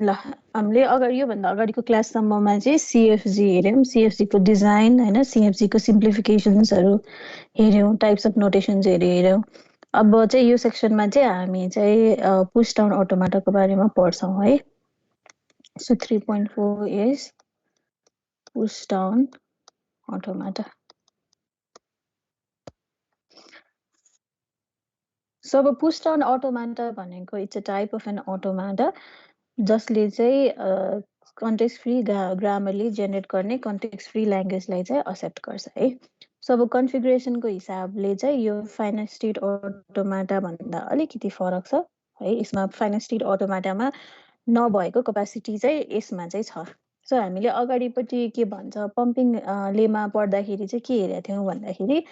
ल हामीले अगाडि योभन्दा अगाडिको क्लाससम्ममा चाहिँ सिएफजी हेऱ्यौँ, सिएफजीको डिजाइन होइन, सिएफजीको सिम्प्लिफिकेसन्सहरू हेऱ्यौँ, टाइप्स अफ नोटेसन्सहरू हेऱ्यौँ। अब चाहिँ यो सेक्सनमा चाहिँ हामी चाहिँ पुश डाउन अटोमाटाको बारेमा पढ्छौँ है। So 3.4 is push down automata. So अब पुश डाउन अटोमाटा भनेको it's a type of an automata जसले चाहिँ कन्टेक्स्ट फ्री ग्रामरली जेनेरेट गर्ने कन्टेक्स्ट फ्री ल्याङ्ग्वेजलाई चाहिँ एक्सेप्ट गर्छ है। सो अब कन्फिगरेसनको हिसाबले चाहिँ यो फाइनल स्टेट अटोमाटा भन्दा अलिकति फरक छ है। यसमा फाइनल स्टेट अटोमाटामा नभएको क्यापेसिटी चाहिँ यसमा चाहिँ छ। सो हामीले अगाडिपट्टि के भन्छ पम्पिङ लेमा पढ्दाखेरि चाहिँ के हेरेका थियौँ भन्दाखेरि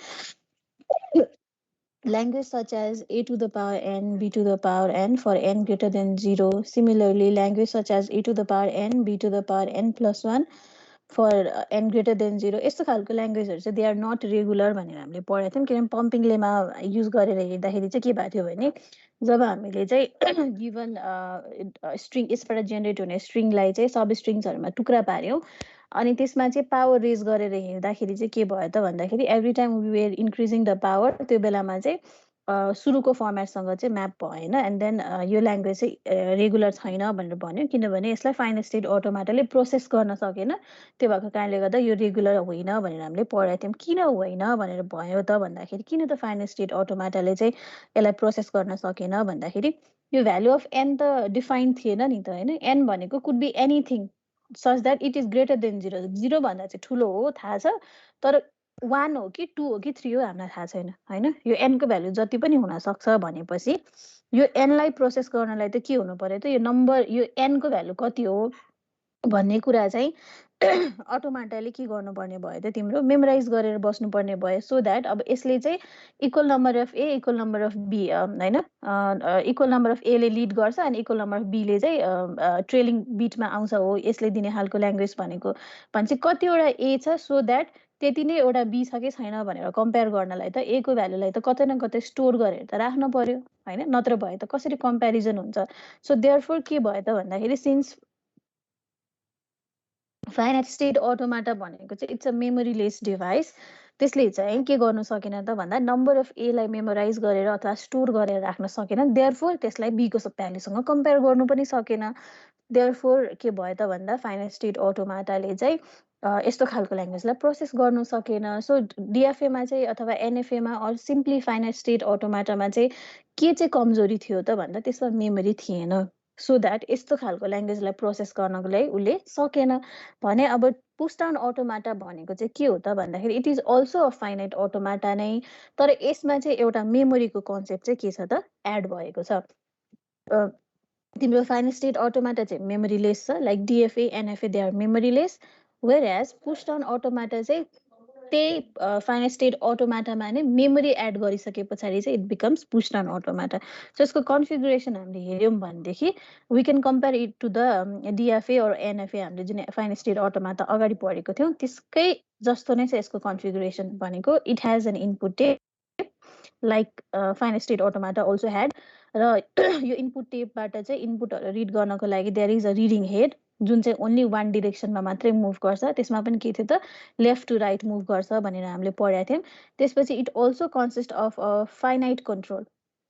language such as a to the power n, b to the power n for n greater than 0. Similarly, language such as a to the power n, b to the power n plus 1 for n greater than 0. यस्तो खालको ल्याङ्ग्वेजहरू चाहिँ they are not regular भनेर हामीले पढेको थियौँ। किनभने पम्पिङलेमा use गरेर हेर्दाखेरि चाहिँ के भएको थियो भने जब हामीले चाहिँ गिभन स्ट्रिङ यसबाट जेनेरेट हुने स्ट्रिङलाई चाहिँ सब स्ट्रिङ्सहरूमा टुक्रा पार्यौँ अनि त्यसमा चाहिँ पावर रेज गरेर हेर्दाखेरि चाहिँ के भयो त भन्दाखेरि every time we were increasing the power त्यो बेलामा चाहिँ सुरुको फर्मेटसँग चाहिँ म्याप भएन एन्ड देन यो ल्याङ्ग्वेज चाहिँ रेगुलर छैन भनेर भन्यो किनभने यसलाई फाइनल स्टेट अटोमाटाले प्रोसेस गर्न सकेन। त्यो भएको कारणले गर्दा यो रेगुलर होइन भनेर हामीले पढेको थियौँ। किन होइन भनेर भयो त भन्दाखेरि किन त फाइनल स्टेट अटोमाटाले चाहिँ यसलाई प्रोसेस गर्न सकेन भन्दाखेरि यो भ्यालु अफ एन त डिफाइन थिएन नि त होइन। एन भनेको could be anything such that it is greater than 0. 0 भन्दा चाहिँ ठुलो हो थाहा छ तर 1 हो कि 2 हो कि 3 हो हामीलाई थाहा छैन होइन। यो एनको भ्यालु जति पनि हुनसक्छ भनेपछि यो एनलाई प्रोसेस गर्नलाई त के हुनु पर्यो त यो नम्बर यो एनको भ्यालु कति हो भन्ने कुरा चाहिँ अटोमाटाले के गर्नुपर्ने भयो त तिम्रो मेमोराइज गरेर बस्नुपर्ने भयो सो द्याट अब यसले चाहिँ equal number of A equal number of b होइन इक्वल नम्बर अफ एले लिड गर्छ अनि इक्वल नम्बर अफ बीले चाहिँ ट्रेलिङ बिटमा आउँछ हो यसले दिने खालको ल्याङ्ग्वेज भनेको भनेपछि कतिवटा ए छ सो द्याट त्यति नै एउटा बी छ कि छैन भनेर कम्पेयर गर्नलाई त ए को भ्यालुलाई त कतै न कतै स्टोर गरेर त राख्नु पर्यो होइन नत्र भए त कसरी कम्पेरिजन हुन्छ। सो देयरफोर के भयो त भन्दाखेरि सिन्स फाइनाइट स्टेट अटोमाटा भनेको चाहिँ it's a memory lace device त्यसले चाहिँ के गर्नु सकेन त भन्दा नम्बर अफ एलाई मेमोराइज गरेर अथवा स्टोर गरेर राख्न सकेन देयरफोर त्यसलाई बीको भ्यालुसँग कम्पेयर गर्नु पनि सकेन। देयरफोर के भयो त भन्दा फाइनाइट स्टेट अटोमाटाले चाहिँ यस्तो खालको ल्याङ्ग्वेजलाई प्रोसेस गर्नु सकेन। सो डिएफएमा चाहिँ अथवा एनएफएमा अर सिम्पली फाइनाइट स्टेट अटोमाटामा चाहिँ के चाहिँ कमजोरी थियो त भन्दा त्यसमा मेमोरी थिएन सो द्याट यस्तो खालको ल्याङ्ग्वेजलाई प्रोसेस गर्नको लागि उसले सकेन भने। अब पुश डाउन अटोमाटा भनेको चाहिँ के हो त भन्दाखेरि it is also a finite automata नै तर यसमा चाहिँ एउटा मेमोरीको कन्सेप्ट चाहिँ के छ त एड भएको छ। तिम्रो फाइनल स्टेट अटोमाटा चाहिँ मेमोरी लेस छ like डिएफए NFA they are memory lace where as push down अटोमाटा चाहिँ त्यही फाइनल स्टेट अटोमाटामा नै मेमोरी एड गरिसके पछाडि चाहिँ it becomes push down automata. So यसको कन्फिगुरेसन हामीले हेऱ्यौँ भनेदेखि we can compare it to the DFA or NFA हामीले जुन फाइनल स्टेट अटोमाटा अगाडि पढेको थियौँ त्यसकै जस्तो नै छ यसको कन्फिगुरेसन भनेको it has an input tape like final state automata also had र यो इनपुट टेपबाट चाहिँ इनपुटहरू रिड गर्नको लागि there is a reading head जुन चाहिँ ओन्ली वान डिरेक्सनमा मात्रै मुभ गर्छ त्यसमा पनि के थियो त लेफ्ट टु राइट मुभ गर्छ भनेर हामीले पढेका थियौँ। त्यसपछि it also consist of a finite control.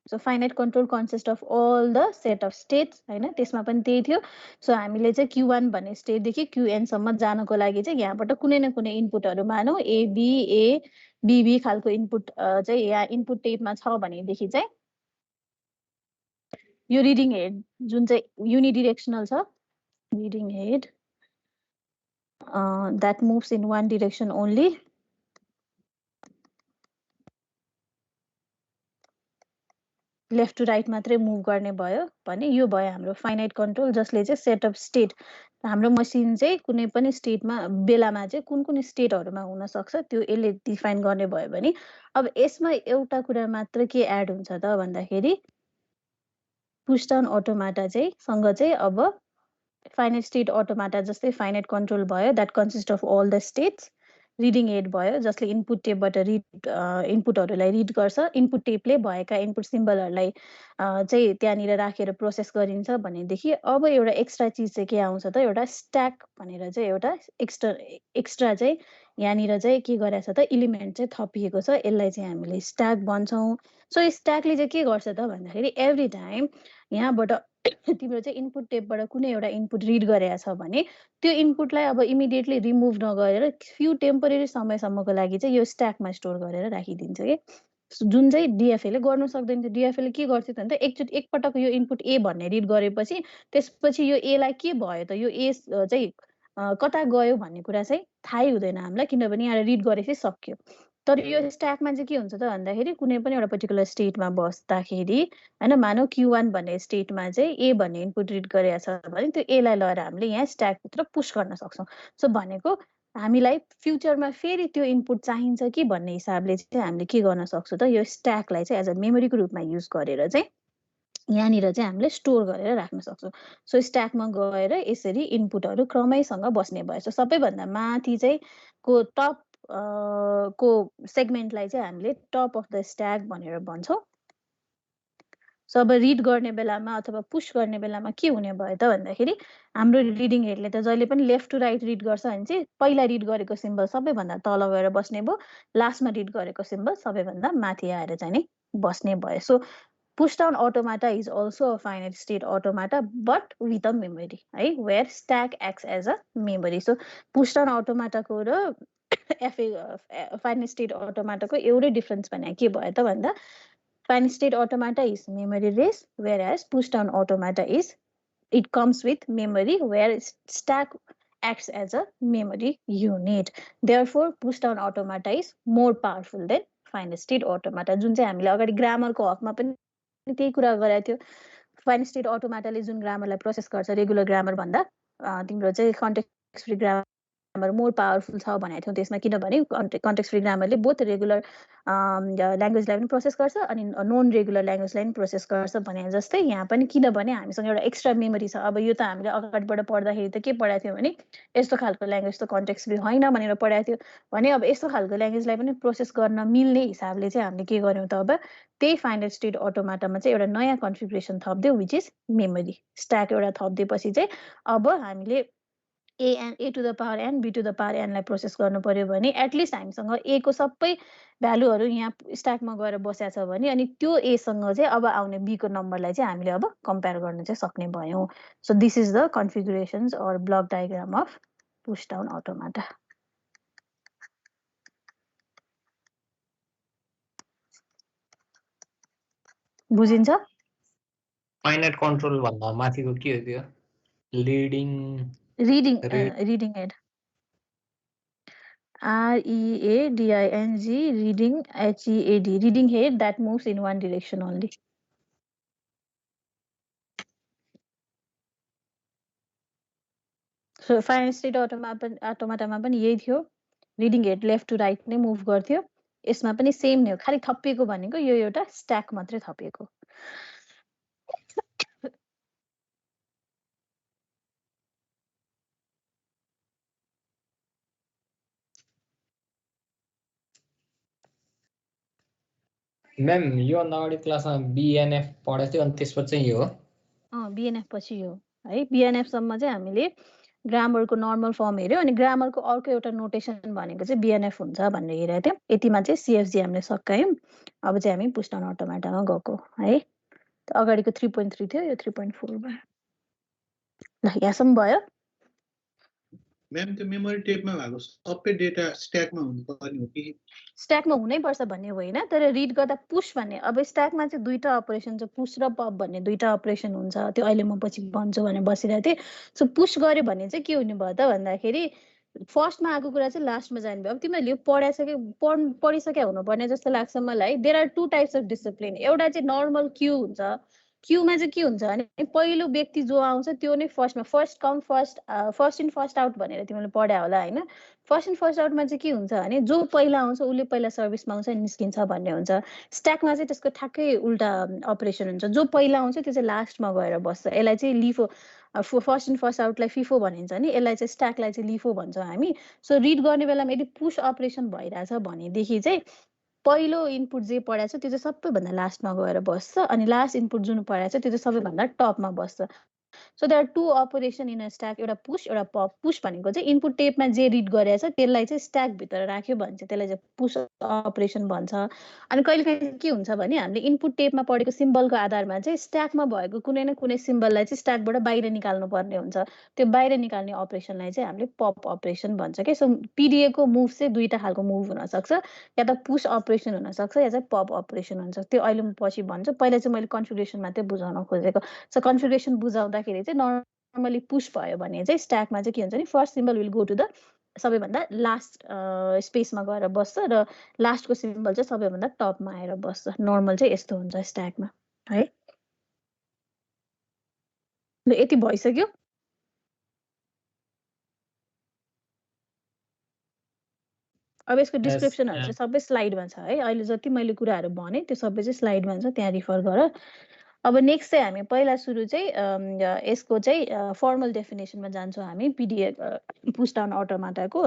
So finite control consist of all the set of states होइन त्यसमा पनि त्यही थियो। सो हामीले चाहिँ Q1 भन्ने स्टेटदेखि QN सम्म जानको लागि चाहिँ यहाँबाट कुनै न कुनै इनपुटहरू मानौँ ABB खालको इनपुट चाहिँ यहाँ इनपुट टेपमा छ भनेदेखि चाहिँ यो रिडिङ हेड जुन चाहिँ युनिडिरेक्सनल छ reading head that moves in one direction only left to right मात्रै मुभ गर्ने भयो भने यो भयो हाम्रो फाइनाइट कन्ट्रोल जसले चाहिँ सेट अफ स्टेट हाम्रो मसिन चाहिँ कुनै पनि स्टेटमा बेलामा चाहिँ कुन कुन स्टेटहरूमा हुनसक्छ त्यो यसले डिफाइन गर्ने भयो भने अब यसमा एउटा कुरा मात्र के एड हुन्छ त भन्दाखेरि पुश डाउन अटोमाटा चाहिँ सँग चाहिँ अब फाइनाइट स्टेट अटोमाटा जस्तै फाइनाइट कन्ट्रोल भयो that consist of all the states reading head भयो जसले इनपुट टेपबाट इनपुटहरूलाई रिड गर्छ। इनपुट टेपले भएका इनपुट सिम्बलहरूलाई चाहिँ त्यहाँनिर राखेर प्रोसेस गरिन्छ भनेदेखि अब एउटा एक्स्ट्रा चिज चाहिँ के आउँछ त, एउटा स्ट्याक भनेर चाहिँ एउटा एक्स्ट्रा चाहिँ यहाँनिर चाहिँ के गरेछ त, इलिमेन्ट चाहिँ थपिएको छ। यसलाई चाहिँ हामीले स्ट्याक भन्छौँ। सो स्ट्याकले चाहिँ के गर्छ त भन्दाखेरि एभ्री टाइम यहाँबाट तिम्रो चाहिँ इनपुट टेपबाट कुनै एउटा इनपुट रिड गरेको छ भने त्यो इनपुटलाई अब इमिडिएटली रिमुभ नगरेर फ्यु टेम्पोरेरी समयसम्मको लागि चाहिँ यो स्ट्याकमा स्टोर गरेर राखिदिन्छ कि, जुन चाहिँ डिएफएले गर्नु सक्दैन थियो। डिएफएले के गर्थ्यो त भन्दा एकपटक यो इनपुट ए भन्ने रिड गरेपछि त्यसपछि यो एलाई के भयो त, यो ए चाहिँ कता गयो भन्ने कुरा चाहिँ थाहै हुँदैन हामीलाई, किनभने यहाँ रिड गरेपछि सक्यो। तर यो स्ट्याकमा चाहिँ के हुन्छ त भन्दाखेरि कुनै पनि एउटा पर्टिकुलर स्टेटमा बस्दाखेरि होइन, मानौ Q1 भन्ने स्टेटमा चाहिँ ए भन्ने इनपुट रिड गरेको छ भने त्यो एलाई लगेर हामीले यहाँ स्ट्याकभित्र पुस गर्न सक्छौँ। सो भनेको हामीलाई फ्युचरमा फेरि त्यो इनपुट चाहिन्छ कि भन्ने हिसाबले चाहिँ हामीले के गर्न सक्छौँ त, यो स्ट्याकलाई चाहिँ एज अ मेमोरीको रूपमा युज गरेर चाहिँ यहाँनिर चाहिँ हामीले स्टोर गरेर राख्न सक्छौँ। सो स्ट्याकमा गएर यसरी इनपुटहरू क्रमैसँग बस्ने भयो। सो सबैभन्दा माथि चाहिँ टप को सेगमेन्टलाई चाहिँ हामीले टप अफ द स्ट्याक भनेर भन्छौँ। सो अब रिड गर्ने बेलामा अथवा पुश गर्ने बेलामा के हुने भयो त भन्दाखेरि हाम्रो रिडिङ हेडले त जहिले पनि लेफ्ट टु राइट रिड गर्छ भने चाहिँ पहिला रिड गरेको सिम्बल सबैभन्दा तल गएर बस्ने भयो, लास्टमा रिड गरेको सिम्बल सबैभन्दा माथि आएर चाहिँ नि बस्ने भयो। So push down automata is also a finite state automata but with a memory, right, where stack acts as a memory. So push down automata ko र finite state automata ko एउटै difference भने के भयो त भन्दा finite state automata is memoryless whereas push down automata is it comes with memory where stack acts as a memory unit. Therefore push down automata is more powerful than finite state automata, जुन चाहिँ हामीले अगाडि ग्रामरको हकमा पनि त्यही कुरा गरेको थियो। फाइनाइट स्टेट अटोमाटाले जुन ग्रामरलाई प्रोसेस गर्छ रेगुलर ग्रामर भन्दा तिम्रो चाहिँ context free grammar more powerful छ भनेको थियौँ त्यसमा, किनभने कन्टेक्स्ट फ्री ग्रामरले बोथ रेगुलर ल्याङ्ग्वेजलाई पनि प्रोसेस गर्छ अनि नन रेगुलर ल्याङ्ग्वेजलाई पनि प्रोसेस गर्छ भने जस्तै यहाँ पनि, किनभने हामीसँग एउटा एक्स्ट्रा मेमोरी छ। अब यो त हामीले अगाडिबाट पढ्दाखेरि त के पढाएको थियो भने यस्तो खालको ल्याङ्ग्वेज त कन्टेक्स्ट फ्री होइन भनेर पढाएको थियो भने अब यस्तो खालको ल्याङ्ग्वेजलाई पनि प्रोसेस गर्न मिल्ने हिसाबले चाहिँ हामीले के गर्यौँ त, अब त्यही फाइनाइट स्टेट अटोमाटामा चाहिँ एउटा नयाँ कन्फिगुरेसन थपिदियो विच इज मेमोरी स्ट्याक एउटा थपिदिएपछि चाहिँ अब हामीले a to the power n b to the power एनलाई प्रोसेस गर्नु पर्यो भने एटलिस्ट हामीसँग ए को सबै भ्यालुहरू यहाँ स्ट्याकमा गएर बसेको छ भने अनि त्यो एसँग चाहिँ अब आउने बी को नम्बरलाई चाहिँ हामीले अब कम्पेयर गर्न चाहिँ सक्ने भयौँ। So this is the configurations or block diagram of push down automata. बुझिन्छ? फाइनाइट कन्ट्रोल भन्दा माथिको के हो त्यो? Reading head READING reading HEAD reading head that moves in one direction only. So finite state अटोमाटामा पनि यही थियो, reading head left to right नै मुभ गर्थ्यो। यसमा पनि सेम नै हो, खालि थपिएको भनेको यो एउटा स्ट्याक मात्रै थपिएको। म्याम यो अगाडि क्लासमा बिएनएफ पढेको थियो अनि त्यसपछि चाहिँ यो हो? बिएनएफ पछि यो है, बिएनएफ सम्म चाहिँ हामीले ग्रामरको नर्मल फर्म हेऱ्यो अनि ग्रामरको अर्को एउटा नोटेसन भनेको चाहिँ बिएनएफ हुन्छ भनेर हेरेको थियौँ। यतिमा चाहिँ सिएफजी हामीले सकायौँ। अब चाहिँ हामी पुश डाउन अटोमाटामा गएको है। अगाडिको 3.3 थियो, यो 3.4 भयो। ल यहाँसम्म भयो। म्याम त्यो मेमोरी टेपमा भएको सबै डेटा स्ट्याकमा हुनुपर्ने हो कि? स्ट्याकमा हुनैपर्छ भन्ने होइन, तर रिड गर्दा पुश भन्ने अब स्ट्याकमा चाहिँ दुईटा अपरेसन छ, पुश र पप भन्ने दुईटा अपरेसन हुन्छ। त्यो अहिले म पछि भन्छु भनेर बसिरहेको थिएँ। सो पुश गर्यो भने चाहिँ के हुने भयो त भन्दाखेरि फर्स्टमा आएको कुरा चाहिँ लास्टमा जाने भयो। अब तिमीहरूले यो पढिसके हुनुपर्ने जस्तो लाग्छ मलाई। There are 2 types of discipline. एउटा चाहिँ नर्मल क्यू हुन्छ, क्यूमा चाहिँ के हुन्छ भने पहिलो व्यक्ति जो आउँछ त्यो नै फर्स्टमा, first come first in first out भनेर तिमीले पढ्या होला होइन। फर्स्ट इन फर्स्ट आउटमा चाहिँ के हुन्छ भने जो पहिला आउँछ उसले पहिला सर्भिसमा आउँछ निस्किन्छ भन्ने हुन्छ। स्ट्याकमा चाहिँ त्यसको ठ्याक्कै उल्टा अपरेसन हुन्छ, जो पहिला आउँछ त्यो चाहिँ लास्टमा गएर बस्छ। यसलाई चाहिँ लिफो फर्स्ट इन फर्स्ट आउटलाई फिफो भनिन्छ नि, यसलाई चाहिँ स्ट्याकलाई चाहिँ लिफो भन्छौँ हामी। सो रिड गर्ने बेलामा यदि पुश अपरेसन भइरहेछ भनेदेखि चाहिँ पहिलो इनपुट जे पढाएको छ त्यो चाहिँ सबैभन्दा लास्टमा गएर बस्छ, अनि लास्ट इनपुट जुन पढाएको छ त्यो चाहिँ सबैभन्दा टपमा बस्छ। So there are two operation in a stack, एउटा पुश एउटा पप। पुश भनेको चाहिँ इनपुट टेपमा जे रिड गरेको छ त्यसलाई चाहिँ स्ट्याकभित्र राख्यो भने चाहिँ त्यसलाई चाहिँ पुश अपरेसन भन्छ। अनि कहिलेकाहीँ के हुन्छ भने हामीले इनपुट टेपमा पढेको सिम्बलको आधारमा चाहिँ स्ट्याकमा भएको कुनै न कुनै सिम्बललाई चाहिँ स्ट्याकबाट बाहिर निकाल्नु पर्ने हुन्छ। त्यो बाहिर निकाल्ने अपरेसनलाई चाहिँ हामीले पप अपरेसन भन्छ क्या। सो पिडिएको मुभ चाहिँ दुईवटा खालको मुभ हुनसक्छ, या त पुस अपरेसन हुनसक्छ या चाहिँ पप अपरेसन हुन्छ। त्यो अहिले म पछि भन्छु, पहिला चाहिँ मैले कन्फिगरेसन मात्रै बुझाउन खोजेको। सो कन्फिगरेसन बुझाउँदाखेरि चाहिँ नर्मली पुस भयो भने चाहिँ स्ट्याकमा चाहिँ के हुन्छ नि, first symbol will go to the सबैभन्दा लास्ट स्पेसमा गएर बस्छ र लास्टको सिम्बल चाहिँ सबैभन्दा टपमा आएर बस्छ। नर्मल चाहिँ यस्तो हुन्छ स्ट्याकमा है। ल यति भइसक्यो। अब यसको डिस्क्रिप्सनहरु चाहिँ सबै स्लाइडमा छ है। अहिले जति मैले कुराहरु भने त्यो सबै चाहिँ स्लाइडमा छ, त्यहाँ रिफर गर। अब नेक्स्ट चाहिँ हामी पहिला सुरु चाहिँ यसको चाहिँ फर्मल डेफिनेसनमा जान्छौँ हामी पिडिएफ पुश डाउन अटोमाटाको।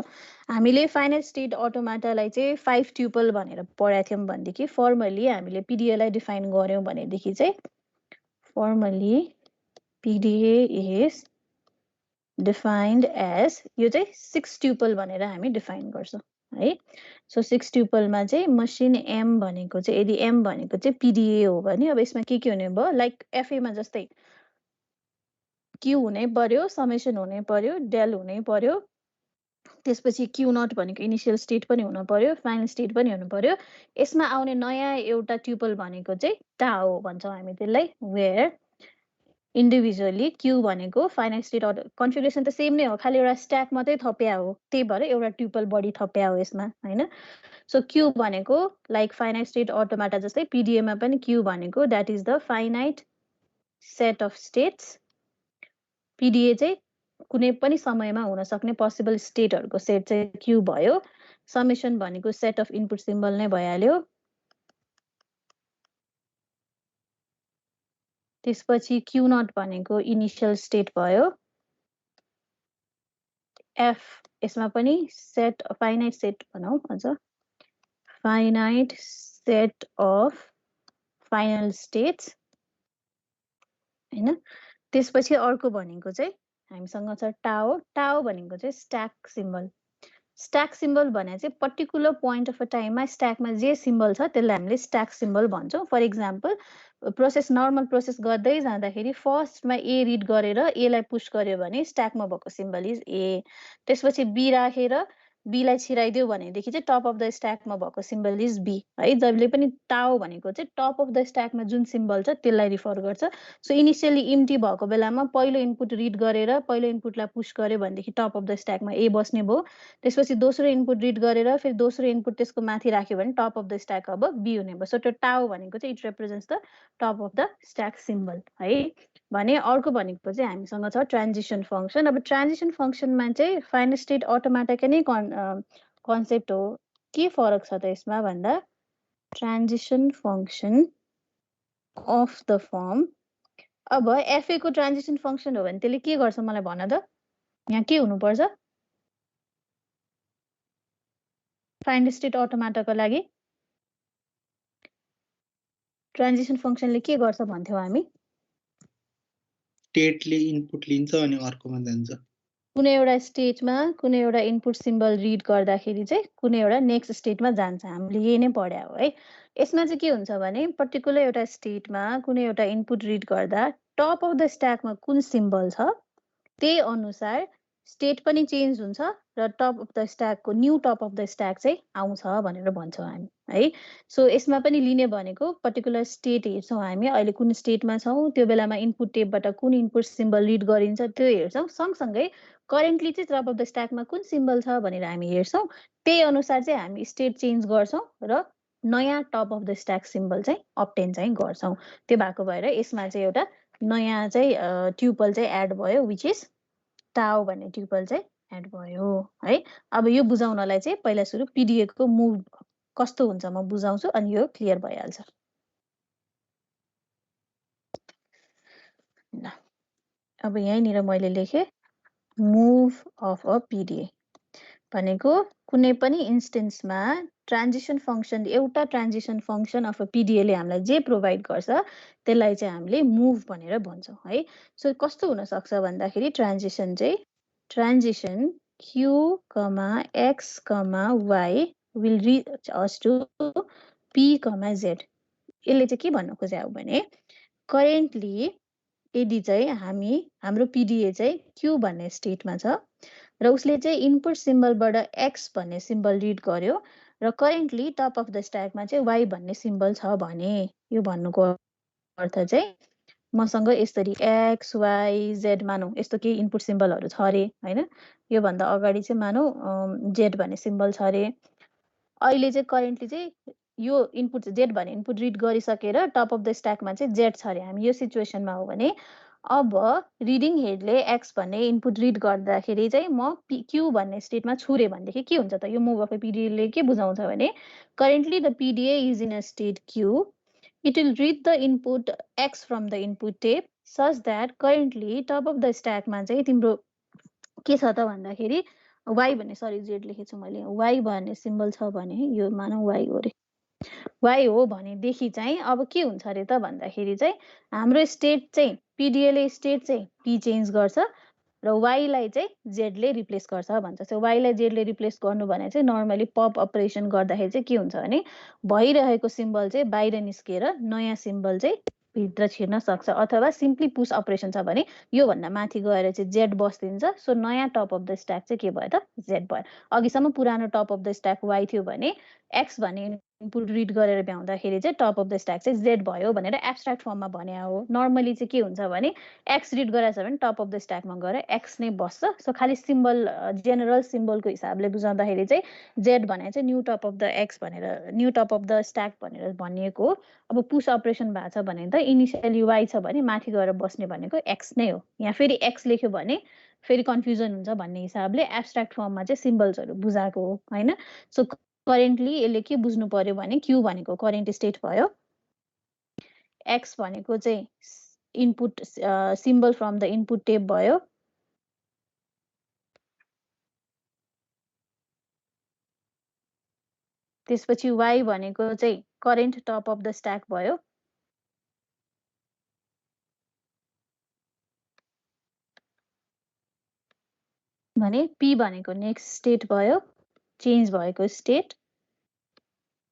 हामीले फाइनाइट स्टेट अटोमाटालाई चाहिँ 5 ट्युपल भनेर पढाएको थियौँ भनेदेखि फर्मली हामीले पिडिएलाई डिफाइन गर्यौँ भनेदेखि चाहिँ formally PDA is defined as, यो चाहिँ 6 ट्युपल भनेर हामी डिफाइन गर्छौँ है। सो 6 ट्युपलमा चाहिँ मसिन एम भनेको चाहिँ, यदि एम भनेको चाहिँ पिडिए हो भने अब यसमा के हुने भयो, लाइक एफएमा जस्तै क्यू हुनै पर्यो, समेसन हुनै पर्यो, डेल हुनै पर्यो, त्यसपछि क्यू नट भनेको इनिसियल स्टेट पनि हुनु पर्यो, फाइनल स्टेट पनि हुनु पर्यो। यसमा आउने नयाँ एउटा ट्युपल भनेको चाहिँ टाओ भन्छौँ हामी त्यसलाई, वेयर इन्डिभिजुअली क्यू भनेको फाइनाइट स्टेट कन्फिगरेसन त सेम नै हो, खालि एउटा स्ट्याक मात्रै थप्या हो, त्यही भएर एउटा ट्युपल बढी थप्या हो यसमा हैन। सो क्यू भनेको लाइक फाइनाइट स्टेट अटोमाटा जस्तै पिडिएमा पनि क्यू भनेको that is the finite set of states. पिडिए चाहिँ कुनै पनि समयमा हुन सक्ने पोसिबल स्टेटहरुको सेट चाहिँ क्यू भयो। समेसन भनेको सेट अफ इनपुट सिम्बल नै भइहाल्यो। त्यसपछि क्यू नट भनेको इनिशियल स्टेट भयो। एफ यसमा पनि सेट फाइनाइट सेट भनौँ अझ, finite set of final states हैन। त्यसपछि अर्को भनेको चाहिँ हामीसँग छ टाओ। टाओ भनेको चाहिँ स्ट्याक सिम्बल। स्ट्याक सिम्बल भने चाहिँ पर्टिकुलर पोइन्ट अफ अ टाइममा स्ट्याकमा जे सिम्बल छ त्यसलाई हामीले स्ट्याक सिम्बल भन्छौँ। For example process normal process गर्दै जाँदाखेरि फर्स्टमा ए रिड गरेर एलाई पुश गर्यो भने स्ट्याकमा भएको सिम्बल इज ए। त्यसपछि बी राखेर बीलाई छिराइदियो भनेदेखि चाहिँ टप अफ द स्ट्याकमा भएको सिम्बल इज बी है। जहिले पनि टाओ भनेको चाहिँ टप अफ द स्ट्याकमा जुन सिम्बल छ त्यसलाई रिफर गर्छ। सो इनिसियली इम्टी भएको बेलामा पहिलो इनपुट रिड गरेर पहिलो इनपुटलाई पुश गर्यो भनेदेखि टप अफ द स्ट्याकमा ए बस्ने भयो। त्यसपछि दोस्रो इनपुट रिड गरेर फेरि दोस्रो इनपुट त्यसको माथि राख्यो भने टप अफ द स्ट्याक अब बी हुने भयो। सो त्यो टाओ भनेको चाहिँ it represents the top of the stack symbol है। भने अर्को भनेको चाहिँ हामीसँग छ ट्रान्जिसन फङ्सन। अब ट्रान्जिसन फङ्सनमा चाहिँ फाइनल स्टेट अटोमाटाकै नै कन्सेप्ट हो। के फरक छ त यसमा भन्दा, transition function of the form. अब एफए को ट्रान्जिसन फङ्सन हो भने त्यसले के गर्छ मलाई भन त, यहाँ के हुनुपर्छ फाइनल स्टेट अटोमाटाको लागि? ट्रान्जिसन फङ्सनले के गर्छ भन्थ्यौँ हामी? स्टेटले इनपुट लिन्छ अनि अर्कोमा जान्छ। कुनै एउटा स्टेटमा कुनै एउटा इनपुट सिम्बल रिड गर्दाखेरि चाहिँ कुनै एउटा नेक्स्ट स्टेटमा जान्छ। हामीले यही नै पढ्या हो है। यसमा चाहिँ के हुन्छ भने पर्टिकुलर एउटा स्टेटमा कुनै एउटा इनपुट रिड गर्दा टप अफ द स्ट्याकमा कुन सिम्बल छ त्यही अनुसार स्टेट पनि चेन्ज हुन्छ र टप अफ द स्ट्याकको new top of the stack चाहिँ आउँछ भनेर भन्छौँ हामी है। सो यसमा पनि लिने भनेको पर्टिकुलर स्टेट हेर्छौँ हामी, अहिले कुन स्टेटमा छौँ, त्यो बेलामा इनपुट टेपबाट कुन इनपुट सिम्बल रिड गरिन्छ त्यो हेर्छौँ। सँगसँगै करेन्टली चाहिँ टप अफ द स्ट्याकमा कुन सिम्बल छ भनेर हामी हेर्छौँ। त्यही अनुसार चाहिँ हामी स्टेट चेन्ज गर्छौँ र नयाँ top of the stack symbol चाहिँ अब्टेन चाहिँ गर्छौँ। त्यो भएको भएर यसमा चाहिँ एउटा नयाँ चाहिँ ट्युपल चाहिँ एड भयो, विच इज टाओ भन्ने ट्युपल चाहिँ एड भयो है। अब यो बुझाउनलाई चाहिँ पहिला सुरु पिडिएको मुभ कस्तो हुन्छ म बुझाउँछु, अनि यो क्लियर भइहाल्छ। ल अब यहीँनिर मैले लेखेँ मुभ अफ अ पिडिए भनेको कुनै पनि इन्स्टेन्समा ट्रान्जिसन फङ्सन एउटा ट्रान्जिसन फङ्सन अफ अ पिडिएले हामीलाई जे प्रोभाइड गर्छ त्यसलाई चाहिँ हामीले मुभ भनेर भन्छौँ है। सो कस्तो हुनसक्छ भन्दाखेरि transition q x y will reach us to p z. यसले चाहिँ के भन्नु खोजेको भने करेन्टली यदि चाहिँ हाम्रो पिडिए चाहिँ क्यु भन्ने स्टेटमा छ र उसले चाहिँ इनपुट सिम्बलबाट एक्स भन्ने सिम्बल रिड गर्यो र करेन्टली टप अफ द स्ट्याकमा चाहिँ वाइ भन्ने सिम्बल छ भने यो भन्नुको अर्थ चाहिँ मसँग यसरी एक्स वाइ जेड मानौँ यस्तो केही इनपुट सिम्बलहरू छ अरे होइन। योभन्दा अगाडि चाहिँ मानौँ जेड भन्ने सिम्बल छ अरे। अहिले चाहिँ करेन्टली चाहिँ यो इनपुट जेड भन्ने इनपुट रिड गरिसकेर टप अफ द स्ट्याकमा चाहिँ जेड छ अरे। हामी यो सिचुएसनमा हो भने अब रिडिङ हेडले एक्स भन्ने इनपुट रिड गर्दाखेरि चाहिँ म क्यु भन्ने स्टेटमा छुरे भनेदेखि के हुन्छ त? यो मुभ अफ पिडिएले के बुझाउँछ भने currently the PDA is in a state q, it will read the input x from the input tape such that currently top of the स्ट्याकमा चाहिँ तिम्रो के छ त भन्दाखेरि वाइ भन्ने सरी जेड लेखेछु मैले वाइ भन्ने सिम्बल छ भने यो मानौँ वाइ हो अरे। वाइ हो भनेदेखि चाहिँ अब के हुन्छ अरे त भन्दाखेरि चाहिँ हाम्रो स्टेट चाहिँ पिडिएले स्टेट चाहिँ पी चेन्ज गर्छ र वाइलाई चाहिँ जेडले रिप्लेस गर्छ भन्छ। सो वाइलाई जेडले रिप्लेस गर्नु भने चाहिँ नर्मली पप अपरेसन गर्दाखेरि चाहिँ के हुन्छ भने भइरहेको सिम्बल चाहिँ बाहिर निस्केर नयाँ सिम्बल चाहिँ भित्र छिर्न सक्छ अथवा सिम्पली पुस अपरेसन छ भने योभन्दा माथि गएर चाहिँ जेड बस्दिन्छ। सो नयाँ टप अफ द स्ट्याक चाहिँ के भयो त? जेड भयो। अघिसम्म पुरानो top of the stack Y थियो भने एक्स भन्ने इनपुट रिड गरेर भ्याउँदाखेरि चाहिँ टप अफ द स्ट्याक चाहिँ जेड भयो भनेर एब्स्ट्राक्ट फर्ममा भने हो। नर्मली चाहिँ के हुन्छ भने एक्स रिड गराएको छ भने टप अफ द स्ट्याकमा गएर एक्स नै बस्छ। सो खालि सिम्बल जेनरल सिम्बलको हिसाबले बुझाउँदाखेरि चाहिँ जेड भने चाहिँ new top of the X भनेर new top of the stack भनेर भनिएको हो। अब पुस अपरेसन भएको छ भने त इनिसियली वाइ छ भने माथि गएर बस्ने भनेको एक्स नै हो। यहाँ फेरि एक्स लेख्यो भने फेरि कन्फ्युजन हुन्छ भन्ने हिसाबले एब्स्ट्राक्ट फर्ममा चाहिँ सिम्बल्सहरू बुझाएको हो होइन। सो करेन्टली यसले के बुझ्नु पर्यो भने क्यु भनेको करेन्ट स्टेट भयो, एक्स भनेको चाहिँ input symbol from the input tape भयो, त्यसपछि वाइ भनेको चाहिँ current top of the stack भयो, भने पी भनेको नेक्स्ट स्टेट भयो चेन्ज भएको स्टेट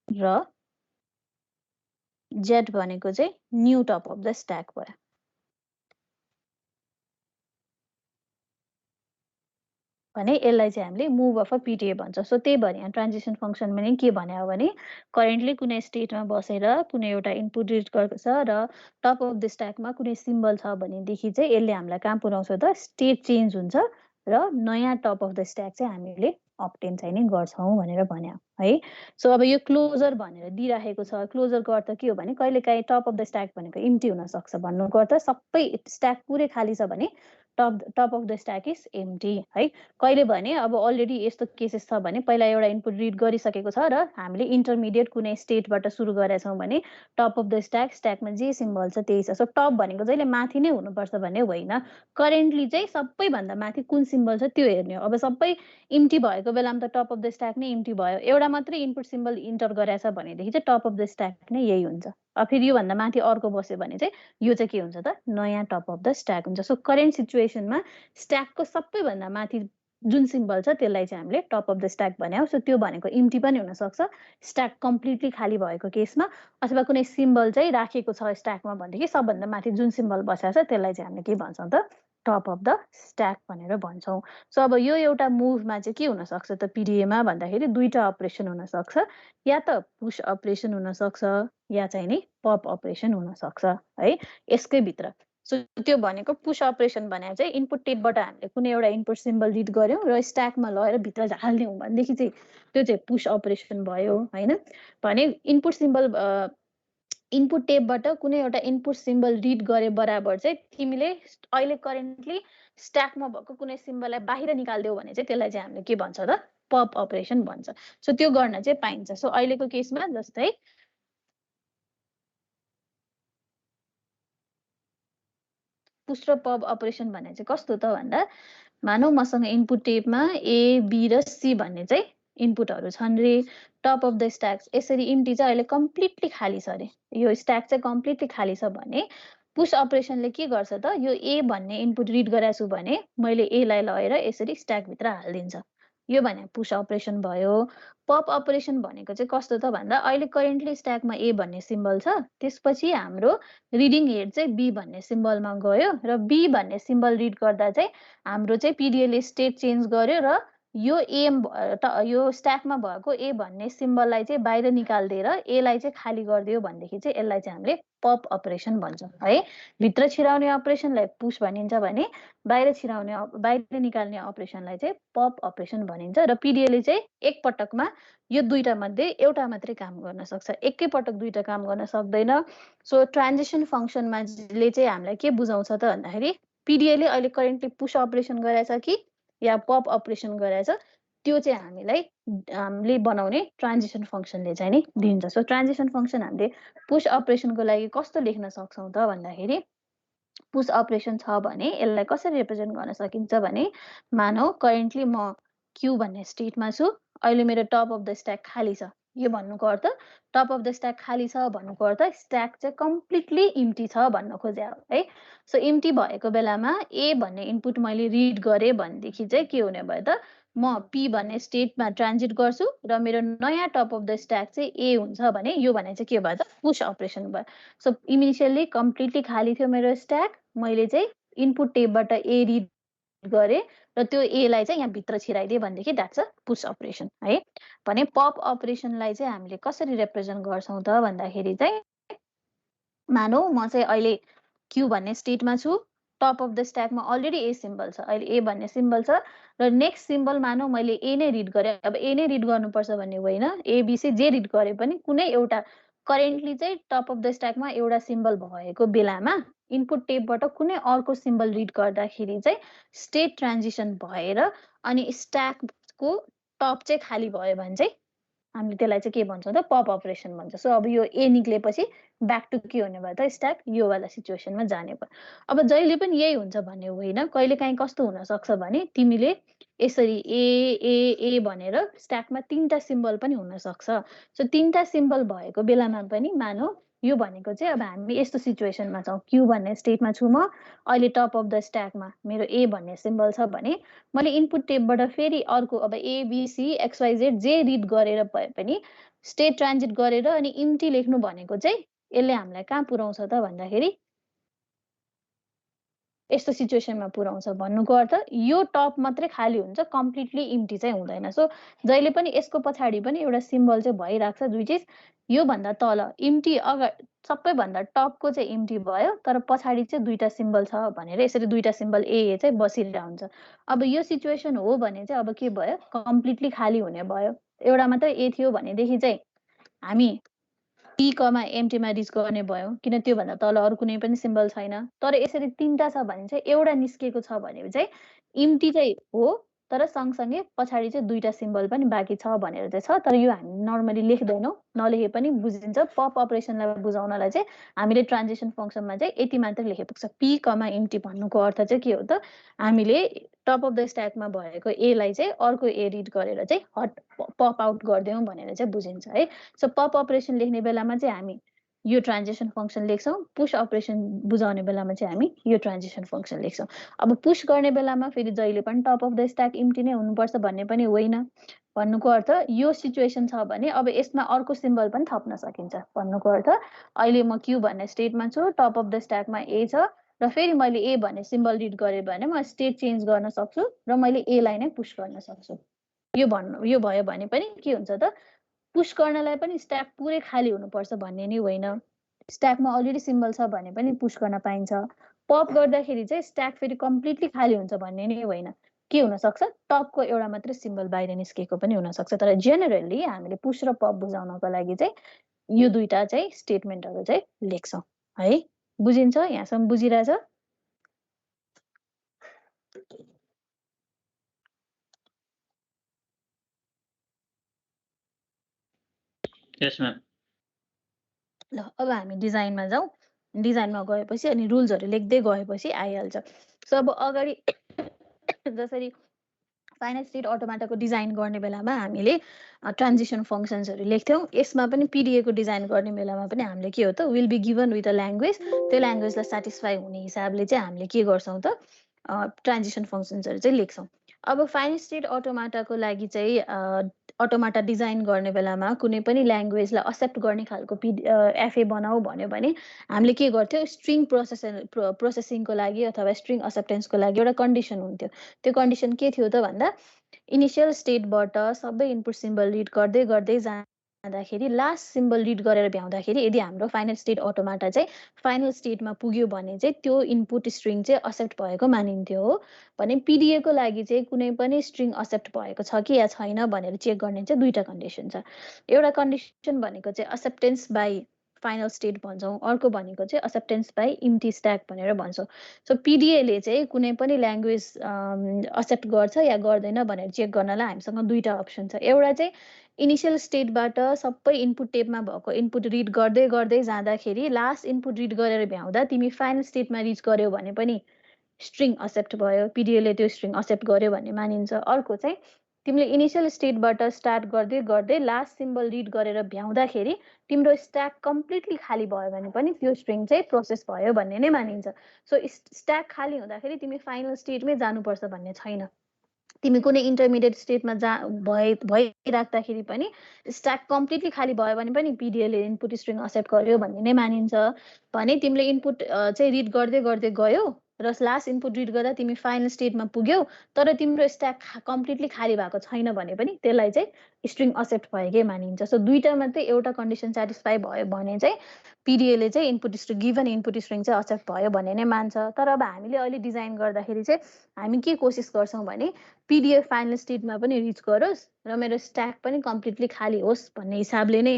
र जेड भनेको चाहिँ new top of the stack भयो। भने यसलाई चाहिँ हामीले मुभ अफ अ पिडिए भन्छ। सो त्यही भएर यहाँ ट्रान्जिसन फङ्सनमा नै के भन्यो भने करेन्टली कुनै स्टेटमा बसेर कुनै एउटा इनपुट रिड गर्छ र टप अफ द स्ट्याकमा कुनै सिम्बल छ भनेदेखि चाहिँ यसले हामीलाई कहाँ पुर्याउँछ त? स्टेट चेन्ज हुन्छ र नयाँ टप अफ द स्ट्याक चाहिँ हामीले अब्टेन चाहिँ नै गर्छौँ भनेर भन्यो है। सो अब यो क्लोजर भनेर दिइराखेको छ। क्लोजरको अर्थ के हो भने कहिलेकाहीँ टप अफ द स्ट्याक भनेको इम्टी हुनसक्छ भन्नुको अर्थ सबै स्ट्याक पुरै खाली छ भने top of the stack is empty है। कहिले भने अब अलरेडी यस्तो केसेस छ भने पहिला एउटा इनपुट रिड गरिसकेको छ र हामीले इन्टरमिडिएट कुनै स्टेटबाट सुरु गरेका छौँ भने टप अफ द स्ट्याकमा जे सिम्बल छ त्यही छ। सो टप भनेको जहिले माथि नै हुनुपर्छ भन्ने होइन, करेन्टली चाहिँ सबैभन्दा माथि कुन सिम्बल छ त्यो हेर्ने हो। अब सबै इम्टी भएको बेलामा त टप अफ द स्ट्याक नै इम्टी भयो, एउटा मात्रै इनपुट सिम्बल इन्टर गरेछ भनेदेखि चाहिँ टप अफ द स्ट्याक नै यही हुन्छ। अब फेरि योभन्दा माथि अर्को बस्यो भने चाहिँ यो चाहिँ के हुन्छ त? नयाँ टप अफ द स्ट्याक हुन्छ। सो करेन्ट सिचुएसनमा स्ट्याकको सबैभन्दा माथि जुन सिम्बल छ त्यसलाई चाहिँ हामीले टप अफ द स्ट्याक भन्यौँ। सो त्यो भनेको इम्टी पनि हुनसक्छ स्ट्याक कम्प्लिटली खाली भएको केसमा, अथवा कुनै सिम्बल चाहिँ राखेको छ स्ट्याकमा भनेदेखि सबभन्दा माथि जुन सिम्बल बसेको छ त्यसलाई चाहिँ हामीले के भन्छौँ त? टप अफ द स्ट्याक भनेर भन्छौँ। सो अब यो एउटा मुभमा चाहिँ के हुनसक्छ त पिडिएमा भन्दाखेरि दुईवटा अपरेसन हुनसक्छ, या त पुस अपरेसन हुनसक्छ या चाहिँ नि पप अपरेसन हुनसक्छ है यसकै भित्र। सो त्यो भनेको पुस अपरेसन भने चाहिँ इनपुट टेपबाट हामीले कुनै एउटा इनपुट सिम्बल रिड गर्यौँ र स्ट्याकमा लगेर भित्र हाल्यौँ भनेदेखि चाहिँ त्यो चाहिँ पुस अपरेसन भयो होइन। भने इनपुट सिम्बल इनपुट टेपबाट कुनै एउटा इनपुट सिम्बल रिड गरे बराबर चाहिँ तिमीले अहिले करेन्टली स्ट्याकमा भएको कुनै सिम्बललाई बाहिर निकाल्दियौ भने चाहिँ त्यसलाई चाहिँ हामीले के भन्छ त? पप अपरेसन भन्छ। सो त्यो गर्न चाहिँ पाइन्छ। सो अहिलेको केसमा जस्तै पुश र पप अपरेसन भन्ने चाहिँ कस्तो त भन्दा मानौ मसँग इनपुट टेबमा ए बी र सी भन्ने चाहिँ इनपुटहरू छन् रे टप अफ द स्ट्याक यसरी इम्टी चाहिँ अहिले कम्प्लिटली खाली छ अरे यो स्ट्याक चाहिँ कम्प्लिटली खाली छ भने पुश अपरेसनले के गर्छ त यो ए भन्ने इनपुट रिड गराएको छु भने मैले ए लाई लगेर यसरी स्ट्याक भित्र हाल्दिन्छ यो भने पुश अपरेसन भयो पप अपरेसन भनेको चाहिँ कस्तो त भन्दा अहिले करेन्टली स्ट्याकमा ए भन्ने सिम्बल छ त्यसपछि हाम्रो रिडिङ हेड चाहिँ बी भन्ने सिम्बलमा गयो र बी भन्ने सिम्बल रिड गर्दा चाहिँ हाम्रो चाहिँ पिडिएलले स्टेट चेन्ज गर्यो र यो यो स्ट्याकमा भएको ए भन्ने सिम्बललाई चाहिँ बाहिर निकाल्दिएर ए लाई चाहिँ खाली गरिदियो भनेदेखि चाहिँ यसलाई चाहिँ हामीले पप अपरेसन भन्छौँ है भित्र छिराउने अपरेसनलाई पुश भनिन्छ भने बाहिर निकाल्ने अपरेसनलाई चाहिँ पप अपरेसन भनिन्छ र पिडिएलले चाहिँ एकपटकमा यो दुईटा मध्ये एउटा मात्रै काम गर्न सक्छ एकै पटक दुईटा काम गर्न सक्दैन सो ट्रान्जिसन फङ्सनमा चाहिँ हामीलाई के बुझाउँछ त भन्दाखेरि पिडिएलले अहिले करेन्टली पुश अपरेसन गरेछ कि या पप अपरेसन गरेछ त्यो चाहिँ हामीले बनाउने ट्रान्जिसन फङ्सनले चाहिँ नि दिन्छ सो ट्रान्जिसन फङ्सन हामीले पुश अपरेसनको लागि कस्तो लेख्न सक्छौँ त भन्दाखेरि पुश अपरेसन छ भने यसलाई कसरी रिप्रेजेन्ट गर्न सकिन्छ भने मानौ करेन्टली म क्यू भन्ने स्टेटमा छु अहिले मेरो टप अफ द स्ट्याक खाली छ यो भन्नुको अर्थ टप अफ द स्ट्याक खाली छ भन्नुको अर्थ स्ट्याक चाहिँ कम्प्लिटली इम्टी छ भन्न खोजे है सो इम्टी भएको बेलामा ए भन्ने इनपुट मैले रिड गरेँ भनेदेखि चाहिँ के हुने भयो त म पी भन्ने स्टेटमा ट्रान्जिट गर्छु र मेरो नयाँ टप अफ द स्ट्याक चाहिँ ए हुन्छ भने यो भने चाहिँ के भयो त पुश अपरेसन भयो सो इनिसियल्ली कम्प्लिटली खाली थियो मेरो स्ट्याक मैले चाहिँ इनपुट टेबबाट ए रिड गरेँ र त्यो ए लाई चाहिँ यहाँ भित्र छिराइदिए भनेदेखि द्याट्स अ पुश अपरेसन है भने पप अपरेसनलाई चाहिँ हामीले कसरी रिप्रेजेन्ट गर्छौँ त भन्दाखेरि चाहिँ मानौ म चाहिँ अहिले क्यू भन्ने स्टेटमा छु टप अफ द स्ट्याकमा अलरेडी ए सिम्बल छ अहिले ए भन्ने सिम्बल छ र नेक्स्ट सिम्बल मानौ मैले ए नै रिड गरेँ अब ए नै रिड गर्नुपर्छ भन्ने होइन एबिसी जे रिड गरे पनि कुनै एउटा करेन्टली चाहिँ टप अफ द स्ट्याकमा एउटा सिम्बल भएको बेलामा इनपुट टेबबाट कुनै अर्को सिम्बल रिड गर्दाखेरि चाहिँ स्टेट ट्रान्जिसन भएर अनि स्ट्याकको टप चाहिँ खाली भयो भने चाहिँ हामीले त्यसलाई चाहिँ के भन्छौँ त पप अपरेसन भन्छ सो अब यो ए निक्लेपछि ब्याक टु के हुने भयो त स्ट्याक यो वाला सिचुएसनमा जाने भयो अब जहिले पनि यही हुन्छ भन्ने होइन कहिलेकाहीँ कस्तो हुनसक्छ भने तिमीले यसरी ए भनेर स्ट्याकमा 3टा सिम्बल पनि हुनसक्छ सो 3टा सिम्बल भएको बेलामा पनि मानौ यो भनेको चाहिँ अब हामी यस्तो सिचुएसनमा छौँ क्यू भन्ने स्टेटमा छु म अहिले टप अफ द स्ट्याकमा मेरो ए भन्ने सिम्बल छ भने मैले इनपुट टेबबाट फेरि अर्को अब एबिसी एक्सवाइजेड जे रिड गरेर भए पनि स्टेट ट्रान्जिट गरेर अनि इम्टी लेख्नु भनेको चाहिँ यसले हामीलाई कहाँ पुर्याउँछ त भन्दाखेरि यस्तो सिचुएसनमा पुर्याउँछ भन्नुको अर्थ यो टप मात्रै खाली हुन्छ कम्प्लिटली इम्टी चाहिँ हुँदैन सो जहिले पनि यसको पछाडि पनि एउटा सिम्बल चाहिँ भइरहेको छ दुई चिज योभन्दा तल इम्टी सबैभन्दा टपको चाहिँ इम्टी भयो तर पछाडि चाहिँ दुईटा सिम्बल छ भनेर यसरी दुईटा सिम्बल ए चाहिँ बसिरहेको हुन्छ अब यो सिचुएसन हो भने चाहिँ अब के भयो कम्प्लिटली खाली हुने भयो एउटा मात्रै ए थियो भनेदेखि चाहिँ हामी पी कमा एमटीमा रिच गर्ने भयो किन त्योभन्दा तल अरू कुनै पनि सिम्बल छैन तर यसरी 3टा छ भने चाहिँ एउटा निस्केको छ भने चाहिँ इम्टी चाहिँ हो तर सँगसँगै पछाडि चाहिँ दुईटा सिम्बल पनि बाँकी छ भनेर चाहिँ छ तर यो हामी नर्मली लेख्दैनौँ नलेखे पनि बुझिन्छ पप अपरेसनलाई बुझाउनलाई चाहिँ हामीले ट्रान्जिसन फङ्सनमा चाहिँ यति मात्रै लेखे पुग्छ पी कमा इम्टी भन्नुको अर्थ चाहिँ के हो त हामीले टप अफ द स्ट्याकमा भएको ए लाई चाहिँ अर्को ए रिड गरेर चाहिँ पप आउट गरिदियौँ भनेर चाहिँ बुझिन्छ है सो पप अपरेसन लेख्ने बेलामा चाहिँ हामी यो ट्रान्जिसन फङ्सन लेख्छौँ पुश अपरेसन बुझाउने बेलामा चाहिँ हामी यो ट्रान्जिसन फङ्सन लेख्छौँ अब पुश गर्ने बेलामा फेरि जहिले पनि top of the stack empty नै हुनुपर्छ भन्ने पनि होइन भन्नुको अर्थ यो सिचुएसन छ भने अब यसमा अर्को सिम्बल पनि थप्न सकिन्छ भन्नुको अर्थ अहिले म क्यू भन्ने स्टेटमा छु टप अफ द स्ट्याकमा ए छ र फेरि मैले ए भन्ने सिम्बल रिड गरेँ भने म स्टेट चेन्ज गर्न सक्छु र मैले ए लाई नै पुश गर्न सक्छु यो भयो भने पनि के हुन्छ त पुश गर्नलाई पनि स्ट्याक पुरै खाली हुनुपर्छ भन्ने नै होइन स्ट्याकमा अलरेडी सिम्बल छ भने पनि पुश गर्न पाइन्छ पप गर्दाखेरि चाहिँ स्ट्याक फेरि कम्प्लिटली खाली हुन्छ भन्ने नै होइन के हुनसक्छ टपको एउटा मात्रै सिम्बल बाहिर निस्केको पनि हुनसक्छ तर जेनरली हामीले पुश र पप बुझाउनको लागि चाहिँ यो दुईटा चाहिँ स्टेटमेन्टहरू चाहिँ लेख्छौँ है बुझिन्छ यहाँसम्म बुझिरहेछ यस म्याम ल अब हामी डिजाइनमा जाउँ डिजाइनमा गएपछि अनि रुल्सहरू लेख्दै गएपछि आइहाल्छ। सो अब अगाडि जसरी फाइनाइट स्टेट अटोमाटाको डिजाइन गर्ने बेलामा हामीले ट्रान्जिसन फङ्सन्सहरू लेख्थ्यौँ, यसमा पनि पिडिएको डिजाइन गर्ने बेलामा पनि हामीले के हो त, will be given with a language, त्यो ल्याङ्ग्वेजलाई सेटिस्फाई हुने हिसाबले चाहिँ हामीले के गर्छौँ त, ट्रान्जिसन फङ्सन्सहरू चाहिँ लेख्छौँ। अब फाइनाइट स्टेट अटोमाटाको लागि चाहिँ अटोमाटा डिजाइन गर्ने बेलामा कुनै पनि ल्याङ्ग्वेजलाई एक्सेप्ट गर्ने खालको एफए बनाऊ भन्यो भने हामीले के गर्थ्यौँ, स्ट्रिङ प्रोसेसिङको लागि अथवा स्ट्रिङ एक्सेप्टेन्सको लागि एउटा कन्डिसन हुन्थ्यो। त्यो कन्डिसन के थियो त भन्दा, इनिसियल स्टेटबाट सबै इनपुट सिम्बल रिड गर्दै गर्दै जाँदाखेरि लास्ट सिम्बल रिड गरेर भ्याउँदाखेरि यदि हाम्रो फाइनल स्टेट अटोमाटा चाहिँ फाइनल स्टेटमा पुग्यो भने चाहिँ त्यो इनपुट स्ट्रिङ चाहिँ एक्सेप्ट भएको मानिन्थ्यो हो। भने पिडिएको लागि चाहिँ कुनै पनि स्ट्रिङ एक्सेप्ट भएको छ कि या छैन भनेर चेक गर्ने चाहिँ दुईवटा कन्डिसन छ। एउटा कन्डिसन भनेको चाहिँ एक्सेप्टेन्स बाई फाइनल स्टेट भन्छौँ, अर्को भनेको चाहिँ एक्सेप्टेन्स बाई इम्टी स्ट्याक भनेर भन्छौँ। सो पिडिएले चाहिँ कुनै पनि ल्याङ्ग्वेज एक्सेप्ट गर्छ या गर्दैन भनेर चेक गर्नलाई हामीसँग दुईवटा अप्सन छ। एउटा चाहिँ इनिसियल स्टेटबाट सबै इनपुट टेपमा भएको इनपुट रिड गर्दै गर्दै जाँदाखेरि लास्ट इनपुट रिड गरेर भ्याउँदा तिमी फाइनल स्टेटमा रिच गर्यो भने पनि स्ट्रिङ एक्सेप्ट भयो, पिडिएले त्यो स्ट्रिङ एक्सेप्ट गर्यो भन्ने मानिन्छ। अर्को चाहिँ तिमीले इनिसियल स्टेटबाट स्टार्ट गर्दै गर्दै लास्ट सिम्बल रिड गरेर भ्याउँदाखेरि तिम्रो स्ट्याक कम्प्लिटली खाली भयो भने पनि त्यो स्ट्रिङ चाहिँ प्रोसेस भयो भन्ने नै मानिन्छ। सो स्ट्याक खाली हुँदाखेरि तिमी फाइनल स्टेटमै जानुपर्छ भन्ने छैन। तिमी कुनै इन्टरमिडिएट स्टेटमा भइराख्दाखेरि पनि स्ट्याक कम्प्लिटली खाली भयो भने पनि पिडिएले इनपुट स्ट्रिङ एक्सेप्ट गर्यो भन्ने नै मानिन्छ। भने तिमीले इनपुट चाहिँ रिड गर्दै गर्दै गयो र लास्ट इनपुट रिड गर्दा तिमी फाइनल स्टेटमा पुग्यौ तर तिम्रो स्ट्याक कम्प्लिटली खाली भएको छैन भने पनि त्यसलाई चाहिँ स्ट्रिङ एक्सेप्ट भएकै मानिन्छ। सो दुईटा मात्रै एउटा कन्डिसन सेटिस्फाई भयो भने चाहिँ पिडिएले चाहिँ input string given input string चाहिँ एक्सेप्ट भयो भन्ने नै मान्छ। तर अब हामीले अहिले डिजाइन गर्दाखेरि चाहिँ हामी के कोसिस गर्छौँ भने पिडिएफ फाइनल स्टेटमा पनि रिच गरोस् र मेरो स्ट्याक पनि कम्प्लिटली खाली होस् भन्ने हिसाबले नै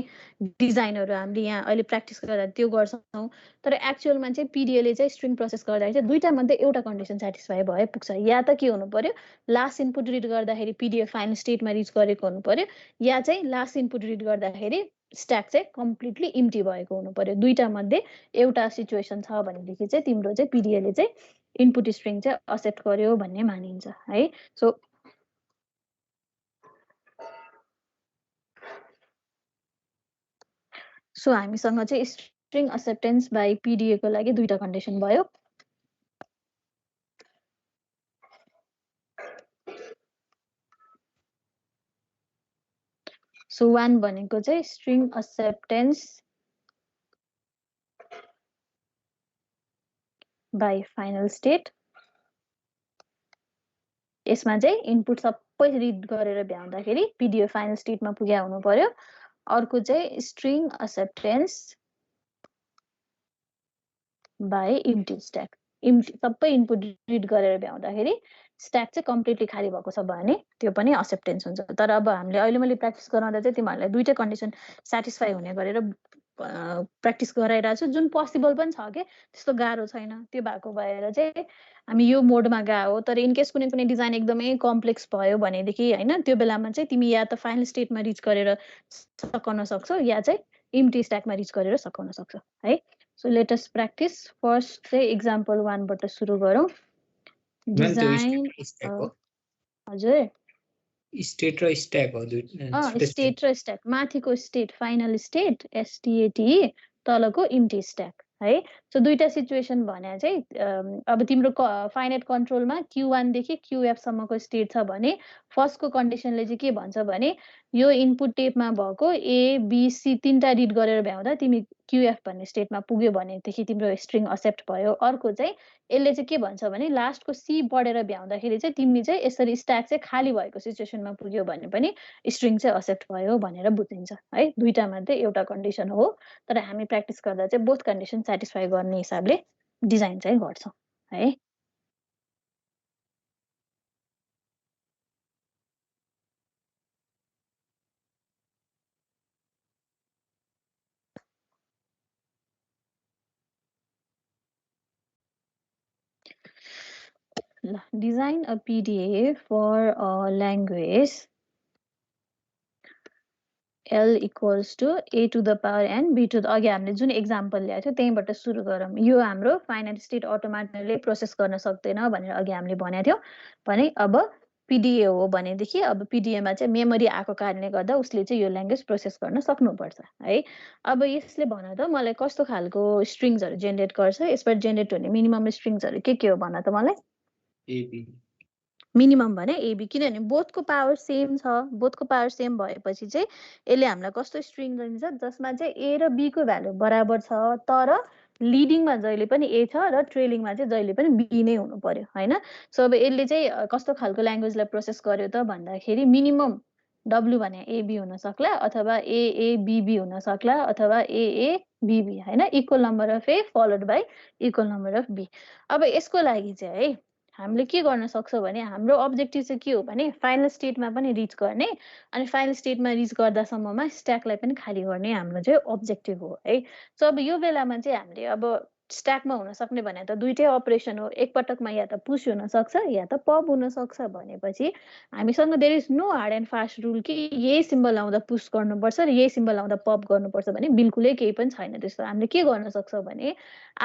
डिजाइनहरू हामीले यहाँ अहिले प्र्याक्टिस गर्दा त्यो गर्छौँ। तर एक्चुअलमा चाहिँ पिडिएले चाहिँ स्ट्रिङ प्रोसेस गर्दाखेरि चाहिँ दुईटा मध्ये एउटा कन्डिसन सेटिस्फाई भए पुग्छ। या त के हुनु पर्यो, लास्ट इनपुट रिड गर्दाखेरि पिडिएफ फाइनल स्टेटमा रिच गरेको हुनु पर्यो, या चाहिँ लास्ट इनपुट रिड गर्दाखेरि स्ट्याक चाहिँ कम्प्लिटली इम्टी भएको हुनु पर्यो। दुईटा मध्ये एउटा सिचुएसन छ भनेदेखि चाहिँ तिम्रो चाहिँ पिडिएले चाहिँ इनपुट स्ट्रिङ चाहिँ एक्सेप्ट गर्यो भन्ने मानिन्छ है। सो हामीसँग चाहिँ स्ट्रिङ एक्सेप्टेन्स बाई पिडिएको लागि दुईटा कन्डिसन भयो। सो 1 भनेको चाहिँ string acceptance by final state. यसमा चाहिँ इनपुट सबै रिड गरेर भ्याउँदाखेरि पिडिएफ फाइनल स्टेटमा पुग्या हुनु पर्यो। अर्को चाहिँ string acceptance by empty stack. सबै इनपुट रिड गरेर भ्याउँदाखेरि स्ट्याक चाहिँ कम्प्लिटली खाली भएको छ भने त्यो पनि एक्सेप्टेन्स हुन्छ। तर अब हामीले अहिले मैले प्र्याक्टिस गराउँदा चाहिँ तिमीहरूलाई दुईटै कन्डिसन सेटिस्फाई हुने गरेर प्र्याक्टिस गराइरहेको छु, जुन पोसिबल पनि छ कि त्यस्तो गाह्रो छैन। त्यो भएको भएर चाहिँ हामी यो मोडमा गयो। तर इनकेस कुनै कुनै डिजाइन एकदमै कम्प्लेक्स भयो भनेदेखि होइन, त्यो बेलामा चाहिँ तिमी या त फाइनल स्टेटमा रिच गरेर सकाउन सक्छौ या चाहिँ इम्टी स्ट्याकमा रिच गरेर सकाउन सक्छौ है। So let us practice. First चाहिँ एक्जाम्पल 1 बाट सुरु गरौँ। डिजाइन हजुर स्टेट र स्ट्याक हो स्टेट र स्ट्याक। माथिको स्टेट फाइनल स्टेट एसटिएटी, तलको इम्टी स्ट्याक है। सो दुईटा सिचुएसन भने चाहिँ अब तिम्रो फाइनाइट कन्ट्रोलमा Q1 देखि QF सम्मको स्टेट छ भने फर्स्टको कन्डिसनले चाहिँ के भन्छ भने यो इनपुट टेपमा भएको ABC तीनटा रिड गरेर भ्याउँदा तिमी QF भन्ने स्टेटमा पुग्यो भनेदेखि तिम्रो स्ट्रिङ एक्सेप्ट भयो। अर्को चाहिँ यसले चाहिँ के भन्छ भने लास्टको C पढेर भ्याउँदाखेरि चाहिँ तिमी चाहिँ यसरी स्ट्याक चाहिँ खाली भएको सिचुएसनमा पुग्यो भने पनि स्ट्रिङ चाहिँ एक्सेप्ट भयो भनेर बुझिन्छ है। दुईटा मध्ये एउटा कन्डिसन हो, तर हामी प्र्याक्टिस गर्दा चाहिँ बोथ कन्डिसन सेटिस्फाई गर्ने हिसाबले डिजाइन चाहिँ गर्छौँ है। Design a PDA for a language L equals to A to the power n B to the अघि हामीले जुन एक्जाम्पल ल्याएको थियो त्यहीँबाट सुरु गरौँ यो हाम्रो फाइनाइट स्टेट अटोमेटिकली प्रोसेस गर्न सक्दैन भनेर अघि हामीले भनेको थियौँ भने अब PDA हो भनेदेखि अब PDA मा चाहिँ मेमोरी आएको कारणले गर्दा उसले चाहिँ यो ल्याङ्ग्वेज प्रोसेस गर्न सक्नुपर्छ है अब यसले भन त मलाई कस्तो खालको स्ट्रिङ्सहरु जेनेरेट गर्छ यसबाट जेनेरेट हुने मिनिमम स्ट्रिङ्सहरु के हो भन त मलाई AB मिनिमम भने एबी किनभने बोथको पावर सेम छ बोथको पावर सेम भएपछि चाहिँ यसले हामीलाई कस्तो स्ट्रिङ दिन्छ जसमा चाहिँ ए र बी को भ्यालु बराबर छ तर लिडिङमा जहिले पनि ए छ र ट्रेलिङमा चाहिँ जहिले पनि बी नै हुनु पर्यो हैन सो अब यसले चाहिँ कस्तो खालको ल्याङ्ग्वेजलाई प्रोसेस गर्यो त भन्दाखेरि मिनिमम डब्लु भने एबी हुन सक्ला अथवा एएबीबी हुन सक्ला अथवा एएबीबी हैन equal number of a followed by equal number of be अब यसको लागि चाहिँ है हामीले के गर्न सक्छौं भने हाम्रो अब्जेक्टिभ चाहिँ के हो भने फाइनल स्टेटमा पनि रिच गर्ने अनि फाइनल स्टेटमा रिच गर्दासम्ममा स्ट्याकलाई पनि खाली गर्ने हाम्रो चाहिँ अब्जेक्टिभ हो है सो अब यो बेलामा चाहिँ हामीले अब स्ट्याकमा हुन सक्ने भने त दुईटै अपरेसन हो एकपटकमा या त पुश हुन सक्छ या त पप हुन सक्छ भनेपछि हामीसँग there is no hard and fast rule कि यही सिम्बल आउँदा पुश गर्नुपर्छ र यही सिम्बल आउँदा पप गर्नुपर्छ भने बिल्कुलै केही पनि छैन त्यस्तो हामीले के गर्न सक्छौं भने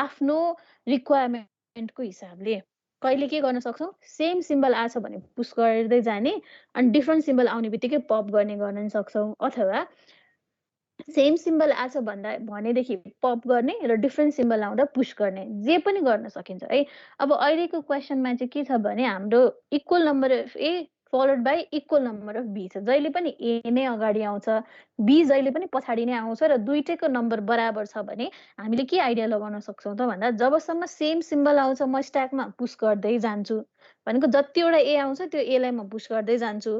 आफ्नो रिक्वायरमेन्टको हिसाबले कहिले के गर्न सक्छौं सेम सिम्बल आछ भने पुश गर्दै जाने अनि डिफरेन्ट सिम्बल आउने बित्तिकै पप गर्न सक्छौं अथवा सेम सिम्बल आछ भन्दा भनेदेखि पप गर्ने र डिफरेन्ट सिम्बल आउँदा पुश गर्ने जे पनि गर्न सकिन्छ है अब अहिलेको क्वेशनमा चाहिँ के छ भने हाम्रो equal number of a followed by equal number of be छ जहिले पनि ए नै अगाडि आउँछ बी जहिले पनि पछाडि नै आउँछ र दुईटैको नम्बर बराबर छ भने हामीले के आइडिया लगाउन सक्छौं त भन्दा जबसम्म सेम सिम्बल आउँछ म स्ट्याकमा पुश गर्दै जान्छु भनेको जतिवटा ए आउँछ त्यो ए लाई म पुश गर्दै जान्छु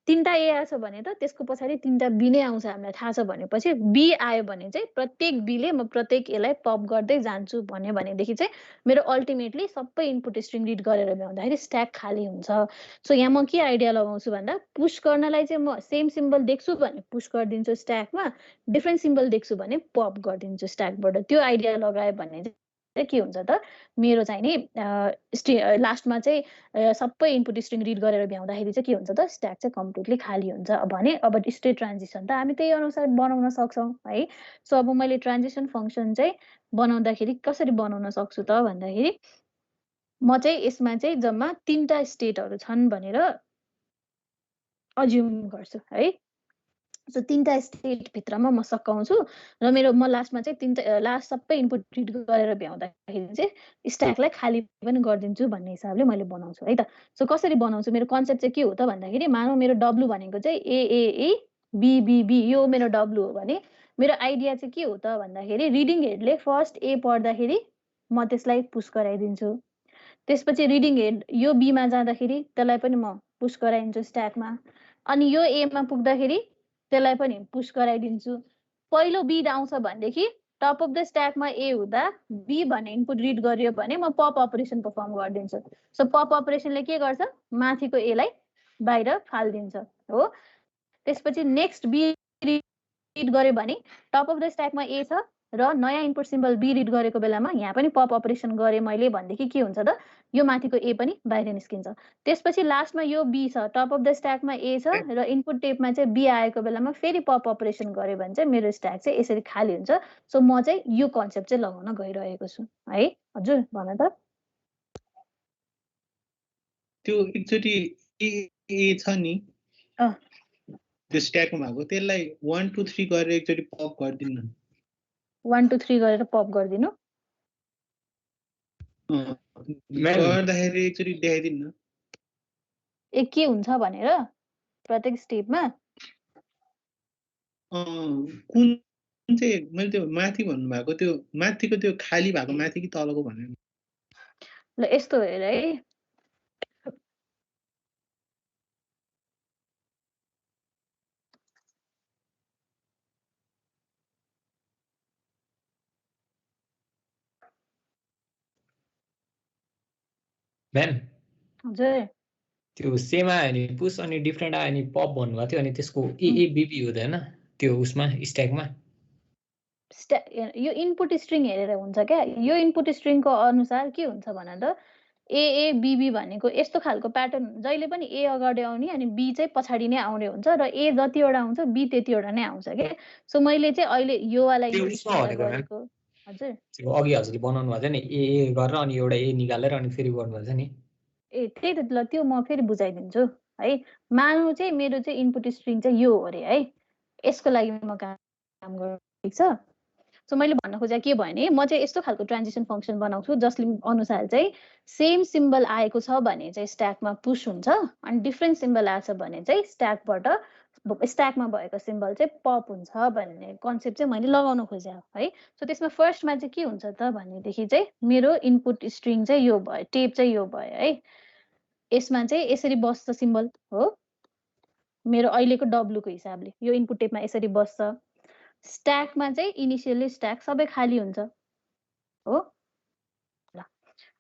तीनटा ए आछ भने त त्यसको पछाडि तीनटा बी नै आउँछ हामीलाई थाहा छ भनेपछि बी आयो भने चाहिँ प्रत्येक बी ले म प्रत्येक ए लाई पप गर्दै जान्छु भनेदेखि चाहिँ मेरो अल्टिमेटली सबै इनपुट स्ट्रिङ रिड गरेर भ्याउँदाखेरि स्ट्याक खाली हुन्छ सो यहाँ म के आइडिया लगाउँछु भन्दा पुश गर्नलाई चाहिँ म सेम सिम्बल देख्छु भने पुश गरिदिन्छु स्ट्याकमा डिफरेन्ट सिम्बल देख्छु भने पप गरिदिन्छु स्ट्याकबाट त्यो आइडिया लगायो भने के हुन्छ त मेरो चाहिँ नि लास्टमा चाहिँ सबै इनपुट स्ट्रिङ रिड गरेर भ्याउँदाखेरि चाहिँ के हुन्छ त स्ट्याक चाहिँ कम्प्लिटली खाली हुन्छ भने अब स्टेट ट्रान्जिसन त हामी त्यही अनुसार बनाउन सक्छौं है सो अब मैले ट्रान्जिसन फंक्सन चाहिँ बनाउँदाखेरि कसरी बनाउन सक्छु त भन्दाखेरि म चाहिँ यसमा चाहिँ जम्मा 3टा स्टेटहरु छन् भनेर अज्युम गर्छु है सो 3टा स्टेट भित्रमा म सकाउँछु र म लास्टमा चाहिँ लास्ट सबै इनपुट रिड गरेर भ्याउँदाखेरि चाहिँ स्ट्याकलाई खाली पनि गरिदिन्छु भन्ने हिसाबले मैले बनाउँछु है त सो कसरी बनाउँछु मेरो कन्सेप्ट चाहिँ के हो त भन्दाखेरि मानौ मेरो डब्लु भनेको चाहिँ एएए बीबीबी यो मेरो डब्लु हो भने मेरो आइडिया चाहिँ के हो त भन्दाखेरि रिडिङ हेडले फर्स्ट ए पढ्दाखेरि म त्यसलाई पुश गराइदिन्छु त्यसपछि रिडिङ हेड यो बी मा जाँदाखेरि त्यसलाई पनि म पुश गराइदिन्छु स्ट्याकमा अनि यो ए मा पुग्दाखेरि त्यसलाई पनि पुश गराइदिन्छु पहिलो बी आउँछ भनेदेखि टप अफ द स्ट्याकमा ए हुँदा बी भन्ने इनपुट रिड गरियो भने म पप अपरेसन परफर्म गरिदिन्छु सो पप अपरेसनले के गर्छ माथिको ए लाई बाहिर फाल्दिन्छ हो त्यसपछि नेक्स्ट बी रिड गर्यो भने टप अफ द स्ट्याकमा ए छ र नयाँ इनपुट सिम्बल बी रिड गरेको बेलामा यहाँ पनि पप अपरेसन गरे मैले भनेदेखि के हुन्छ त यो माथिको ए पनि बाहिर निस्किन्छ त्यसपछि लास्टमा यो बी छ टप अफ द स्ट्याकमा ए छ र इनपुट टेपमा चाहिँ बी आएको बेलामा फेरि पप अपरेसन गर्यो भने चाहिँ मेरो स्ट्याक चाहिँ यसरी खाली हुन्छ सो म चाहिँ यो कन्सेप्ट चाहिँ लगाउन गइरहेको छु है हजुर भन त त्यो एकचोटी ए छ नि त्यो स्ट्याकमा भएको त्यसलाई 1 2 3 गरेर एकचोटी पप गर्दिनु 1 2 3 गरेर पप गर्दिनु गर्दाखेरि एकचोटी देखाइदिनु ए के हुन्छ भनेर प्रत्येक स्टेपमा कुन चाहिँ मैले त्यो माथि भन्नु भएको त्यो माथिको त्यो खाली भएको माथि कि तलको भन्नु ल यस्तो हेर है म्याम हजुर त्यो सेम आयो नि पुश अनि डिफरेन्ट आयो नि पप भन्नुभएको थियो अनि त्यसको एएबीबी हुँदैन त्यो उसमा स्ट्याकमा यो इनपुट स्ट्रिङ हेरेर हुन्छ क्या यो इनपुट स्ट्रिङको अनुसार के हुन्छ भन त ए बीबी भनेको यस्तो खालको प्याटर्न जहिले पनि ए अगाडि आउने अनि बी चाहिँ पछाडि नै आउने हुन्छ र ए जतिवटा आउँछ बी त्यतिवटा नै आउँछ के सो मैले चाहिँ अहिले यो वाला गरेको हजुर अघि हजुरले बनाउनु भएको थियो नि ए गरेर अनि एउटा ए निकालेर अनि फेरि गर्नुभएको छ नि ए त्यही त ल त्यो म फेरि बुझाइदिन्छु है मानु चाहिँ मेरो चाहिँ इनपुट स्ट्रिङ चाहिँ यो हो अरे है यसको लागि म काम गर्छु ठिक छ सो मैले भन्न खोजेको के भने म चाहिँ यस्तो खालको ट्रान्जिसन फङ्सन बनाउँछु जसले अनुसार चाहिँ सेम सिम्बल आएको छ भने चाहिँ स्ट्याकमा पुश हुन्छ अनि डिफ्रेन्ट सिम्बल आएछ भने चाहिँ स्ट्याकमा भएको सिम्बल चाहिँ पप हुन्छ भन्ने कन्सेप्ट चाहिँ मैले लगाउन खोजेँ है सो त्यसमा फर्स्टमा चाहिँ के हुन्छ त भनेदेखि चाहिँ मेरो इनपुट स्ट्रिङ चाहिँ यो भयो टेप चाहिँ यो भयो है यसमा चाहिँ यसरी बस्छ सिम्बल हो मेरो अहिलेको डब्लुको हिसाबले यो इनपुट टेपमा यसरी बस्छ स्ट्याकमा चाहिँ इनिसियली स्ट्याक सबै खाली हुन्छ हो ल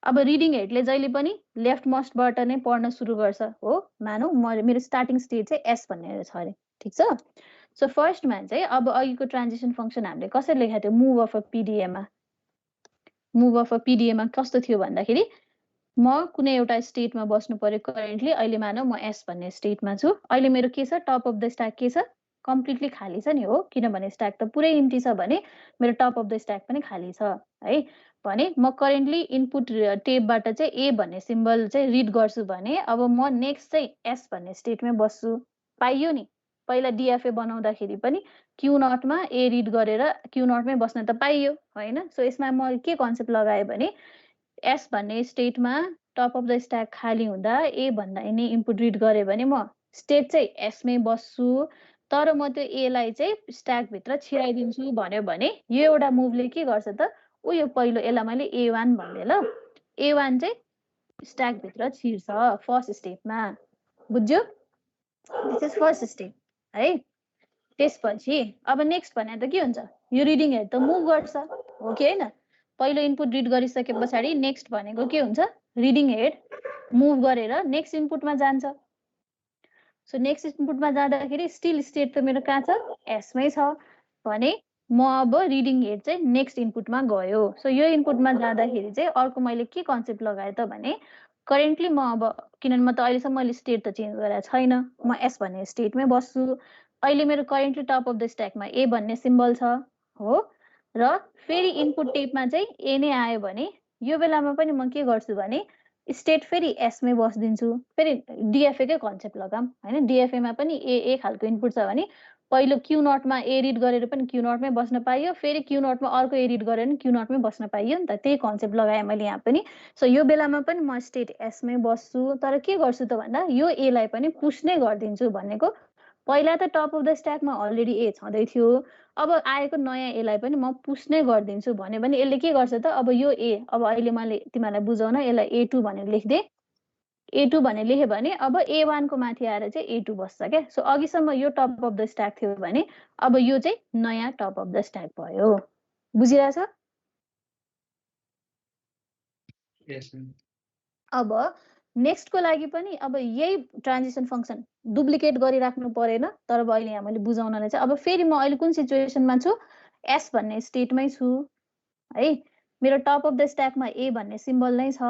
अब रिडिङ हेडले जहिले पनि लेफ्ट मोस्टबाट नै पढ्न सुरु गर्छ हो मानौ मेरो स्टार्टिङ स्टेट चाहिँ एस भन्ने छ अरे ठिक छ सो फर्स्टमा चाहिँ अब अघिको ट्रान्जिसन फङ्सन हामीले कसरी लेखेको थियो मुभ अफ अ पिडिएमा कस्तो थियो भन्दाखेरि म कुनै एउटा स्टेटमा बस्नु पर्यो करेन्टली अहिले मानौ म एस भन्ने स्टेटमा छु अहिले मेरो के छ टप अफ द स्ट्याक के छ कम्प्लिटली खाली छ नि हो किनभने स्ट्याक त पुरै इम्टी छ भने मेरो टप अफ द स्ट्याक पनि खाली छ है भने म करेन्टली इनपुट टेपबाट चाहिँ ए भन्ने सिम्बल चाहिँ रिड गर्छु भने अब म नेक्स्ट चाहिँ एस भन्ने स्टेटमै बस्छु पाइयो नि पहिला डिएफए बनाउँदाखेरि पनि क्यू नटमा ए रिड गरेर क्यू नटमै बस्न त पाइयो होइन सो यसमा म के कन्सेप्ट लगाएँ भने एस भन्ने स्टेटमा टप अफ द स्ट्याक खाली हुँदा ए भन्दा नै इनपुट रिड गरेँ भने म स्टेट चाहिँ एसमै बस्छु तर म त्यो एलाई चाहिँ स्ट्याकभित्र छिराइदिन्छु भन्यो भने यो एउटा मुभले के गर्छ त यो पहिलो यसलाई मैले ए1 भन्ने ल ए1 चाहिँ स्ट्याकभित्र छिर्छ फर्स्ट स्टेपमा बुझ्यो दिस इज फर्स्ट स्टेप है त्यसपछि अब नेक्स्ट भने त के हुन्छ यो रिडिङ हेड त मुभ गर्छ हो कि होइन पहिलो इनपुट रिड गरिसके पछाडि नेक्स्ट भनेको के हुन्छ रिडिङ हेड मुभ गरेर नेक्स्ट इनपुटमा जान्छ सो नेक्स्ट इनपुटमा जाँदाखेरि स्टिल स्टेट त मेरो कहाँ छ एसमै छ भने म अब रिडिङ हेड चाहिँ नेक्स्ट इनपुटमा गयो सो यो इनपुटमा जाँदाखेरि चाहिँ अर्को मैले के कन्सेप्ट लगाएँ त भने करेन्टली म अब किनभने म त अहिलेसम्म मैले स्टेट त चेन्ज गरेको छैन म एस भन्ने स्टेटमै बस्छु अहिले मेरो करेन्टली टप अफ द स्ट्याकमा ए भन्ने सिम्बल छ हो र फेरि इनपुट टेपमा चाहिँ ए नै आयो भने यो बेलामा पनि म के गर्छु भने स्टेट फेरि एसमै बसिदिन्छु फेरि डिएफएकै कन्सेप्ट लगाऊँ होइन डिएफएमा पनि ए खालको इनपुट छ भने पहिलो क्यू नटमा ए रिड गरेर पनि क्यू नटमै बस्न पाइयो फेरि क्यू नटमा अर्को ए रिड गरेर पनि क्यू नटमै बस्न पाइयो नि त त्यही कन्सेप्ट लगाएँ मैले यहाँ पनि सो यो बेलामा पनि म स्टेट एसमै बस्छु तर के गर्छु त भन्दा यो एलाई पनि पुश नै गरिदिन्छु भनेको पहिला त टप अफ द स्ट्याकमा अलरेडी ए छँदै थियो अब आएको नयाँ एलाई पनि म पुश नै गरिदिन्छु भन्यो भने यसले के गर्छ त अब यो ए अब अहिले मैले तिमीहरूलाई बुझाउन यसलाई ए2 भनेर लेखिदिएँ ए2 भनेर लेख्यो भने अब ए1 को माथि आएर चाहिँ ए2 बस्छ क्या सो अघिसम्म यो टप अफ द स्ट्याक थियो भने अब यो चाहिँ नयाँ टप अफ द स्ट्याक भयो बुझिरहेछ अब नेक्स्टको लागि पनि अब यही ट्रान्जिसन फङ्सन डुप्लिकेट गरिराख्नु परेन तर अब अहिले यहाँ मैले बुझाउनलाई चाहिँ अब फेरि म अहिले कुन सिचुएसनमा छु एस भन्ने स्टेटमै छु है मेरो टप अफ द स्ट्याकमा ए भन्ने सिम्बल नै छ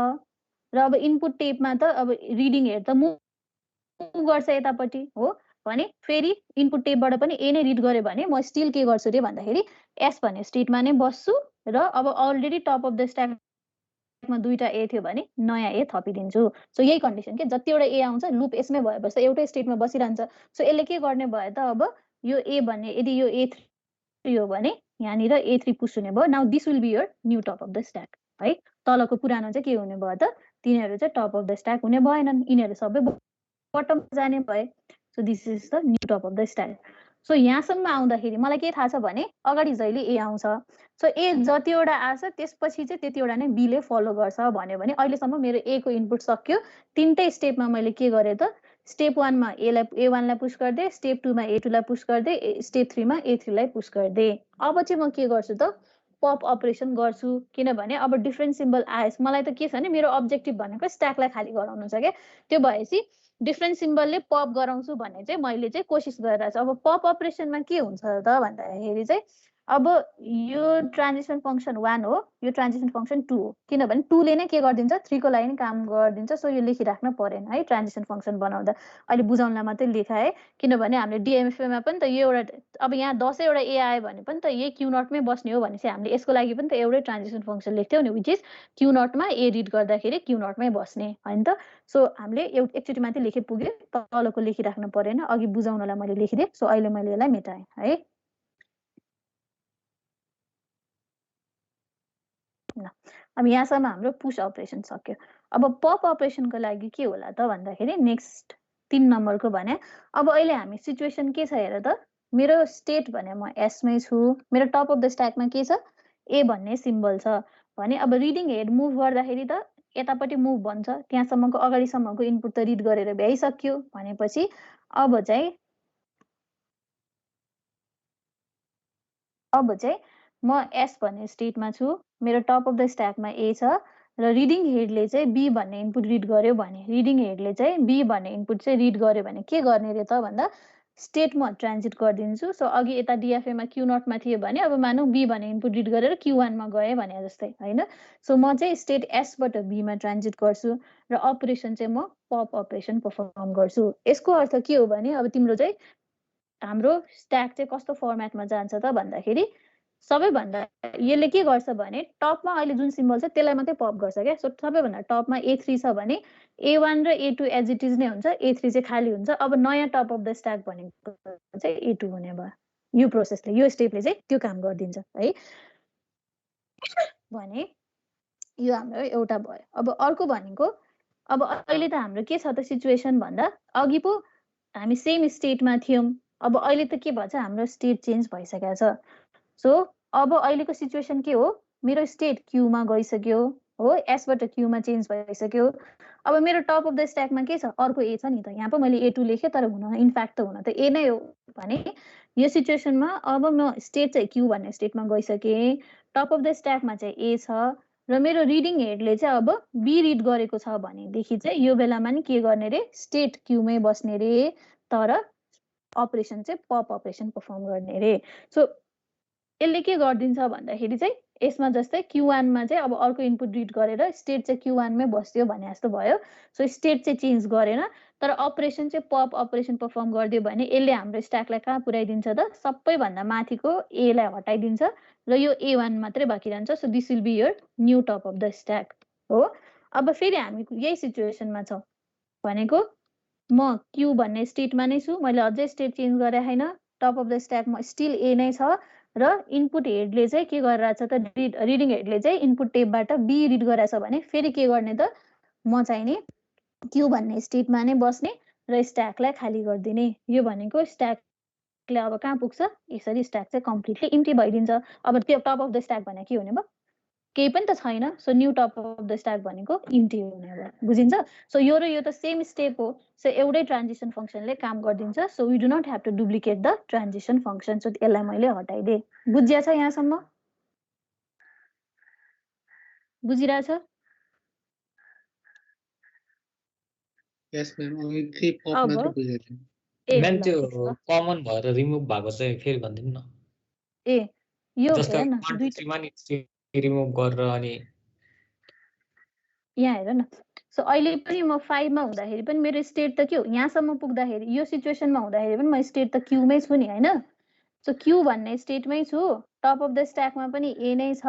र अब इनपुट टेपमा त अब रिडिङ हेड त मुभ गर्छ यतापट्टि हो भने फेरि इनपुट टेपबाट पनि ए नै रिड गर्यो भने म स्टिल के गर्छु रे भन्दाखेरि एस भन्ने स्टेटमा नै बस्छु र अब अलरेडी टप अफ द स्ट्याकमा दुईटा ए थियो भने नयाँ ए थपिदिन्छु सो यही कन्डिसन के जतिवटा ए आउँछ लुप यसमै भएपछि एउटै स्टेटमा बसिरहन्छ सो यसले के गर्ने भयो त अब यो ए भन्ने यदि यो ए3 हो भने यहाँनिर ए3 पुश हुने भयो now this will be your new top of the stack है तलको पुरानो चाहिँ के हुने भयो त तिनीहरू चाहिँ टप अफ द स्ट्याक हुने भएनन् यिनीहरू सबै बटममा जाने भए so this is the new top of the stack so यहाँसम्म आउँदाखेरि मलाई के थाहा छ भने अगाडि जहिले ए आउँछ सो ए जतिवटा आछ त्यसपछि चाहिँ त्यतिवटा नै बीले फलो गर्छ भन्यो भने अहिलेसम्म मेरो ए को इनपुट सक्यो तिनटै स्टेपमा मैले के गरेँ त स्टेप 1 मा ए1 लाई पुश गरिदिएँ स्टेप 2 मा ए2 लाई पुश गरिदिएँ स्टेप 3 मा ए3 लाई पुश गरिदिएँ अब चाहिँ म के गर्छु त पप अपरेसन गर्छु किनभने अब डिफ्रेन्ट सिम्बल आएछ मलाई त के छ भने मेरो अब्जेक्टिभ भनेको स्ट्याकलाई खाली गराउनु छ क्या त्यो भएपछि डिफ्रेन्ट सिम्बलले पप गराउँछु भन्ने चाहिँ मैले चाहिँ कोसिस गरिरहेको छु अब पप अपरेसनमा के हुन्छ त भन्दाखेरि चाहिँ अब यो ट्रान्जिसन फङ्सन 1 हो, यो ट्रान्जिसन फङ्सन 2 हो, किनभने 2 ले नै के गरिदिन्छ 3 को लागि नै काम गरिदिन्छ। सो यो लेखिराख्न परेन है ट्रान्जिसन फङ्सन बनाउँदा। अहिले बुझाउनलाई मात्रै लेखाए, किनभने हामीले डिएमएफएमा पनि त यो एउटा अब यहाँ 10 वटा ए आयो भने पनि त यही क्यू नटमै बस्ने हो भनेपछि हामीले यसको लागि पनि त एउटै ट्रान्जिसन फङ्सन लेख्थ्यौँ नि, विच इज क्यू नटमा ए रिड गर्दाखेरि क्यू नटमै बस्ने होइन त। सो हामीले एकचोटि मात्रै लेखे पुग्यो, तलको लेखिराख्न परेन, अघि बुझाउनलाई मैले लेखिदिएँ। सो अहिले मैले यसलाई मेटाएँ है। अब यहाँसम्म हाम्रो पुश अपरेसन सक्यो। अब पप अपरेसनको लागि के होला त भन्दाखेरि नेक्स्ट 3 नम्बरको भने अब अहिले हामी सिचुएसन के छ हेर त, मेरो स्टेट भने म एसमै छु, मेरो टप अफ द स्ट्याकमा के छ ए भन्ने सिम्बल छ भने अब रिडिङ हेड मुभ गर्दाखेरि त यतापट्टि मुभ भन्छ, त्यहाँसम्मको अगाडिसम्मको इनपुट त रिड गरेर भ्याइसक्यो भनेपछि अब चाहिँ म एस भन्ने स्टेटमा छु, मेरो टप अफ द स्ट्याकमा ए छ र रिडिङ हेडले चाहिँ बी भन्ने इनपुट रिड गर्यो भने रिडिङ हेडले चाहिँ बी भन्ने इनपुट चाहिँ रिड गर्यो भने के गर्ने रे त भन्दा स्टेट म ट्रान्जिट गरिदिन्छु। सो अघि यता डिएफएमा क्यू नटमा थियो भने अब मानौँ बी भन्ने इनपुट रिड गरेर क्यू वानमा गएँ भने जस्तै होइन। सो म चाहिँ स्टेट एसबाट बीमा ट्रान्जिट गर्छु र अपरेसन चाहिँ म पप अपरेसन पर्फर्म गर्छु। यसको अर्थ के हो भने अब तिम्रो चाहिँ हाम्रो स्ट्याक चाहिँ कस्तो फर्मेटमा जान्छ त भन्दाखेरि सबैभन्दा यसले के गर्छ भने टपमा अहिले जुन सिम्बल छ त्यसलाई मात्रै पप गर्छ क्या। सो सबैभन्दा टपमा A3 छ भने A1 र A2 एज इट इज नै हुन्छ, A3 चाहिँ खाली हुन्छ। अब नयाँ टप अफ द स्ट्याक भनेको चाहिँ A2 हुने भयो। यो प्रोसेसले यो स्टेपले चाहिँ त्यो काम गरिदिन्छ है। भने यो हाम्रो एउटा भयो। अब अर्को भनेको अब अहिले त हाम्रो के छ त सिचुएसन भन्दा अघि पो हामी सेम स्टेटमा थियौँ, अब अहिले त के भन्छ हाम्रो स्टेट चेन्ज भइसकेको छ। सो अब अहिलेको सिचुएसन के हो, मेरो स्टेट क्यूमा गइसक्यो हो, एसबाट क्यूमा चेन्ज भइसक्यो। अब मेरो टप अफ द स्ट्याकमा के छ अर्को ए छ नि त, यहाँ पो मैले A2 लेखेँ तर इनफ्याक्ट त हुन त ए नै हो भने यो सिचुएसनमा अब म स्टेट चाहिँ क्यू भन्ने स्टेटमा गइसकेँ, टप अफ द स्ट्याकमा चाहिँ ए छ र मेरो रिडिङ हेडले चाहिँ अब बी रिड गरेको छ भनेदेखि चाहिँ यो बेलामा नि के गर्ने रे स्टेट क्यूमै बस्ने रे, तर अपरेसन चाहिँ पप अपरेसन पर्फर्म गर्ने रे। सो यसले के गरिदिन्छ भन्दाखेरि चाहिँ यसमा जस्तै Q1मा चाहिँ अब अर्को इनपुट रिड गरेर स्टेट चाहिँ Q1मै बस्यो भने जस्तो भयो। सो स्टेट चाहिँ चेन्ज गरेन तर अपरेसन चाहिँ पप अपरेसन पर्फर्म गरिदियो भने यसले हाम्रो स्ट्याकलाई कहाँ पुर्याइदिन्छ त सबैभन्दा माथिको एलाई हटाइदिन्छ र यो A1 मात्रै बाँकी रहन्छ। So this will be your new top of the stack हो। अब फेरि हामी यही सिचुएसनमा छौँ भनेको म क्यू भन्ने स्टेटमा नै छु, मैले अझै स्टेट चेन्ज गरे छैन, टप अफ द स्ट्याकमा स्टिल ए नै छ र इनपुट हेडले चाहिँ के गरिरहेछ त रिडिङ हेडले चाहिँ इनपुट टेपबाट बी रिड गरिरहेछ भने फेरि के गर्ने त म चाहिँ नि क्यू भन्ने स्टेटमा नै बस्ने र स्ट्याकलाई खाली गरिदिने। यो भनेको स्ट्याकले अब कहाँ पुग्छ यसरी स्ट्याक चाहिँ कम्प्लिटली इम्टी भइदिन्छ। अब त्यो टप अफ द स्ट्याक भने के हुने भयो केही पनि त छैन। So new top of the stack भनेको इम्टी हुने भयो, बुझिन्छ। सो यो र यो त सेम स्टेप हो। सो एउटै ट्रान्जिसन फङ्सनले काम गरिदिन्छ। So we do not have to duplicate the transition function. So यसलाई मैले हटाइदिएँ। बुझिया छ यहाँसम्म? बुझिरहेछ? यस म्याम, अनि त्यही पप मात्र बुझेको थिएँ। ए म्याम ल त्यो ठिक छ। कमन भएर रिमुभ भएको चाहिँ फेरि भनिदिनु न। ए यो जस्तो हेर न 1 2 दुईटा 3 मा नि रिमुभ गरेर अनि यहाँ हेर न। सो अहिले पनि म 5 मा हुँदाखेरि पनि मेरो स्टेट त के हो यहाँसम्म पुग्दाखेरि यो सिचुएसनमा हुँदाखेरि पनि म स्टेट त क्यूमै छु नि होइन। सो क्यू भन्ने स्टेटमै छु, टप अफ द स्ट्याकमा पनि ए नै छ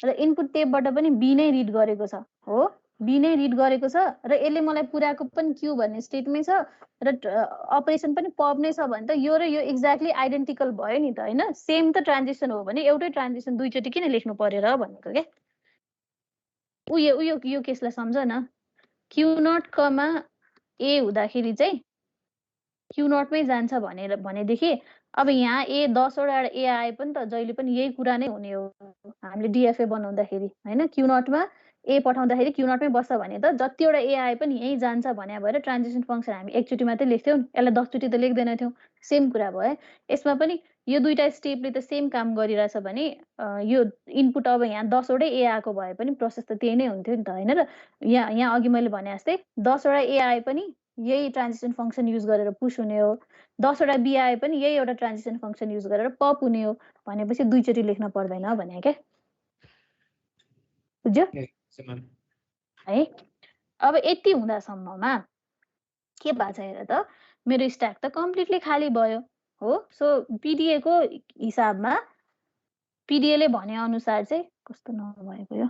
र इनपुट टेपबाट पनि बी नै रिड गरेको छ हो, बी नै रिड गरेको छ र यसले मलाई पुऱ्याएको पनि क्यू भन्ने स्टेटमै छ र अपरेसन पनि पप नै छ भने त यो र यो एक्ज्याक्टली आइडेन्टिकल भयो नि त होइन। सेम त ट्रान्जिसन हो भने एउटै ट्रान्जिसन दुईचोटि किन लेख्नु पर्यो र भनेको क्या। उयो उयो यो केसलाई सम्झ न, क्यू नट कमा ए हुँदाखेरि चाहिँ क्यू नटमै जान्छ भनेदेखि अब यहाँ ए 10 वटा ए आए पनि त जहिले पनि यही कुरा नै हुने हो हामीले डिएफए बनाउँदाखेरि होइन। क्यू नटमा ए पठाउँदाखेरि क्यू नटमै बस्छ भने त जतिवटा ए आए पनि यहीँ जान्छ भने भएर ट्रान्जिसन फङ्सन हामी एकचोटि मात्रै लेख्थ्यौँ, यसलाई 10 चोटि त लेख्दैनथ्यौँ। सेम कुरा भयो यसमा पनि। यो दुईटा स्टेपले त सेम काम गरिरहेछ भने यो इनपुट अब यहाँ 10 वटै ए आएको भए पनि प्रोसेस त त्यही नै हुन्थ्यो नि त होइन र यहाँ अघि मैले भने जस्तै 10 वटा ए आए पनि यही ट्रान्जिसन फङ्सन युज गरेर पुश हुने हो। 10 वटा बी आए पनि यही एउटा ट्रान्जिसन फङ्सन युज गरेर पप हुने हो भनेपछि दुईचोटि लेख्न पर्दैन भने के बुझ्यो है। अब यति हुँदासम्ममा के भएको छ हेर त, मेरो स्ट्याक त कम्प्लिटली खाली भयो हो। सो पिडिए को हिसाबमा पिडिए ले भने अनुसार चाहिँ कस्तो नभएको यो,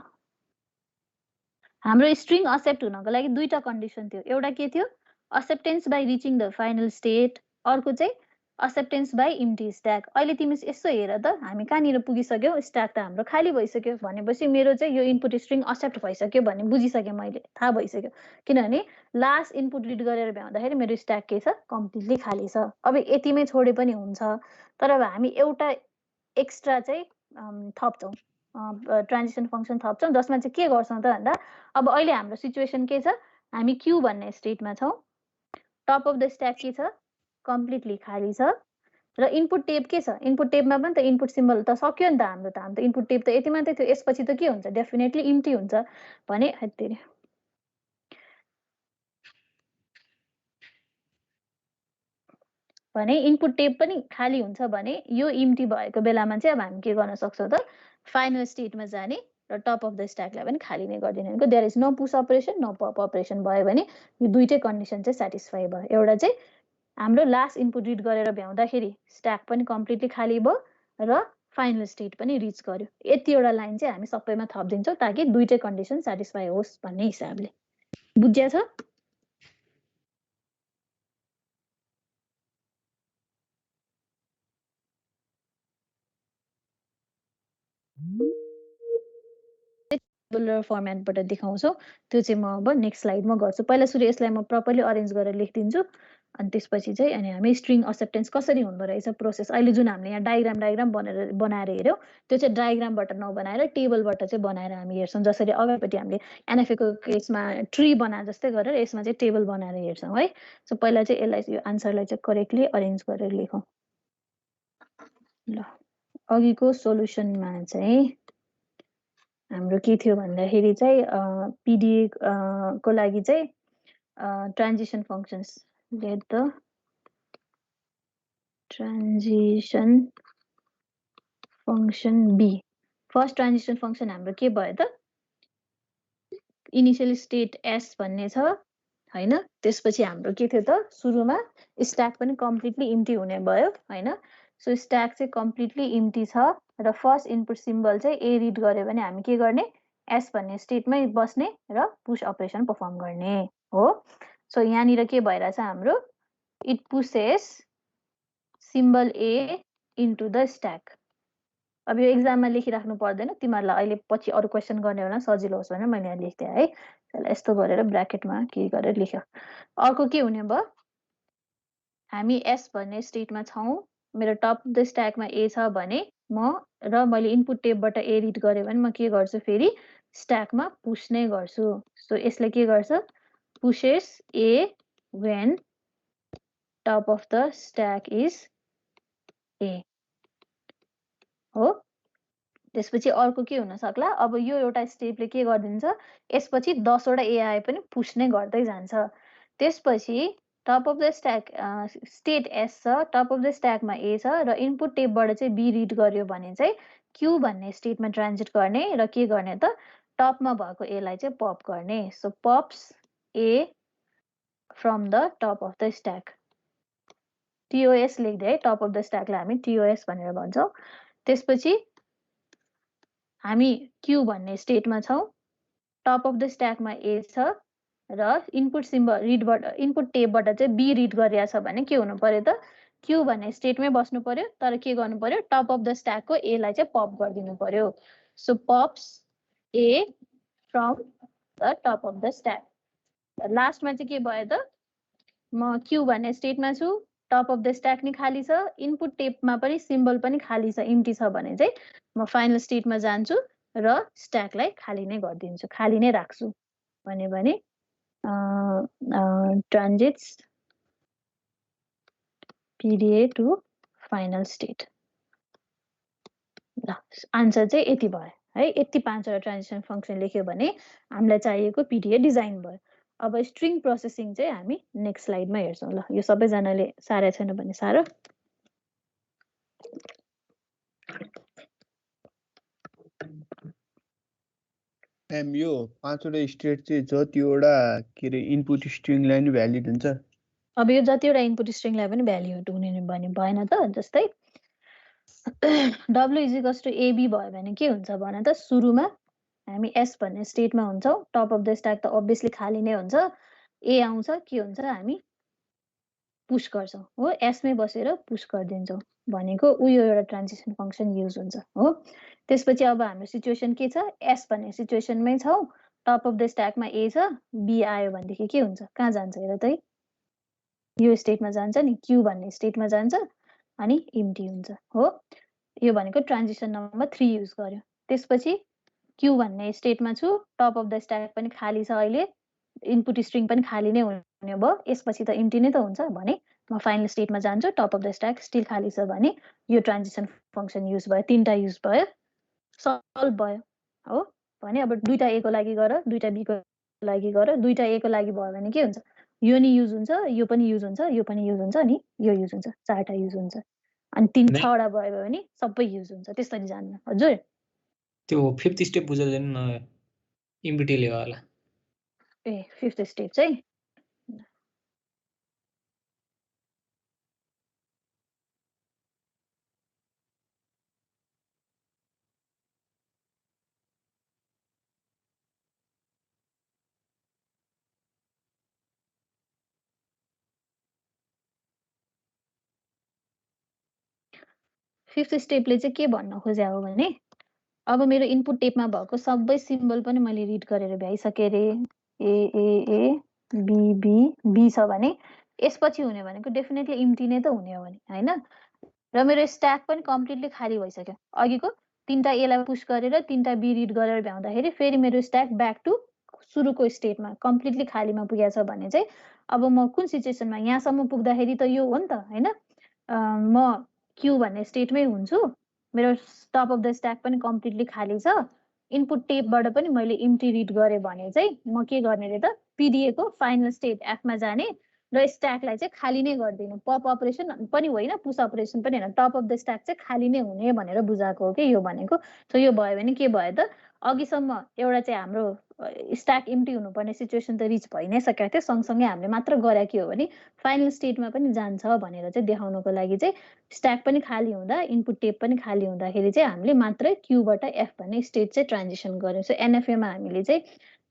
हाम्रो स्ट्रिङ एक्सेप्ट हुनको लागि दुईटा कन्डिसन थियो। एउटा के थियो, acceptance by reaching the final state, अर्को चाहिँ एक्सेप्टेन्स बाई इम्टी स्ट्याक। अहिले तिमी यसो हेर त, हामी कहाँनिर पुगिसक्यौ, स्ट्याक त हाम्रो खाली भइसक्यो भनेपछि मेरो चाहिँ यो इनपुट स्ट्रिङ एक्सेप्ट भइसक्यो भन्ने बुझिसकेँ मैले, थाहा भइसक्यो। किनभने लास्ट इनपुट रिड गरेर भ्याउँदाखेरि मेरो स्ट्याक के छ, कम्प्लिटली खाली छ। अब यतिमै छोडे पनि हुन्छ, तर अब हामी एउटा एक्स्ट्रा चाहिँ थप्छौँ, ट्रान्जिसन फङ्सन थप्छौँ, जसमा चाहिँ के गर्छौँ त भन्दा अब अहिले हाम्रो सिचुएसन के छ, हामी क्यू भन्ने स्टेटमा छौँ, टप अफ द स्ट्याक के छ, कम्प्लिटली खाली छ, र इनपुट टेब के छ, इनपुट टेबमा पनि त इनपुट सिम्बल त सक्यो नि त हाम्रो त इनपुट टेब त यति मात्रै थियो, यसपछि त के हुन्छ, डेफिनेटली इम्टी हुन्छ भने इनपुट टेब पनि खाली हुन्छ भने यो इम्टी भएको बेलामा चाहिँ अब हामी के गर्न सक्छौँ त, फाइनल स्टेटमा जाने र टप अफ द स्ट्याकलाई पनि खाली नै गरिदिने भनेको there is no push operation no pop operation भयो भने यो दुईटै कन्डिसन चाहिँ सेटिस्फाई भयो। एउटा चाहिँ हाम्रो लास्ट इनपुट रिड गरेर भ्याउँदाखेरि स्ट्याक पनि कम्प्लिटली खाली भयो र फाइनल स्टेट पनि रिच गर्यो। यतिवटा लाइन चाहिँ हामी सबैमा थपिदिन्छौँ ताकि दुईटै कन्डिसन सेटिस्फाई होस् भन्ने हिसाबले। बुझ्या छ? टेबुलर फर्मेटबाट देखाउँछौँ, त्यो चाहिँ म अब नेक्स्ट स्लाइडमा गर्छु। पहिला सुरु यसलाई म प्रपरली अरेन्ज गरेर लेखिदिन्छु, अनि त्यसपछि चाहिँ अनि हामी स्ट्रिङ एक्सेप्टेन्स कसरी हुँदो रहेछ प्रोसेस, अहिले जुन हामीले यहाँ डायग्राम बनाएर हेऱ्यौँ, त्यो चाहिँ डायग्रामबाट नबनाएर टेबलबाट चाहिँ बनाएर हामी हेर्छौँ। जसरी अगाडिपट्टि हामीले एनएफएको केसमा ट्री बना जस्तै गरेर यसमा चाहिँ टेबल बनाएर हेर्छौँ है। सो पहिला चाहिँ यसलाई यो आन्सरलाई चाहिँ करेक्टली अरेन्ज गरेर लेखौँ। ल, अघिको सोल्युसनमा चाहिँ हाम्रो के थियो भन्दाखेरि चाहिँ पिडिए को लागि चाहिँ transition functions, let the transition function be. First transition function हाम्रो के भयो त, इनिसियल स्टेट एस भन्ने छ हैन। त्यसपछि हाम्रो के थियो त, सुरुमा स्ट्याक पनि कम्प्लिटली इम्टी हुने भयो हैन। सो स्ट्याक चाहिँ कम्प्लिटली इम्टी छ र फर्स्ट इनपुट सिम्बल चाहिँ ए रिड गर्यो भने हामी के गर्ने, एस भन्ने स्टेटमै बस्ने र पुश अपरेसन पर्फर्म गर्ने हो। सो यहाँनिर के भइरहेछ हाम्रो, it पुसेस symbol a into the stack. अब यो एक्जाममा लेखिराख्नु पर्दैन, तिमीहरूलाई अहिले पछि अरू क्वेसन गर्ने बेला सजिलो होस् भनेर मैले यहाँ लेख्थेँ है। त्यसलाई यस्तो गरेर ब्राकेटमा के गरेर लेख्यो। अर्को के हुने भयो, हामी एस भन्ने स्टेटमा छौँ, मेरो टप द स्ट्याकमा ए छ भने मैले इनपुट टेबबाट ए रिड गरेँ भने म के गर्छु, फेरि स्ट्याकमा पुश नै गर्छु। सो यसले के गर्छ, पुसेस ए when top of the stack is a हो। त्यसपछि अर्को के हुन सक्ला, अब यो एउटा स्टेपले के गरिदिन्छ, यसपछि 10 वटा ए आए पनि पुश नै गर्दै जान्छ। त्यसपछि top of the stack state S छ, टप अफ द स्ट्याकमा ए छ र इनपुट टेबबाट चाहिँ बी रिड गर्यो भने चाहिँ क्यू भन्ने स्टेटमा ट्रान्जिट गर्ने र के गर्ने त, टपमा भएको एलाई चाहिँ पप गर्ने। So pops a from the top of the stack, TOS लेख्दै है, टप अफ द स्ट्याकलाई हामी टिओएस भनेर भन्छौँ। त्यसपछि हामी क्यू भन्ने स्टेटमा छौँ, टप अफ द स्ट्याकमा ए छ र इनपुट सिम्बल रिडबाट इनपुट टेबबाट चाहिँ बी रिड गरिरहेछ भने के हुनु पर्यो त, क्यू भन्ने स्टेटमै बस्नु पर्यो, तर के गर्नु पर्यो, टप अफ द स्ट्याकको एलाई चाहिँ पप गरिदिनु पर्यो। So pops a from the top of the stack. लास्टमा चाहिँ के भयो त, म क्यू भन्ने स्टेटमा छु, टप अफ द स्ट्याक नि खाली छ, इनपुट टेबमा पनि सिम्बल पनि खाली छ, इम्टी छ भने चाहिँ म फाइनल स्टेटमा जान्छु र स्ट्याकलाई खाली नै गरिदिन्छु, खाली नै राख्छु भने ट्रान्जिट्स पिडिए टु फाइनल स्टेट। ल, आन्सर चाहिँ यति भयो है। यति 5 वटा ट्रान्जिसन फङ्सन लेख्यो भने हामीलाई चाहिएको पिडिए डिजाइन भयो। अब स्ट्रिङ प्रोसेसिङ चाहिँ हामी नेक्स्ट स्लाइडमा हेर्छौँ ल। यो सबैजनाले साह्रै छैन भने साह्रो। म्याम यो 5वटा स्टेट चाहिँ जतिवटा के अरे इनपुट स्ट्रिङलाई नि भ्यालिड हुन्छ। अब यो जतिवटा इनपुट स्ट्रिङलाई पनि भ्याल्युड हुने भने भएन त। जस्तै W इज टु AB भयो भने के हुन्छ भने त सुरुमा हामी S भन्ने स्टेटमा हुन्छौँ। टप अफ द स्ट्याक त अभियसली खाली नै हुन्छ। A आउँछ के हुन्छ हामी पुश गर्छौँ हो। एसमै बसेर पुश गरिदिन्छौँ भनेको उयो एउटा ट्रान्जिसन फङ्सन युज हुन्छ हो। त्यसपछि अब हाम्रो सिचुएसन के छ, एस भन्ने सिचुएसनमै छौँ, टप अफ द स्ट्याकमा ए छ, बी आयो भनेदेखि के हुन्छ, कहाँ जान्छ हेर त, यो स्टेटमा जान्छ नि, क्यू भन्ने स्टेटमा जान्छ अनि इम्टी हुन्छ हो। यो भनेको ट्रान्जिसन नम्बर 3 युज गर्यो। त्यसपछि क्यू भन्ने स्टेटमा छु, टप अफ द स्ट्याक पनि खाली छ, अहिले इनपुट स्ट्रिङ पनि खाली नै हुने भयो, यसपछि त इम्टी नै त हुन्छ भने म फाइनल स्टेटमा जान्छु, top of the stack still खाली छ भने यो ट्रान्जिसन फङ्सन युज भयो, 3टा युज भयो, सल्भ भयो हो। भने अब 2टा ए को लागि गर, 2टा बी को लागि गर, 2टा ए को लागि भयो भने के हुन्छ, यो नि युज हुन्छ, यो पनि युज हुन्छ, यो पनि युज हुन्छ अनि यो युज हुन्छ, 4टा युज हुन्छ। अनि 3-6वटा भयो भने सबै युज हुन्छ, त्यसरी जान्न हजुर। त्यो 5th स्टेप बुझ्दैन न इम्पिटी लेभल। ए 5th स्टेप चाहिँ फिफ्थ स्टेपले चाहिँ के भन्न खोजे हो भने, अब मेरो इनपुट टेपमा भएको सबै सिम्बल पनि मैले रिड गरेर भ्याइसकेँ अरे, ए ए ए बी बी बी छ भने यसपछि हुने भनेको डेफिनेटली इम्टी नै त हुने हो भने होइन। र मेरो स्ट्याक पनि कम्प्लिटली खाली भइसक्यो। अघिको 3टा एलाई पुश गरेर 3टा बी रिड गरेर भ्याउँदाखेरि फेरि मेरो स्ट्याक ब्याक टु सुरुको स्टेटमा कम्प्लिटली खालीमा पुगेछ भने चाहिँ अब म कुन सिचुएसनमा, यहाँसम्म पुग्दाखेरि त यो हो नि त होइन, म क्यू भन्ने स्टेटमै हुन्छु, मेरो टप अफ द स्ट्याक पनि कम्प्लिटली खाली छ, इनपुट टेपबाट पनि मैले इम्टी रिड गरेँ भने चाहिँ म के गर्ने रे त, पिडिएको फाइनल स्टेट एफमा जाने र स्ट्याकलाई चाहिँ खाली नै गरिदिनु, पप अपरेसन पनि होइन, पुस अपरेसन पनि होइन, टप अफ द स्ट्याक चाहिँ खाली नै हुने भनेर बुझाएको हो कि यो भनेको। सो यो भयो भने के भयो त, अघिसम्म एउटा चाहिँ हाम्रो स्ट्याक इम्टी हुनुपर्ने सिचुएसन त रिच भइ नै सकेको थियो, सँगसँगै हामीले मात्र गरे के हो भने फाइनल स्टेटमा पनि जान्छ भनेर चाहिँ देखाउनको लागि चाहिँ स्ट्याक पनि खाली हुँदा इनपुट टेप पनि खाली हुँदाखेरि चाहिँ हामीले मात्रै क्यूबाट एफ भन्ने स्टेट चाहिँ ट्रान्जिसन गर्यौँ। सो एनएफएमा हामीले चाहिँ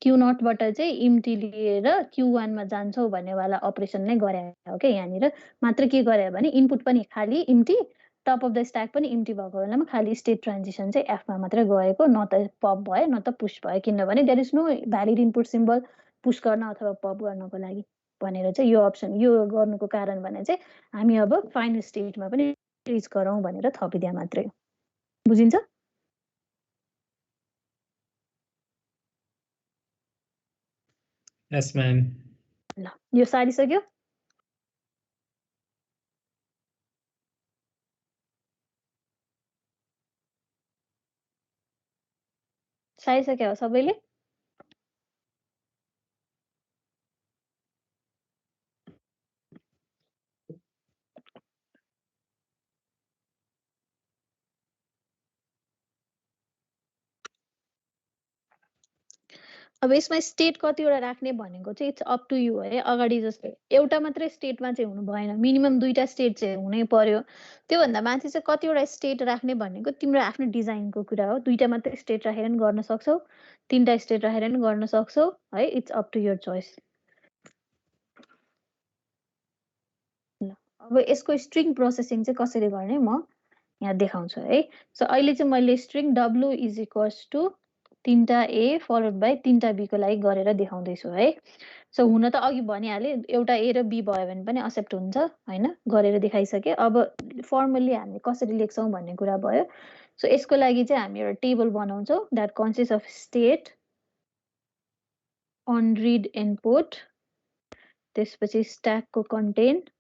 क्यू नटबाट चाहिँ इम्टी लिएर क्यू वानमा जान्छौँ भन्नेवाला अपरेसन नै गरे हो क्या। यहाँनिर मात्र के गरे भने इनपुट पनि खाली empty, top of the stack पनि इम्टी भएको बेलामा खाली स्टेट ट्रान्जिसन चाहिँ एफमा मात्रै गएको, न त पप भयो न त पुस भयो, किनभने there is no valid input symbol push गर्न अथवा पप गर्नको लागि भनेर चाहिँ यो अप्सन यो गर्नुको कारण भने चाहिँ हामी अब फाइनल स्टेटमा पनि रिच गरौँ भनेर थपिदिया मात्रै हो। बुझिन्छ? यस म्याम। ल यो सारिसक्यो। सारिसक्यो सबैले? अब यसमा स्टेट कतिवटा राख्ने भनेको चाहिँ इट्स अप टु यु है। अगाडि जस्तै एउटा मात्रै स्टेटमा चाहिँ हुनु भएन, मिनिमम 2टा स्टेट चाहिँ हुनै पर्यो। त्योभन्दा माथि चाहिँ कतिवटा स्टेट राख्ने भनेको तिम्रो आफ्नो डिजाइनको कुरा हो। 2टा मात्रै स्टेट राखेर पनि गर्न सक्छौ, 3टा स्टेट राखेर पनि गर्न सक्छौ है, it's up to your choice. ल अब यसको स्ट्रिङ प्रोसेसिङ चाहिँ कसरी गर्ने म यहाँ देखाउँछु है। सो अहिले चाहिँ मैले string W is equals to 3टा ए फलोड बाई 3टा बी को लागि गरेर देखाउँदैछु है। सो हुन त अघि भनिहालेँ एउटा ए र बी भयो भने पनि एक्सेप्ट हुन्छ होइन, गरेर देखाइसकेँ। अब फर्मली हामी कसरी लेख्छौँ भन्ने कुरा भयो। सो यसको लागि चाहिँ हामी एउटा टेबल बनाउँछौँ that consist of state, on read input, त्यसपछि स्ट्याकको content,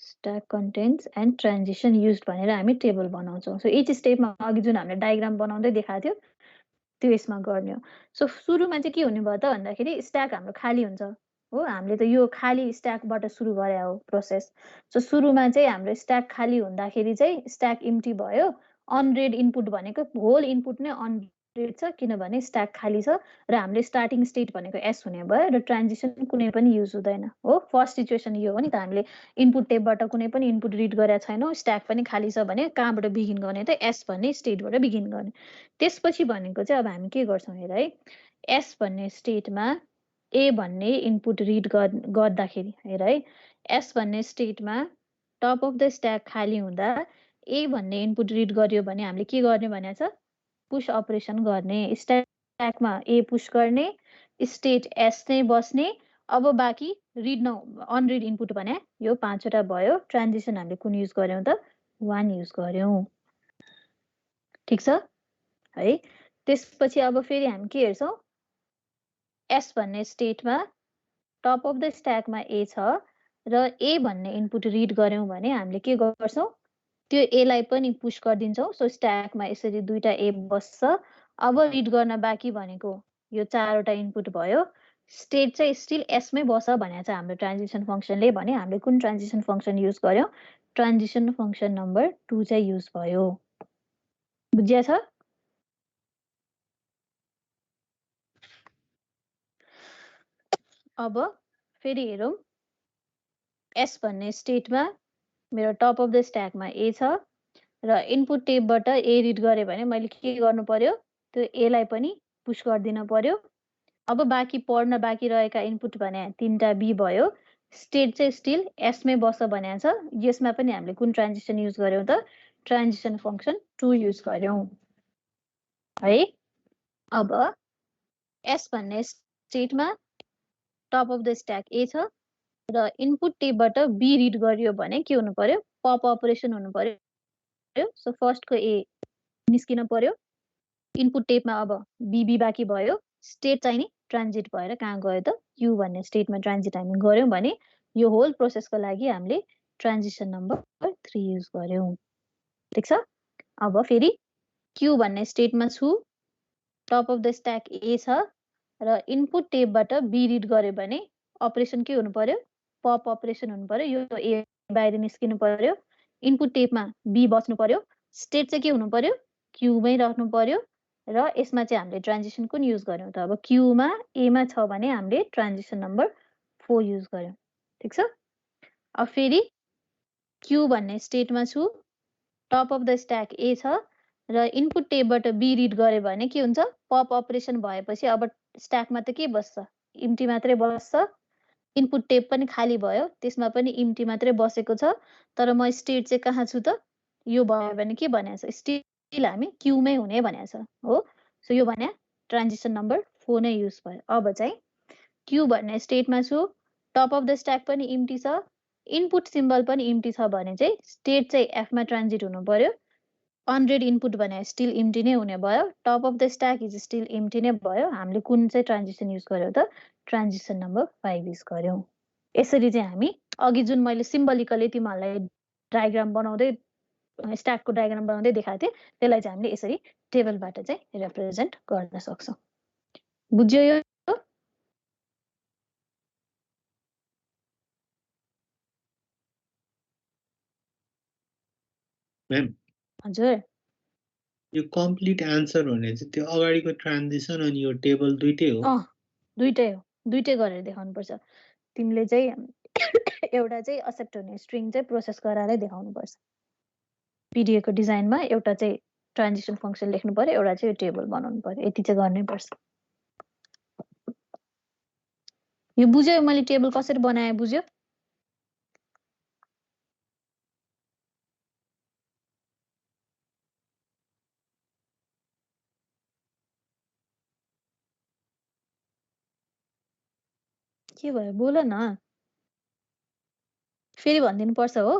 stack contents and transition use भनेर हामी टेबल बनाउँछौँ। सो इच स्टेपमा अघि जुन हामीले डायग्राम बनाउँदै देखाएको थियो त्यो यसमा गर्ने हो। सो सुरुमा चाहिँ के हुने भयो त भन्दाखेरि स्ट्याक हाम्रो खाली हुन्छ हो, हामीले त यो खाली स्ट्याकबाट सुरु गरे हो प्रोसेस। सो सुरुमा चाहिँ हाम्रो स्ट्याक खाली हुँदाखेरि चाहिँ स्ट्याक इम्टी भयो, अनरेड इनपुट भनेको होल इनपुट नै अनरेड छ किनभने स्ट्याक खाली छ र हामीले स्टार्टिङ स्टेट भनेको एस हुने भयो र ट्रान्जिसन कुनै पनि युज हुँदैन हो। फर्स्ट सिचुएसन यो हो नि त, हामीले इनपुट टेबबाट कुनै पनि इनपुट रिड गरेका छैनौँ, स्ट्याक पनि खाली छ भने कहाँबाट बिगिन गर्ने त, एस भन्ने स्टेटबाट बिगिन गर्ने। त्यसपछि भनेको चाहिँ अब हामी के गर्छौँ हेर है, एस भन्ने स्टेटमा ए भन्ने इनपुट रिड गर्दाखेरि हेर है, एस भन्ने स्टेटमा टप अफ द स्ट्याक खाली हुँदा ए भन्ने इनपुट रिड गर्यो भने हामीले के गर्ने भनेको छ, पुश अपरेसन गर्ने। स्ट्याकमा ए पुश गर्ने, स्टेट एस नै बस्ने। अब बाँकी रिड न अनरिड इनपुट भने यो 5 वटा भयो। ट्रान्जिसन हामीले कुन युज गर्यौँ त, 1 युज गर्यौँ। ठिक छ है। त्यसपछि अब फेरि हामी के हेर्छौँ, एस भन्ने स्टेटमा टप अफ द स्ट्याकमा ए छ र ए भन्ने इनपुट रिड गर्यौँ भने हामीले के गर्छौँ, त्यो एलाई पनि पुश गरिदिन्छौँ। सो स्ट्याकमा यसरी 2टा ए बस्छ। अब रिड गर्न बाँकी भनेको यो 4 वटा इनपुट भयो। स्टेट चाहिँ स्टिल एसमै बस्छ भनेको छ हाम्रो ट्रान्जिसन फङ्सनले, भने हामीले कुन ट्रान्जिसन फङ्सन युज गर्यौँ, ट्रान्जिसन फङ्सन नम्बर 2 चाहिँ युज भयो। बुझिया छ? अब फेरि हेरौँ, एस भन्ने स्टेटमा मेरो टप अफ द स्ट्याकमा ए छ र इनपुट टेबबाट ए रिड गरेँ भने मैले के गर्नु पर्यो, त्यो एलाई पनि पुश गरिदिन पर्यो। अब बाँकी पढ्न बाँकी रहेका इनपुट भने 3टा बी भयो। स्टेट चाहिँ स्टिल एसमै बस्छ भनेको छ। यसमा पनि हामीले कुन ट्रान्जिसन युज गर्यौँ त, ट्रान्जिसन फङ्सन 2 युज गर्यौँ है। अब एस भन्ने स्टेटमा टप अफ द स्ट्याक ए छ र इनपुट टेबबाट बी रिड गरियो भने के हुनु पर्यो, पप अपरेसन हुनु पर्यो। सो फर्स्टको ए निस्किन पर्यो। इनपुट टेबमा अब बीबी बाँकी भयो। स्टेट चाहिँ नि ट्रान्जिट भएर कहाँ गयो त, क्यू भन्ने स्टेटमा ट्रान्जिट हामी गऱ्यौँ भने यो होल प्रोसेसको लागि हामीले ट्रान्जिसन नम्बर 3 युज गर्यौँ। ठिक छ। अब फेरि क्यू भन्ने स्टेटमा छु, टप अफ द स्ट्याक ए छ र इनपुट टेबबाट बी रिड गर्यो भने अपरेसन के हुनु पर्यो, पप अपरेसन हुनु पर्यो। यो ए बाहिर निस्किनु पर्यो, इनपुट टेबमा बी बस्नु पर्यो। स्टेट चाहिँ के हुनु पर्यो, क्यूमै राख्नु पर्यो र यसमा चाहिँ हामीले ट्रान्जिसन कुन युज गर्यौँ त, अब क्यूमा एमा छ भने हामीले ट्रान्जिसन नम्बर 4 युज गर्यौँ। ठिक छ। अब फेरि क्यू भन्ने स्टेटमा छु, टप अफ द स्ट्याक ए छ र इनपुट टेबबाट बी रिड गर्यो भने के हुन्छ, पप अपरेसन भएपछि अब स्ट्याकमा त के बस्छ, इम्टी मात्रै बस्छ। इनपुट टेब पनि खाली भयो, त्यसमा पनि इम्टी मात्रै बसेको छ। तर म स्टेट चाहिँ कहाँ छु त, यो भयो भने के भनेको छ, स्टिल हामी क्यूमै हुने भनेको छ हो। सो यो भने ट्रान्जिसन नम्बर 4 नै युज भयो। अब चाहिँ क्यू भन्ने स्टेटमा छु, टप अफ द स्ट्याक पनि इम्टी छ, इनपुट सिम्बल पनि इम्टी छ भने चाहिँ स्टेट चाहिँ एफमा ट्रान्जिट हुनु पर्यो। अनरेड इनपुट भने स्टिल इम्टी नै हुने भयो। Top of the stack is still empty नै भयो। हामीले कुन चाहिँ ट्रान्जिसन युज गर्यौँ त, ट्रान्जिसन नम्बर 5 युज गर्यौँ। यसरी चाहिँ हामी अघि जुन मैले सिम्बलिकली तिमीहरूलाई डायग्राम बनाउँदै, स्ट्याकको डायग्राम बनाउँदै देखाएको थिएँ, त्यसलाई चाहिँ हामीले यसरी टेबलबाट चाहिँ रिप्रेजेन्ट गर्न सक्छौँ। बुझ्यो यो? म्याम हजुर, यो कम्प्लिट एन्सर हुने चाहिँ त्यो अगाडिको ट्रान्जिसन अनि यो टेबल दुइटै हो? दुइटै हो, दुइटै गरेर देखाउनुपर्छ। तिमीले चाहिँ एउटा चाहिँ एक्सेप्ट हुने स्ट्रिङ चाहिँ प्रोसेस गराएरै देखाउनुपर्छ। पिडिएको डिजाइनमा एउटा चाहिँ ट्रान्जिसन फङ्सन लेख्नु पर्यो, एउटा चाहिँ टेबल बनाउनु पर्यो, यति चाहिँ गर्नै पर्छ। यो बुझ्यो, मैले टेबल कसरी बनाएँ बुझ्यो? के भयो बोल न, फेरि भनिदिनु पर्छ हो।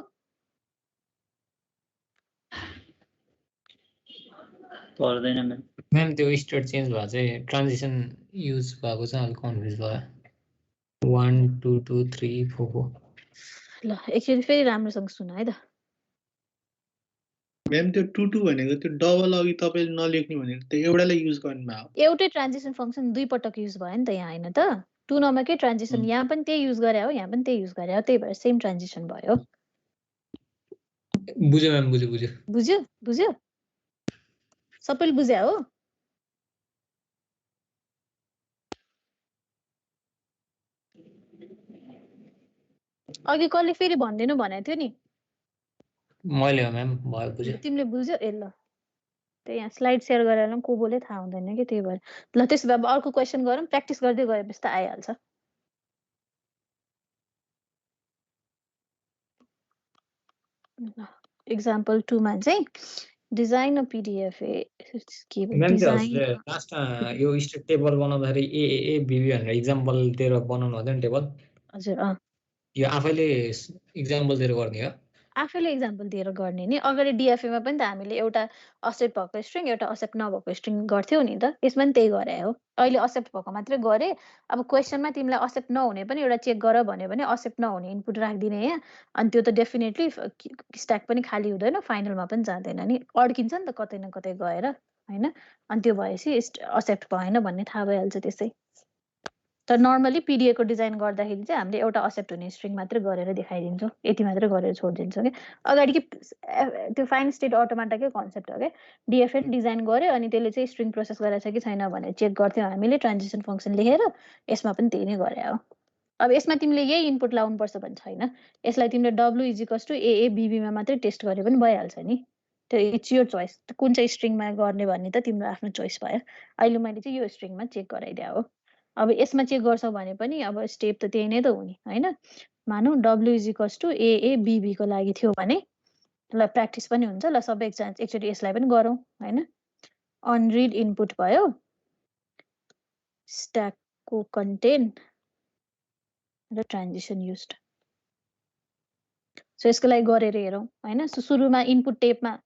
पर्दैन म्याम त्यो स्टेट चेन्ज भए चाहिँ ट्रान्जिसन युज भएको चाहिँ अलिक कन्फ्युज भयो। 1 2 2 3 4 4 ल एकचोटि फेरि राम्रोसँग सुन है त। म्याम त्यो 2 भनेको त्यो डबल अघि तपाईले नलेख्ने भनेको त्यो एउटालाई युज गर्नुमा हो। एउटै ट्रान्जिसन फंक्सन दुई पटक युज भयो नि त यहाँ हैन त 2 नम्बरकै ट्रान्जिसन यहाँ पनि त्यही युज गरे हो यहाँ पनि त्यही युज गरे हो त्यही भएर सेम ट्रान्जिसन भयो। बुझ्यो म्याम बुझ्यो बुझ्यो बुझ्यो सबैले बुझ्या हो। अघि कसले फेरि भन्दिनु भनेको थियो नि मैले हो म्याम भयो बुझ्यो। तिमीले बुझ्यो ए ल त्यही यहाँ स्लाइड सेयर गरेर को बोले थाहा हुँदैन कि त्यही भएर ल त्यसो भए अब अर्को क्वेसन गरौँ प्र्याक्टिस गर्दै गएपछि त आइहाल्छ। एक्जाम्पल 2 मा चाहिँ डिजाइन अ पीडीएफ के म्याम त्यो डिजाइन लास्टमा यो स्टेट टेबल बनाउँदाखेरि ए बीबी भनेर इक्जाम्पल दिएर बनाउनु हुँदैन टेबल। हजुर यो आफैले इक्जाम्पल दिएर गर्ने हो। आफैले एक्जाम्पल दिएर गर्ने नि अगाडि डिएफएमा पनि त हामीले एउटा असेप्ट भएको स्ट्रिङ एउटा असेप्ट नभएको स्ट्रिङ गर्थ्यौ नि त यसमा पनि त्यही गरे हो। अहिले असेप्ट भएको मात्रै गरे अब क्वेसनमा तिमीलाई असेप्ट नहुने पनि एउटा चेक गर भन्यो भने असेप्ट नहुने इनपुट राखिदिने यहाँ अनि त्यो त डेफिनेटली स्ट्याक पनि खाली हुँदैन फाइनलमा पनि जाँदैन नि अड्किन्छ नि त कतै न कतै गएर हैन अनि त्यो भएपछि असेप्ट भएन भन्ने थाहा भइहाल्छ त्यसै। तर नर्मली पिडिएको डिजाइन गर्दाखेरि चाहिँ हामीले एउटा असेप्ट हुने स्ट्रिङ मात्रै गरेर देखाइदिन्छौँ यति मात्रै गरेर छोडिदिन्छौँ कि अगाडि कि त्यो फाइन स्टेट अटोमाटाकै कन्सेप्ट हो क्या डिएफएन डिजाइन गर्यो अनि त्यसले चाहिँ स्ट्रिङ प्रोसेस गरेछ कि छैन भनेर चेक गर्थ्यौँ हामीले ट्रान्जिसन फङ्सन लेखेर यसमा पनि त्यही नै गरे हो। अब यसमा तिमीले यही इनपुट लाउनुपर्छ भन्ने छैन यसलाई तिमीले डब्लु इजिकस टु एए बीबीमा मात्रै टेस्ट गरे पनि भइहाल्छ नि त्यो इट्स योर चोइस कुन चाहिँ स्ट्रिङमा गर्ने भन्ने त तिम्रो आफ्नो चोइस भयो। अहिले मैले चाहिँ यो स्ट्रिङमा चेक गराइदिया हो। अब यसमा चेक गर्छौ भने पनि अब स्टेप त त्यही नै त हुने हैन मानौ डब्लु इजिकस टु एए बीबीको लागि थियो भने ल प्र्याक्टिस पनि हुन्छ ल सबै एकचोटि यसलाई पनि गरौँ हैन अनरिड इनपुट भयो स्ट्याकको कन्टेन्ट र ट्रान्जिसन युज्ड सो यसको लागि गरेर हेरौँ हैन सुरुमा इनपुट टेपमा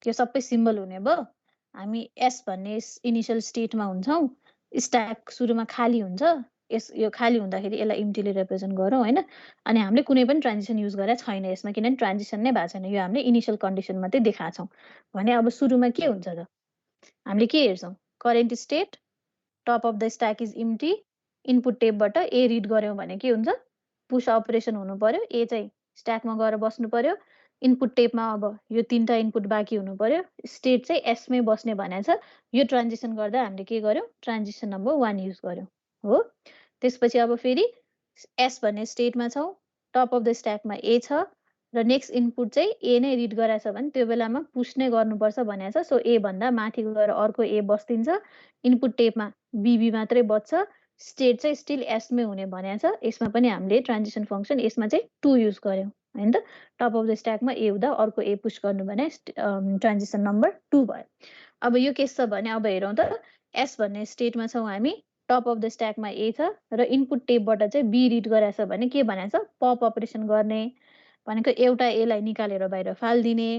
यो सबै सिम्बल हुने भयो हामी एस भन्ने इनिशियल स्टेटमा हुन्छौँ स्ट्याक सुरुमा खाली हुन्छ यो खाली हुँदाखेरि यसलाई इम्टीले रिप्रेजेन्ट गरौँ हैन अनि हामीले कुनै पनि ट्रान्जिसन युज गरेका छैन यसमा किनभने ट्रान्जिसन नै भएको छैन यो हामीले इनिशियल कन्डिसन मात्रै देखाएको छौँ भने अब सुरुमा के हुन्छ त हामीले के हेर्छौँ current state top of the stack is empty input टेपबाट ए रिड गऱ्यौँ भने के हुन्छ पुश अपरेसन हुनु पर्यो ए चाहिँ स्ट्याकमा गएर बस्नु पर्यो इनपुट टेपमा अब यो तीनटा इनपुट बाँकी हुनु पर्यो स्टेट चाहिँ एसमै बस्ने भनेको छ यो ट्रान्जिसन गर्दा हामीले के गर्यौँ ट्रान्जिसन नम्बर 1 युज गर्यौँ हो। त्यसपछि अब फेरि एस भन्ने स्टेटमा छौँ टप अफ द स्ट्याकमा ए छ र नेक्स्ट इनपुट चाहिँ ए नै रिड गराएछ भने त्यो बेलामा पुश नै गर्नुपर्छ भनेको छ सो ए भन्दा माथि गएर अर्को ए बस्दिन्छ इनपुट टेपमा बीबी मात्रै बच्छ स्टेट चाहिँ स्टिल एसमै हुने भनेको छ यसमा पनि हामीले ट्रान्जिसन फङ्सन यसमा चाहिँ 2 युज गर्यौँ हैन त टप अफ द स्ट्याकमा ए हुँदा अर्को ए पुश गर्नु भने ट्रान्जिसन नम्बर 2 भयो। अब यो के छ भने अब हेरौँ त एस भन्ने स्टेटमा छौँ हामी टप अफ द स्ट्याकमा ए छ र इनपुट टेपबाट चाहिँ बी रिड गराएछ भने के भनेको छ पप अपरेसन गर्ने भनेको एउटा एलाई निकालेर बाहिर फालिदिने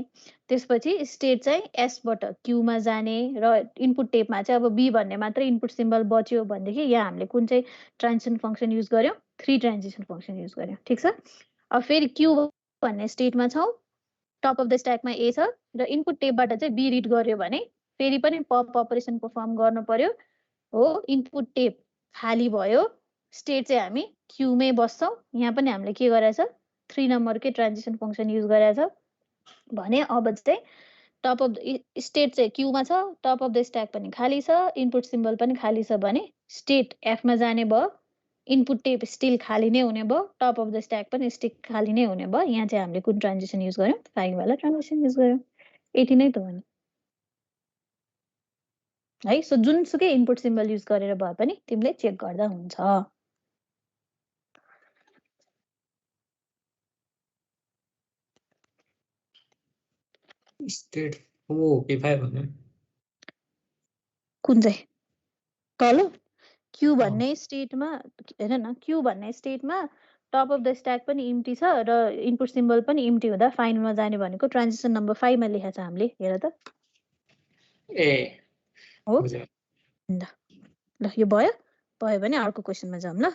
त्यसपछि स्टेट चाहिँ एसबाट क्यूमा जाने र इनपुट टेपमा चाहिँ अब बी भन्ने मात्रै इनपुट सिम्बल बच्यो भनेदेखि यहाँ हामीले कुन चाहिँ ट्रान्जिसन फङ्सन युज गर्यौँ 3 ट्रान्जिसन फङ्सन युज गर्यौँ ठिक छ। अब फेरि क्यू भन्ने स्टेटमा छौँ टप अफ द स्ट्याकमा ए छ र इनपुट टेपबाट चाहिँ बी रिड गर्यो भने फेरि पनि पप अपरेसन पर्फर्म गर्नु पर्यो हो इनपुट टेप खाली भयो स्टेट चाहिँ हामी क्यूमै बस्छौँ यहाँ पनि हामीले के गरेछ 3 नम्बरकै ट्रान्जिसन फङ्सन युज गरेछ भने अब चाहिँ टप अफ द स्टेट चाहिँ क्यूमा छ टप अफ द स्ट्याक पनि खाली छ इनपुट सिम्बल पनि खाली छ भने स्टेट एफमा जाने भयो इनपुट टेप स्टिल खाली नै हुने भयो टप अफ द स्ट्याक पनि स्टिल खाली नै हुने भयो यहाँ चाहिँ हामीले कुन ट्रान्जिसन युज गर्यौँ फाइनवाला ट्रान्जिसन युज गर्यौँ यति नै त हो नि है। सो जुनसुकै इनपुट सिम्बल युज गरेर भए पनि तिमीले चेक गर्दा हुन्छ। स्टेट ओ P5 भन्नु कुन चाहिँ तल क्यू भन्ने स्टेटमा हेर न क्यू भन्ने स्टेटमा टप अफ द स्ट्याक पनि इम्टी छ र इनपुट सिम्बल पनि इम्टी हुँदा फाइनलमा जाने भनेको ट्रान्जिसन नम्बर 5 मा लेखेको छ हामीले हेर त ए हो ल यो भयो भने अर्को क्वेसनमा जाऊँ ल।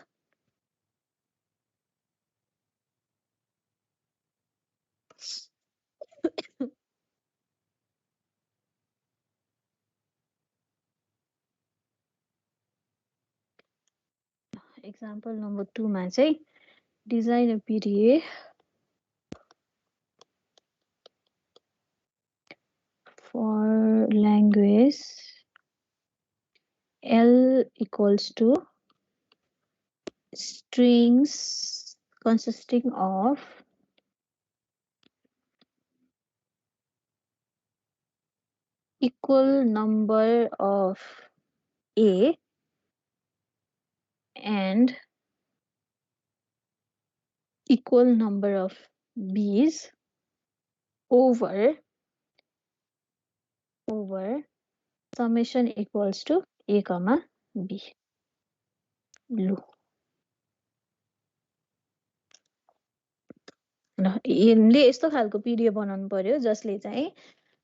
एक्जाम्पल नम्बर 2 मा चाहिँ design a PDA for language L equals to strings consisting of equal number of A and equal number of B's over summation equals to A comma B. लु यिनले यस्तो खालको पिडिएफ बनाउनु पर्यो जसले चाहिँ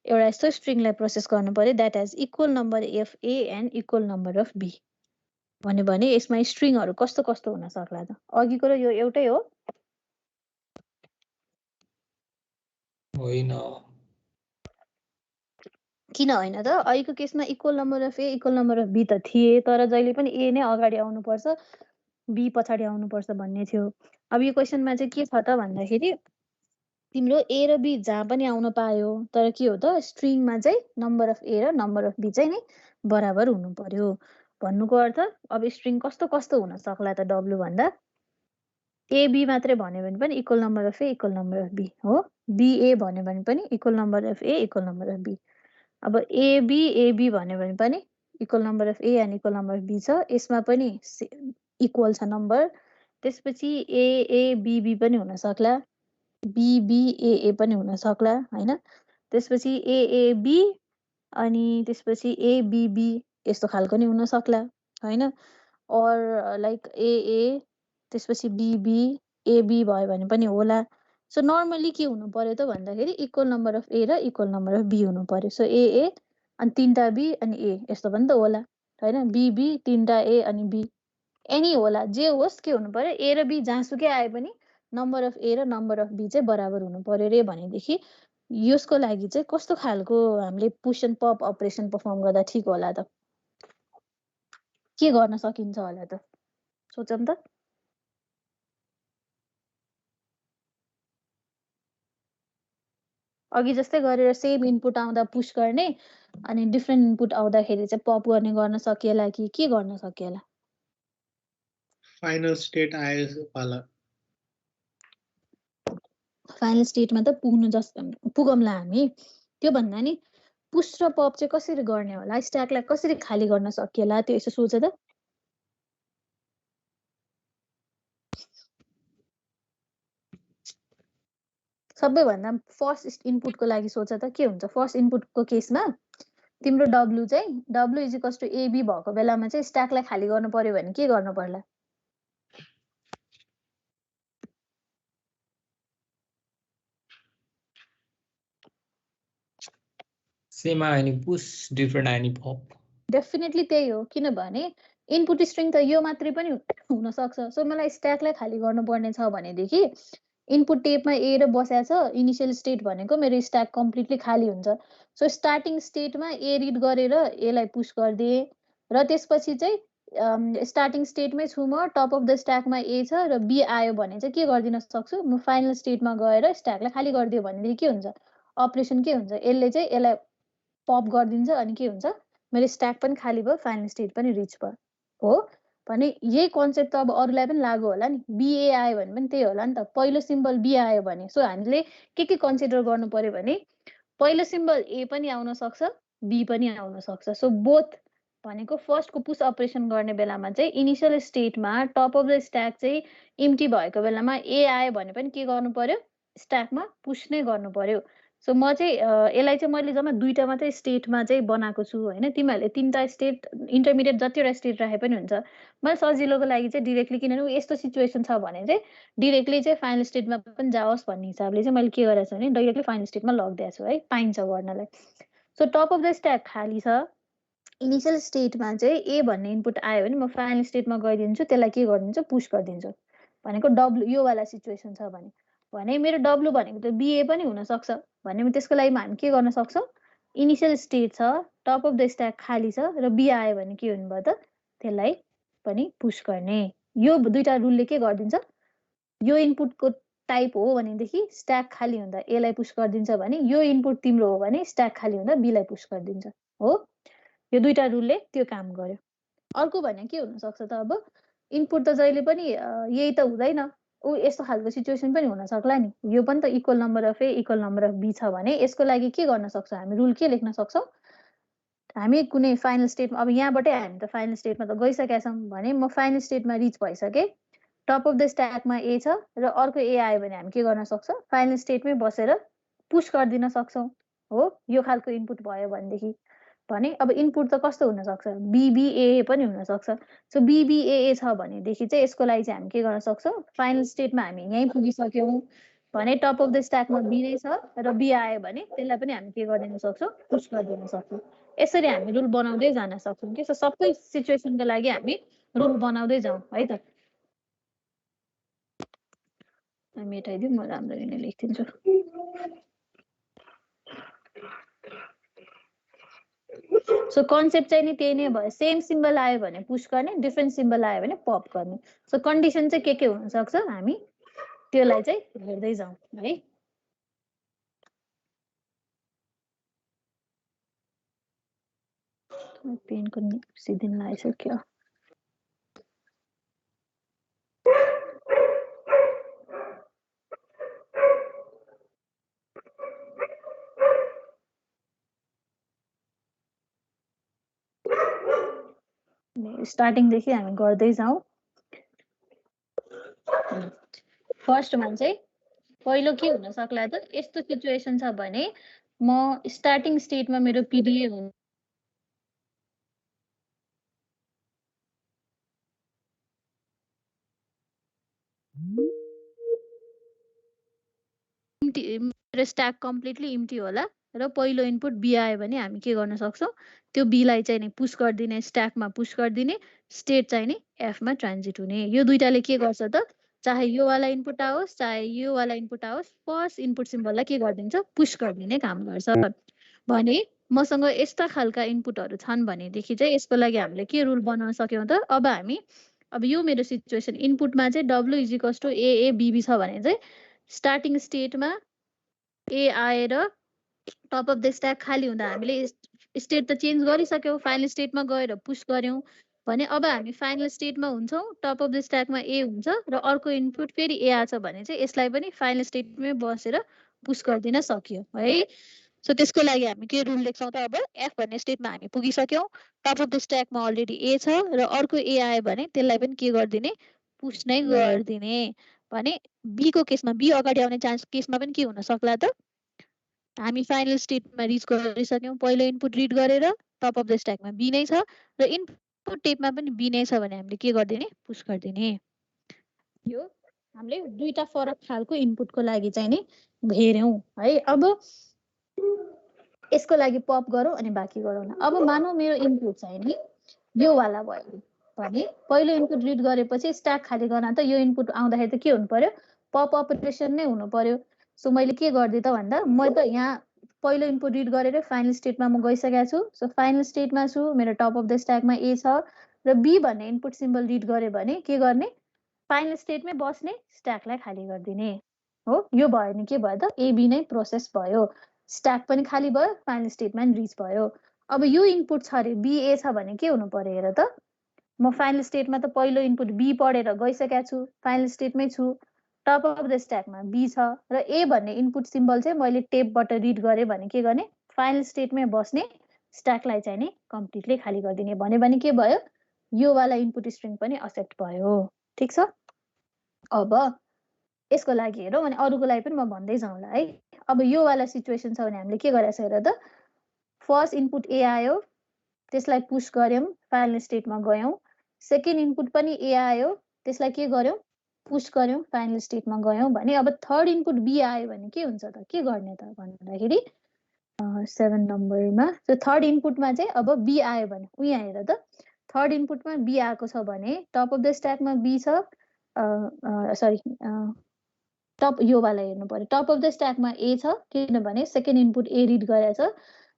एउटा यस्तो स्ट्रिङलाई प्रोसेस गर्नु पर्यो that has equal number of A and equal number of B भन्यो भने यसमा स्ट्रिङहरू कस्तो कस्तो हुन सक्ला त अघिको र यो एउटै हो होइन किन होइन त अहिलेको केसमा equal number of A equal number of B त थिए तर जहिले पनि ए नै अगाडि आउनुपर्छ बी पछाडि आउनुपर्छ भन्ने थियो अब यो क्वेसनमा चाहिँ के छ त भन्दाखेरि तिम्रो ए र बी जहाँ पनि आउन पायो तर के हो त स्ट्रिङमा चाहिँ नम्बर अफ ए र नम्बर अफ बी चाहिँ नि बराबर हुनु पर्यो भन्नुको अर्थ अब स्ट्रिङ कस्तो कस्तो हुन सक्ला त डब्लु भन्दा एबी मात्रै भन्यो भने पनि equal number of A equal number of B हो बिए भन्यो भने पनि equal number of A equal number of be अब एबी भन्यो भने पनि equal number of A and equal number of be छ यसमा पनि इक्वल छ नम्बर त्यसपछि एएबीबी पनि हुन सक्ला बीबीएए पनि हुन सक्ला हैन त्यसपछि एएबी अनि त्यसपछि एबीबी यस्तो खालको नि हुन सक्ला हैन और लाइक एए त्यसपछि बीबी एबी भयो भने पनि होला सो नर्मली के हुनु पर्यो त भन्दाखेरि इक्वल नम्बर अफ ए र इक्वल नम्बर अफ बी हुनु पर्यो सो एए अनि तीनटा बी अनि ए यस्तो पनि त होला हैन बीबी तीनटा ए अनि बी एनी होला जे होस् के हुनु पर्यो ए र बी जहाँसुकै आए पनि नम्बर अफ ए र नम्बर अफ बी चाहिँ बराबर हुनु पर्यो रे भनेदेखि यसको लागि चाहिँ कस्तो खालको हामीले push and pop operation perform गर्दा ठिक होला त के गर्न सकिन्छ होला त सोचौँ त अघि जस्तै गरेर सेम इनपुट आउँदा पुश गर्ने अनि डिफ्रेन्ट इनपुट आउँदाखेरि चाहिँ पप गर्न सकिएला कि के गर्न सकिएला फाइनल स्टेट आयो वाला फाइनल स्टेटमा त पुगौँला हामी त्यो भन्दा नि पुश र पप चाहिँ कसरी गर्ने होला स्ट्याकलाई कसरी खाली गर्न सकिएला त्यो यसो सोच त सबैभन्दा फर्स्ट इनपुटको लागि सोच त के हुन्छ फर्स्ट इनपुटको केसमा तिम्रो डब्लु चाहिँ W is equals to AB भएको बेलामा चाहिँ स्ट्याकलाई खाली गर्नु पर्यो भने के गर्नु पर्ला सेम आयो नि पुश डिफरेन्ट आयो नि पप डेफिनेटली त्यही हो किनभने इनपुट स्ट्रिङ त यो मात्रै पनि हुन सक्छ सो मलाई स्ट्याकलाई खाली गर्नुपर्ने छ भनेदेखि इनपुट टेपमा ए र बसेको छ इनिशियल स्टेट भनेको मेरो स्ट्याक कम्प्लिटली खाली हुन्छ सो स्टार्टिङ स्टेटमा ए रिड गरेर एलाई पुश गरिदिए र त्यसपछि चाहिँ स्टार्टिङ स्टेटमै छु म टप अफ द स्ट्याकमा ए छ र बी आयो भने चाहिँ के गरिदिन सक्छु म फाइनल स्टेटमा गएर स्ट्याकलाई खाली गरिदियो भनेदेखि के हुन्छ अपरेसन के हुन्छ यसले चाहिँ यसलाई पप गरिदिन्छ अनि के हुन्छ मेरो स्ट्याक पनि खाली भयो फाइनल स्टेट पनि रिच भयो हो भने यही कन्सेप्ट त अब अरूलाई पनि लागु होला नि बिए आयो भने पनि त्यही होला नि त पहिलो सिम्बल बी आयो भने सो हामीले के कन्सिडर गर्नु पर्यो भने पहिलो सिम्बल ए पनि आउन सक्छ बी पनि आउन सक्छ सो बोथ भनेको फर्स्टको पुश अपरेसन गर्ने बेलामा चाहिँ इनिशियल स्टेटमा टप अफ द स्ट्याक चाहिँ इम्टी भएको बेलामा ए आयो भने पनि के गर्नु पर्यो स्ट्याकमा पुश नै गर्नु पर्यो सो म चाहिँ यसलाई चाहिँ मैले जम्मा दुईटा मात्रै स्टेटमा चाहिँ बनाएको छु होइन तिमीहरूले तीनटा स्टेट इन्टरमिडिएट जतिवटा स्टेट राखे पनि हुन्छ मैले सजिलोको लागि चाहिँ डिरेक्टली किनभने यस्तो सिचुएसन छ भने चाहिँ डिरेक्टली चाहिँ फाइनल स्टेटमा पनि जाओस् भन्ने हिसाबले चाहिँ मैले के गरेको छु भने डाइरेक्टली फाइनल स्टेटमा लगिदिएको छु है पाइन्छ गर्नलाई so top of the stack खाली छ इनिशियल स्टेटमा चाहिँ ए भन्ने इनपुट आयो भने म फाइनल स्टेटमा गइदिन्छु त्यसलाई के गरिदिन्छु पुश गरिदिन्छु भनेको डब्लु यो वाला सिचुएसन छ भने मेरो डब्लु भनेको त बिए पनि हुनसक्छ भने त्यसको लागि हामी के गर्न सक्छौँ इनिशियल स्टेट छ टप अफ द स्ट्याक खाली छ र बी आयो भने के हुनुभयो त त्यसलाई पनि पुश गर्ने यो दुईटा रुलले के गरिदिन्छ, यो इनपुटको टाइप हो भनेदेखि स्ट्याक खाली हुँदा ए लाई पुश गरिदिन्छ भने यो इनपुट तिम्रो हो भने स्ट्याक खाली हुँदा बी लाई पुश गरिदिन्छ हो। यो दुईटा रुलले त्यो काम गर्यो। अर्को भने के हुन सक्छ त, अब इनपुट त जहिले पनि यही त हुँदैन, ऊ यस्तो खालको सिचुएसन पनि हुन सक्ला नि, यो पनि त equal number of A equal number of be छ भने यसको लागि के गर्न सक्छौँ हामी, रुल के लेख्न सक्छौँ, हामी कुनै फाइनल स्टेटमा, अब यहाँबाटै हामी त फाइनल स्टेटमा त गइसकेका छौँ भने म फाइनल स्टेटमा रिच भइसकेँ, टप अफ द स्ट्याकमा ए छ र अर्को ए आयो भने हामी के गर्न सक्छौँ, फाइनल स्टेटमै बसेर पुश गरिदिन सक्छौँ हो। यो खालको इनपुट भयो भनेदेखि भने अब इनपुट त कस्तो हुनसक्छ, बिबिएए पनि हुनसक्छ। सो बिबिएए छ भनेदेखि चाहिँ यसको लागि चाहिँ हामी के गर्न सक्छौँ, फाइनल स्टेटमा हामी यहीँ पुगिसक्यौँ भने टप अफ द स्ट्याकमा बी नै छ र बी आयो भने त्यसलाई पनि हामी के गरिदिन सक्छौँ, पुश गरिदिन सक्छौँ। यसरी हामी रुल बनाउँदै जान सक्छौँ कि सबै सिचुएसनको लागि हामी रुल बनाउँदै जाउँ है त। मेटाइदिउँ, म राम्ररी नै लेखिदिन्छु। सो कन्सेप्ट चाहिँ नि त्यही नै भयो, सेम सिम्बल आयो भने पुश गर्ने, डिफ्रेन्ट सिम्बल आयो भने पप गर्ने। सो कन्डिसन चाहिँ के हुनसक्छ हामी त्योलाई चाहिँ हेर्दै जाउँ है। पेनको सिदिन लागिसक्यो। स्टार्टिङदेखि हामी गर्दै जाउँ। फर्स्टमा चाहिँ पहिलो के हुन सक्ला त, यस्तो सिचुएसन छ भने म स्टार्टिङ स्टेटमा मेरो पिडिए हुन्छ मेरो स्ट्याक कम्प्लिटली इम्टी होला र पहिलो इनपुट बी आयो भने हामी के गर्न सक्छौँ, त्यो बीलाई चाहिँ नि पुश गरिदिने, स्ट्याकमा पुश गरिदिने, स्टेट चाहिँ नि एफमा ट्रान्जिट हुने। यो दुईटाले के गर्छ त, चाहे यो वाला इनपुट आओस् चाहे यो वाला इनपुट आओस्, फर्स्ट इनपुट सिम्बललाई के गरिदिन्छ, पुश गरिदिने काम गर्छ। भने मसँग यस्ता खालका इनपुटहरू छन् भनेदेखि चाहिँ यसको लागि हामीले के रुल बनाउन सक्यौँ त, अब यो मेरो सिचुएसन इनपुटमा चाहिँ W is equals to AA BB छ भने चाहिँ स्टार्टिङ स्टेटमा ए आएर टप अफ द स्ट्याक खाली हुँदा हामीले स्टेट त चेन्ज गरिसक्यौँ, फाइनल स्टेटमा गएर पुश गऱ्यौँ भने अब हामी फाइनल स्टेटमा हुन्छौँ, टप अफ द स्ट्याकमा ए हुन्छ र अर्को इनपुट फेरि ए आछ भने चाहिँ यसलाई पनि फाइनल स्टेटमै बसेर पुश गरिदिन सकियो है। सो त्यसको लागि हामी के रुल लेख्छौँ त, अब एफ भन्ने स्टेटमा हामी पुगिसक्यौँ, टप अफ द स्ट्याकमा अलरेडी ए छ र अर्को ए आयो भने त्यसलाई पनि के गरिदिने, पुश नै गरिदिने। भने बीको केसमा, बी अगाडि आउने चान्स केसमा पनि के हुन सक्ला त, हामी फाइनल स्टेटमा रिच गरिसक्यौँ, पहिलो इनपुट रिड गरेर टप अफ द स्ट्याकमा बी नै छ र इनपुट टेपमा पनि बी नै छ भने हामीले के गरिदिने, पुश गरिदिने। यो हामीले दुईटा फरक खालको इनपुटको लागि चाहिँ नि हेर्यौँ है। अब यसको लागि पप गरौँ अनि बाँकी गरौँ न। अब मानौँ मेरो इनपुट चाहिँ नि यो वाला भयो भने पहिलो इनपुट रिड गरेपछि स्ट्याक खाली गर्न त यो इनपुट आउँदाखेरि त के हुनु पर्यो, पप अपरेसन नै हुनु पर्यो। सो मैले के गरिदिएँ त भन्दा, म त यहाँ पहिलो इनपुट रिड गरेर फाइनल स्टेटमा म गइसकेको छु। सो फाइनल स्टेटमा छु, मेरो टप अफ द स्ट्याकमा ए छ र बी भन्ने इनपुट सिम्बल रिड गरेँ भने के गर्ने, फाइनल स्टेटमै बस्ने, स्ट्याकलाई खाली गरिदिने हो। यो भयो नि के भयो त, एबी नै प्रोसेस भयो, स्ट्याक पनि खाली भयो, फाइनल स्टेटमा पनि रिच भयो। अब यो इनपुट छ अरे बिए छ भने के हुनु पर्यो हेर त, म फाइनल स्टेटमा त पहिलो इनपुट बी पढेर गइसकेको छु, फाइनल स्टेटमै छु, टप अफ द स्ट्याकमा बी छ र ए भन्ने इनपुट सिम्बल चाहिँ मैले टेपबाट रिड गरेँ भने के गर्ने, फाइनल स्टेटमै बस्ने, स्ट्याकलाई चाहिँ नि कम्प्लिटली खाली गरिदिने। भने के भयो, यो वाला इनपुट स्ट्रिङ पनि एक्सेप्ट भयो। ठिक छ। अब यसको लागि हेरौँ अनि अरूको लागि पनि म भन्दै जाउँला है। अब यो वाला सिचुएसन छ भने हामीले के गरेछ हेर त, फर्स्ट इनपुट ए आयो, त्यसलाई पुश गऱ्यौँ, फाइनल स्टेटमा गयौँ, सेकेन्ड इनपुट पनि ए आयो, त्यसलाई के गर्यौँ, पुश गऱ्यौँ, फाइनल स्टेटमा गयौँ भने अब थर्ड इनपुट बी आयो भने के हुन्छ त, के गर्ने त भन्दाखेरि 7 नम्बरमा थर्ड इनपुटमा चाहिँ अब बी आयो भने उहाँ हेर त, थर्ड इनपुटमा बी आएको छ भने टप अफ द स्ट्याकमा बी छ, सरी टप यो वाला हेर्नु पर्यो, टप अफ द स्ट्याकमा ए छ किनभने सेकेन्ड इनपुट ए रिड गरेछ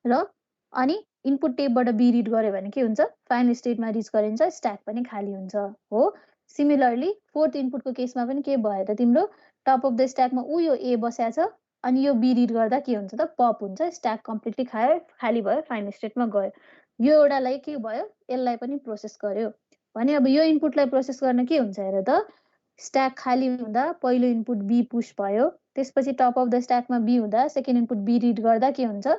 र अनि इनपुट टेपबाट बी रिड गर्यो भने के हुन्छ, फाइनल स्टेटमा रिच गरिन्छ, स्ट्याक पनि खाली हुन्छ हो। सिमिलरली फोर्थ इनपुटको केसमा पनि के भयो त तिम्रो टप अफ द स्ट्याकमा यो ए बसेको छ अनि यो बी रिड गर्दा के हुन्छ त पप हुन्छ स्ट्याक कम्प्लिटली खाली भयो फाइनल स्टेटमा गयो यो एउटालाई के भयो यसलाई पनि प्रोसेस गर्यो भने अब यो इनपुटलाई प्रोसेस गर्न के हुन्छ हेर त स्ट्याक खाली हुँदा पहिलो इनपुट बी पुश भयो त्यसपछि टप अफ द स्ट्याकमा बी हुँदा सेकेन्ड इनपुट बी रिड गर्दा के हुन्छ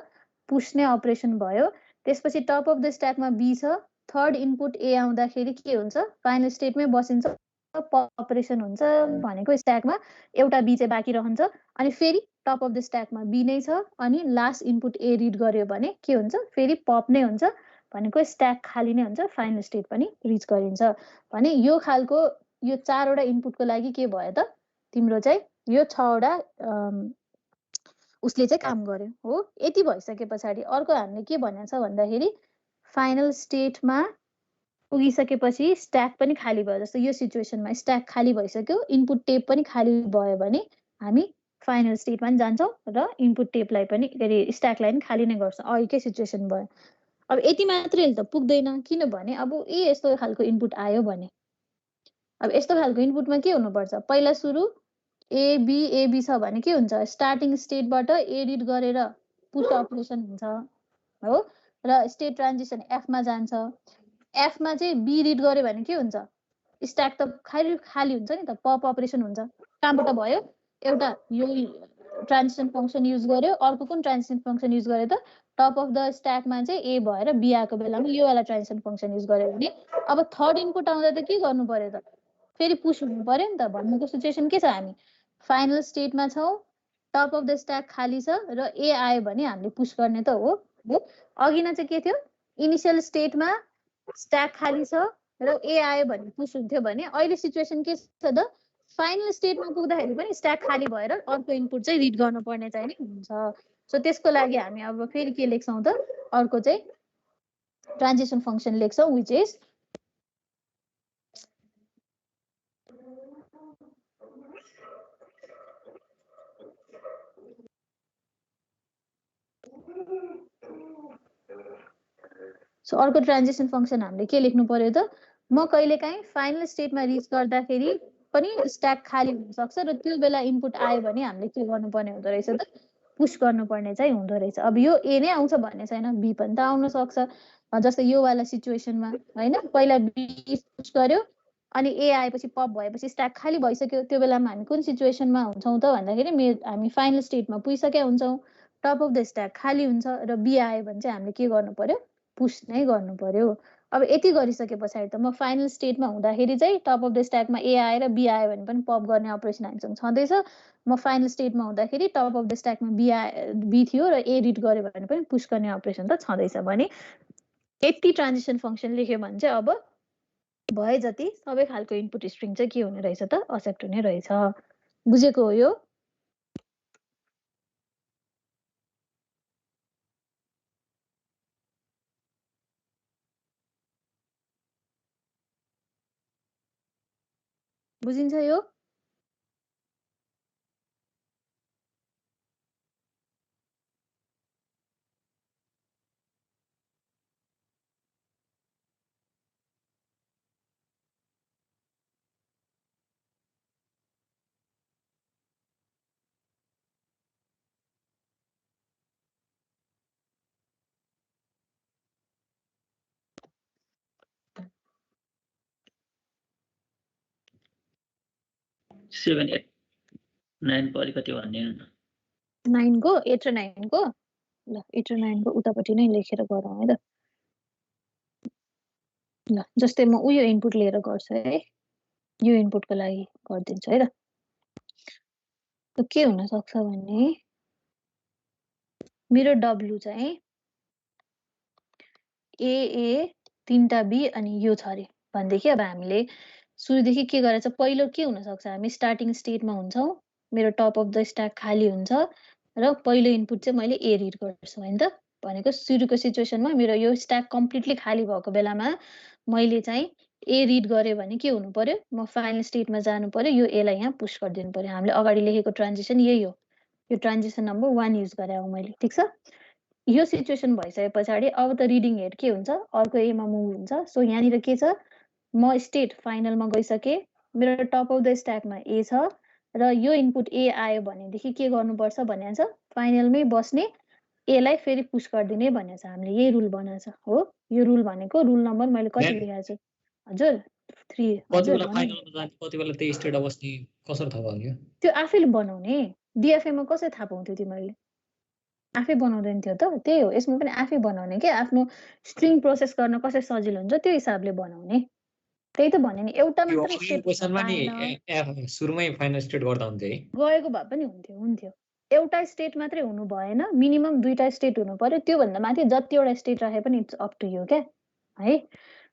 पुश नै अपरेसन भयो त्यसपछि टप अफ द स्ट्याकमा बी छ थर्ड इनपुट ए आउँदाखेरि के हुन्छ फाइनल स्टेटमै बसिन्छ अपरेसन हुन्छ भनेको स्ट्याकमा एउटा बी चाहिँ बाँकी रहन्छ अनि फेरि टप अफ द स्ट्याकमा बी नै छ अनि लास्ट इनपुट ए रिड गर्यो भने के हुन्छ फेरि पप नै हुन्छ भनेको स्ट्याक खाली नै हुन्छ फाइनल स्टेट पनि रिच गरिन्छ भने यो खालको यो 4 वटा इनपुटको लागि के भयो त तिम्रो चाहिँ यो 6 वटा उसले चाहिँ काम गर्यो हो यति भइसके पछाडि अर्को हामीले के भनेको छ भन्दाखेरि फाइनल स्टेटमा पुगिसकेपछि स्ट्याक पनि खाली भयो जस्तो यो सिचुएसनमा स्ट्याक खाली भइसक्यो इनपुट टेप पनि खाली भयो भने हामी फाइनल स्टेटमा पनि जान्छौँ र इनपुट टेपलाई पनि के अरे स्ट्याकलाई पनि खाली नै गर्छौँ अहिलेकै सिचुएसन भयो अब यति मात्रै त पुग्दैन किनभने अब यस्तो खालको इनपुट आयो भने अब यस्तो खालको इनपुटमा के हुनुपर्छ पहिला सुरु एबी छ भने के हुन्छ स्टार्टिङ स्टेटबाट ए रिड गरेर पुश अपरेसन हुन्छ हो र स्टेट ट्रान्जिसन एफमा जान्छ एफमा चाहिँ बी रिड गर्यो भने के हुन्छ स्ट्याक त खाली हुन्छ नि त पप अपरेसन हुन्छ कहाँबाट भयो एउटा यो ट्रान्जिसन फङ्सन युज गर्यो अर्को कुन ट्रान्जिसन फङ्सन युज गर्यो त टप अफ द स्ट्याकमा चाहिँ ए भएर बी आएको बेलामा यो वाला ट्रान्जिसन फङ्सन युज गर्यो भने अब थर्ड इनपुट आउँदा त के गर्नु पर्यो त फेरि पुश हुनु पर्यो नि त भन्नुको सिचुएसन के छ हामी फाइनल स्टेटमा छौँ टप अफ द स्ट्याक खाली छ र ए आयो भने हामीले पुश गर्ने त हो अघि न चाहिँ के थियो इनिसियल स्टेटमा स्ट्याक खाली छ र ए आयो भने पुश हुन्थ्यो भने अहिले सिचुएसन के छ त फाइनल स्टेटमा पुग्दाखेरि पनि स्ट्याक खाली भएर अर्को इनपुट चाहिँ रिड गर्नुपर्ने चाहिँ नि हुन्छ सो त्यसको लागि हामी अब फेरि के लेख्छौँ त अर्को चाहिँ ट्रान्जिसन फङ्सन लेख्छौँ विच इज सो अर्को ट्रान्जिसन फङ्सन हामीले के लेख्नु पर्यो त म कहिलेकाहीँ फाइनल स्टेटमा रिच गर्दाखेरि पनि स्ट्याक खाली हुनसक्छ र त्यो बेला इनपुट आयो भने हामीले के गर्नुपर्ने हुँदो रहेछ त पुश गर्नुपर्ने चाहिँ हुँदो रहेछ अब यो ए नै आउँछ भन्ने छैन बी पनि त आउन सक्छ जस्तै यो वाला सिचुएसनमा होइन पहिला बी पुश गर्यो अनि ए आएपछि पप भएपछि स्ट्याक खाली भइसक्यो त्यो बेलामा हामी कुन सिचुएसनमा हुन्छौँ त भन्दाखेरि हामी फाइनल स्टेटमा पुगिसकेका हुन्छौँ टप अफ द स्ट्याक खाली हुन्छ र बी आयो भने चाहिँ हामीले के गर्नु पर्यो पुश नै गर्नु पर्यो अब यति गरिसके पछाडि त म फाइनल स्टेटमा हुँदाखेरि चाहिँ टप अफ द स्ट्याकमा ए आएर बी आयो भने पनि पप गर्ने अपरेसन हामीसँग छँदैछ म फाइनल स्टेटमा हुँदाखेरि टप अफ द स्ट्याकमा बी थियो र ए रिड गर्यो भने पनि पुश गर्ने अपरेसन त छँदैछ भने यति ट्रान्जिसन फङ्सन लेख्यो भने चाहिँ अब भए जति सबै खालको इनपुट स्ट्रिङ चाहिँ के हुने रहेछ त एक्सेप्ट हुने रहेछ बुझेको हो यो बुझिन्छ यो सेभेन 8 9 को अलिकति भनिदिनु न 9 को 8 र 9 को ल 8 र 9 को उतापट्टि नै लेखेर गरौँ है त ल जस्तै म उयो इनपुट लिएर गर्छु है यो इनपुटको लागि गरिदिन्छु है त के हुन सक्छ भने मेरो डब्लु चाहिँ ए 3टा बी अनि यो छ अरे भनेदेखि अब हामीले सुरुदेखि के गरेछ पहिलो के हुन सक्छ हामी स्टार्टिङ स्टेटमा हुन्छौँ मेरो टप अफ द स्ट्याक खाली हुन्छ र पहिलो इनपुट चाहिँ मैले ए रिड गर्छु हैन त भनेको सुरुको सिचुएसनमा मेरो यो स्ट्याक कम्प्लिटली खाली भएको बेलामा मैले चाहिँ ए रिड गर्यो भने के हुनु पर्यो म फाइनल स्टेटमा जानु पर्यो यो ए लाई यहाँ पुश गरिदिनु पर्यो हामीले अगाडि लेखेको ट्रान्जिसन यही हो यो ट्रान्जिसन नम्बर 1 युज गरे हो मैले ठीक छ यो सिचुएसन भइसके पछाडि अब त रिडिङ हेड के हुन्छ अर्को एमा मुभ हुन्छ सो यहाँनिर के छ म स्टेट फाइनलमा गइसके, मेरो टप अफ द स्ट्याकमा ए छ र यो इनपुट ए आयो भनेदेखि के गर्नुपर्छ भनेको छ, फाइनलमै बस्ने एलाई फेरि पुश गरिदिने भनेको छ। हामीले यही रुल बनाएको छ हो। यो रुल भनेको रुल नम्बर मैले कति लेखेको छु हजुर 3। कति बेला फाइनलमा जाने कति बेला त्यही स्टेट बस्ने कसरी थाहा भयो? त्यो आफैले बनाउने। डिएफएमा कसरी थाहा पाउँथ्यो तिमीहरूले? आफै बनाउँदैन थियो त। त्यही हो, यसमा पनि आफै बनाउने के, आफ्नो स्ट्रिङ प्रोसेस गर्न कसरी सजिलो हुन्छ त्यो हिसाबले बनाउने। त्यही त भने नि, एउटा मात्र स्टेट सुरुमै फाइनल स्टेट गर्दा हुन्थ्यो है, गएको भए पनि हुन्थ्यो। एउटा स्टेट मात्रै हुनु भएन, मिनिमम 2टा स्टेट हुनु पर्यो। त्यो भन्दा माथि जतिवटा स्टेट राखे पनि इट्स अप टु यु क्या है।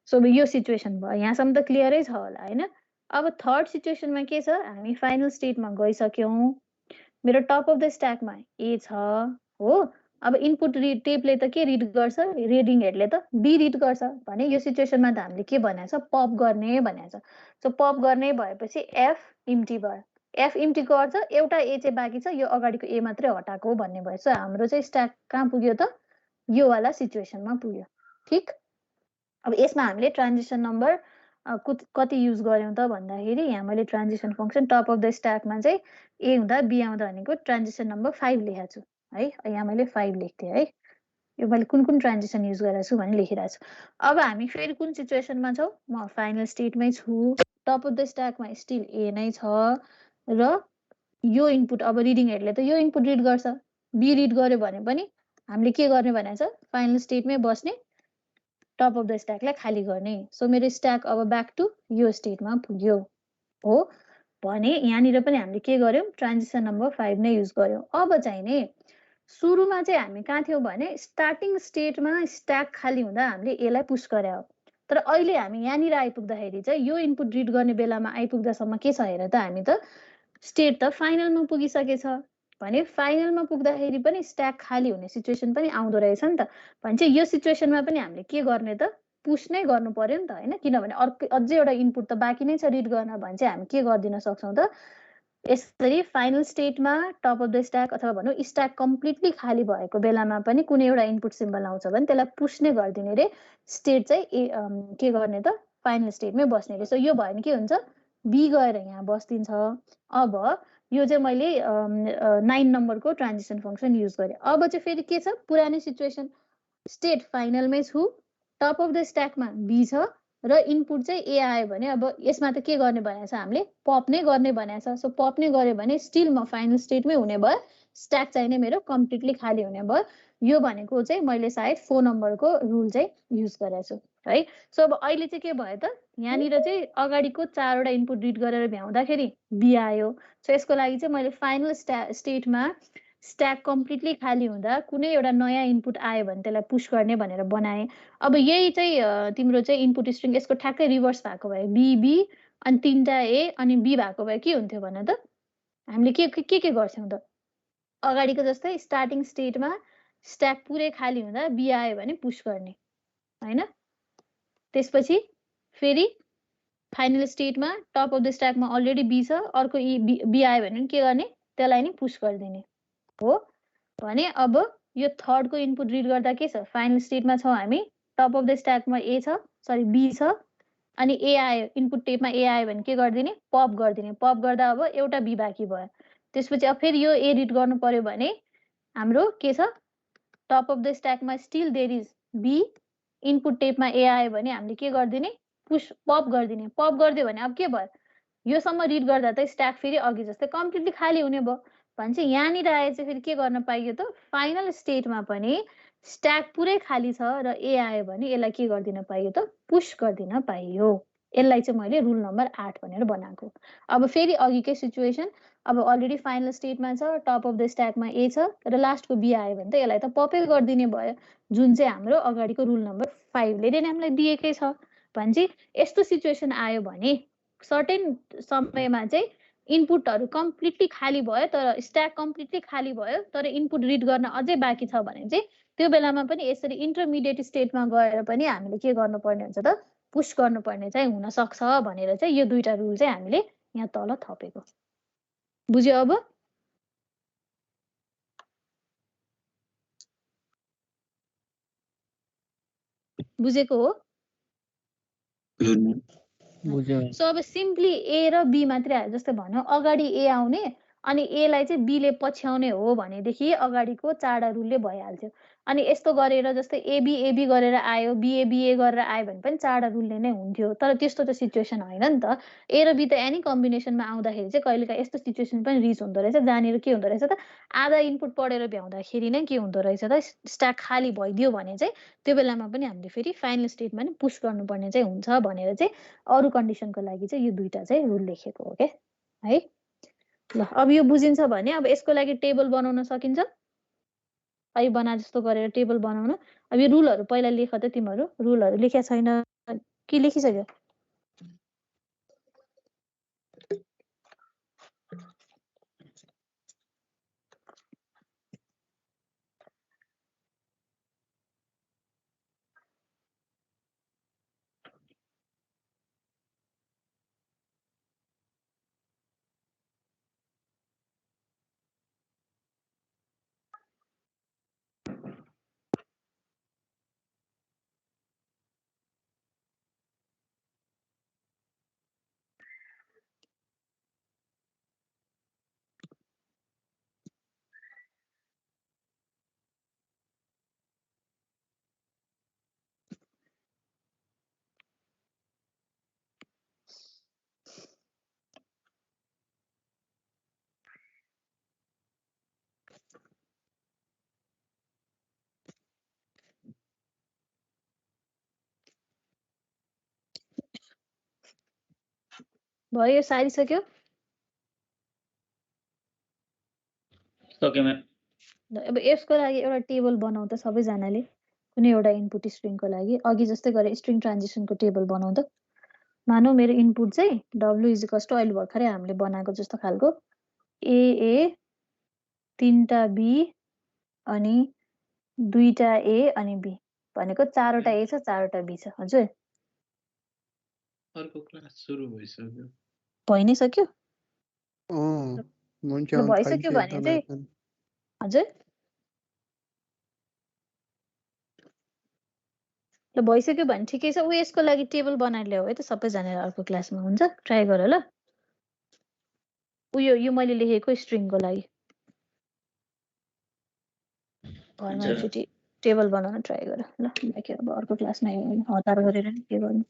सो यो सिचुएसन भयो, यहाँसम्म त क्लियरै छ होला हैन। अब थर्ड सिचुएसनमा के छ, हामी फाइनल स्टेटमा गइसक्यौं, मेरो टप अफ द स्ट्याकमा ए छ हो। अब इनपुट टेपले त के रिड गर्छ, रिडिङ हेडले त बी रिड गर्छ भने यो सिचुएसनमा त हामीले के भनेको छ, पप गर्ने भनेको छ। सो पप गर्ने भएपछि एफ इम्टी भयो। एफ इम्टी गर्छ, एउटा ए चाहिँ बाँकी छ, यो अगाडिको ए मात्रै हटाएको भन्ने भयो। सो हाम्रो चाहिँ स्ट्याक कहाँ पुग्यो त, यो वाला सिचुएसनमा पुग्यो। ठिक। अब यसमा हामीले ट्रान्जिसन नम्बर कति युज गर्यौं त भन्दाखेरि, यहाँ मैले transition function top of the स्ट्याकमा चाहिँ ए हुँदा बी आउँदा भनेको ट्रान्जिसन नम्बर 5 लेखेको छु है। यहाँ मैले 5 लेख्थेँ है। यो मैले कुन ट्रान्जिसन युज गरेको छु भने लेखिरहेको छु। अब हामी फेरि कुन सिचुएसनमा छौँ, म फाइनल स्टेटमै छु, टप अफ द स्ट्याकमा स्टिल ए नै छ र यो इनपुट अब रिडिङ हेडले त यो इनपुट रिड गर्छ, बी रिड गर्यो भने पनि हामीले के गर्ने भनेको छ, फाइनल स्टेटमै बस्ने, टप अफ द स्ट्याकलाई खाली गर्ने। सो मेरो स्ट्याक अब ब्याक टु यो स्टेटमा पुग्यो हो भने यहाँनिर पनि हामीले के गर्यौं, ट्रान्जिसन नम्बर 5 नै युज गर्यौं। अब चाहिँ नि सुरुमा चाहिँ हामी कहाँ थियौं भने स्टार्टिङ स्टेटमा स्ट्याक खाली हुँदा हामीले एलाई पुश गरे हो। तर अहिले हामी यहाँनिर आइपुग्दाखेरि चाहिँ यो इनपुट रिड गर्ने बेलामा आइपुग्दासम्म के छ हेर त, हामी त स्टेट त फाइनलमा पुगिसकेछ भने फाइनलमा पुग्दाखेरि पनि स्ट्याक खाली हुने सिचुएसन पनि आउँदो रहेछ नि त। भने चाहिँ यो सिचुएसनमा पनि हामीले के गर्ने त, पुश नै गर्नु पर्यो नि त हैन। किनभने अर्को अझै एउटा इनपुट त बाँकी नै छ रिड गर्न भने चाहिँ हामी के गर्दिन सक्छौं त, यसरी फाइनल स्टेटमा टप अफ द स्ट्याक अथवा भनौँ स्ट्याक कम्प्लिटली खाली भएको बेलामा पनि कुनै एउटा इनपुट सिम्बल आउँछ भने त्यसलाई पुश नै गरिदिने रे, स्टेट चाहिँ के गर्ने त, फाइनल स्टेटमै बस्ने रे। सो यो भयो भने के हुन्छ, बी गएर यहाँ बस्दिन्छ। अब यो चाहिँ मैले 9 नम्बरको ट्रान्जिसन फङ्सन युज गरेँ। अब चाहिँ फेरि के छ, पुरानै सिचुएसन, स्टेट फाइनलमै छु, टप अफ द स्ट्याकमा बी छ र इनपुट चाहिँ ए आयो भने अब यसमा त के गर्ने भनेको छ, हामीले पप नै गर्ने भनेको छ। सो पप नै गर्यो भने स्टिल म फाइनल स्टेटमै हुने भयो, स्ट्याक चाहिँ नै मेरो कम्प्लिटली खाली हुने भयो। यो भनेको चाहिँ मैले सायद 4 नम्बरको रुल चाहिँ युज गरेको छु है। सो अब अहिले चाहिँ के भयो त, यहाँनिर चाहिँ अगाडिको 4वटा इनपुट रिड गरेर भ्याउँदाखेरि बी आयो। सो यसको लागि चाहिँ मैले फाइनल स्टेटमा स्ट्याक कम्प्लिटली खाली हुँदा कुनै एउटा नयाँ इनपुट आयो भने त्यसलाई पुश गर्ने भनेर बनाएँ। अब यही चाहिँ तिम्रो चाहिँ इनपुट स्ट्रिङ यसको ठ्याक्कै रिभर्स भएको भए बी अनि 3टा ए अनि बी भएको भए के हुन्थ्यो भने त, हामीले के गर्छौं त, अगाडिको जस्तै स्टार्टिङ स्टेटमा स्ट्याक पुरै खाली हुँदा बी आयो भने पुश गर्ने हैन। त्यसपछि फेरि फाइनल स्टेटमा टप अफ द स्ट्याकमा अलरेडी बी छ, अर्को बी आयो भने के गर्ने, त्यसलाई नि पुश गरिदिने हो भने। अब यो थर्डको इनपुट रिड गर्दा के छ, फाइनल स्टेटमा छौं हामी, टप अफ द स्ट्याकमा ए छ, सरी बी छ अनि ए आयो, इनपुट टेपमा ए आयो भने के गरिदिने, पप गरिदिने। पप गर्दा अब एउटा बी बाँकी भयो। त्यसपछि अब फेरि यो ए रिड गर्नु पर्यो भने हाम्रो के छ, टप अफ द स्ट्याकमा still there is b, input टेपमा ए आयो भने हामीले के गरिदिने, पुश पप गरिदिने। पप गरिदियो भने अब के भयो, योसम्म रिड गर्दा त स्ट्याक फेरि अघि जस्तै कम्प्लिटली खाली हुने भयो भने चाहिँ यहाँनिर आए चाहिँ फेरि के गर्न पाइयो त, फाइनल स्टेटमा पनि स्ट्याक पुरै खाली छ र ए आयो भने यसलाई के गरिदिन पाइयो त, पुश गरिदिन पाइयो। यसलाई चाहिँ मैले रुल नम्बर 8 भनेर बनाएको। अब फेरि अघिकै सिचुएसन, अब अलरेडी फाइनल स्टेटमा छ, टप अफ द स्ट्याकमा ए छ र लास्टको बी आयो भने त यसलाई त पपै गरिदिने भयो, जुन चाहिँ हाम्रो अगाडिको रुल नम्बर 5 ले नै हामीलाई दिएकै छ। भने चाहिँ यस्तो सिचुएसन आयो भने सर्टेन समयमा चाहिँ इनपुटहरू कम्प्लिटली खाली भयो तर स्ट्याक कम्प्लिटली खाली भयो तर इनपुट रिड गर्न अझै बाँकी छ भने चाहिँ त्यो बेलामा पनि यसरी इन्टरमिडिएट स्टेटमा गएर पनि हामीले के गर्नुपर्ने हुन्छ त, पुश गर्नुपर्ने चाहिँ हुन सक्छ भनेर चाहिँ यो दुईटा रुल चाहिँ हामीले यहाँ तल थपेको। बुझ्यो अब? बुझेको हो? बुझ्यो सो अब सिम्पली ए र बी मात्रै आयो जस्तै भन्यो अगाडि ए आउने अनि ए लाई चाहिँ बी ले पछ्याउने हो भनेदेखि अगाडिको चारवटा रुलले भइहाल्थ्यो अनि यस्तो गरेर जस्तै एबी गरेर आयो बिए गरेर आयो भने पनि चारवटा रुलले नै हुन्थ्यो तर त्यस्तो त सिचुएसन होइन नि त ए र बी त एनी कम्बिनेसनमा आउँदाखेरि चाहिँ कहिलेकाहीँ यस्तो सिचुएसन पनि रिच हुँदो रहेछ जहाँनिर के हुँदो रहेछ त आधा इनपुट पढेर भ्याउँदाखेरि नै के हुँदो रहेछ त स्ट्याक खाली भइदियो भने चाहिँ त्यो बेलामा पनि हामीले फेरि फाइनल स्टेटमा नि पुश गर्नुपर्ने चाहिँ हुन्छ भनेर चाहिँ अरू कन्डिसनको लागि चाहिँ यो दुईटा चाहिँ रुल लेखेको हो क्या है ल अब यो बुझिन्छ भने अब यसको लागि टेबल बनाउन सकिन्छ अहिले बना जस्तो गरेर टेबल बनाउन अब यो रुलहरू पहिला लेख त तिमीहरू रुलहरू लेखेको छैन कि लेखिसक्यो भयो सारिसक्यो सक्यो म्याम अब यसको लागि एउटा टेबल बनाउँ त सबैजनाले कुनै एउटा इनपुट स्ट्रिङको लागि अघि जस्तै गरेर स्ट्रिङ ट्रान्जिसनको टेबल बनाउँ त मानौ मेरो इनपुट चाहिँ डब्लु इजिकल्स टु अहिले भर्खरै हामीले बनाएको जस्तो खालको ए 3टा बी अनि 2टा ए अनि बी भनेको 4वटा ए छ 4वटा बी छ हजुर अर्को क्लास सुरु भइसक्यो भइ नै सक्यो हुन्छ ल भइसक्यो भने चाहिँ हजुर ल भइसक्यो भने ठिकै छ ऊ यसको लागि टेबल बनाएर ल्याऊ है त सबैजनाले अर्को क्लासमा हुन्छ ट्राई गर ल उयो यो मैले लेखेको स्ट्रिङको लागि घरमा एकचोटि टेबल बनाउन ट्राई गर ल बाँकी अब अर्को क्लासमा हतार गरेर नि के गर्नु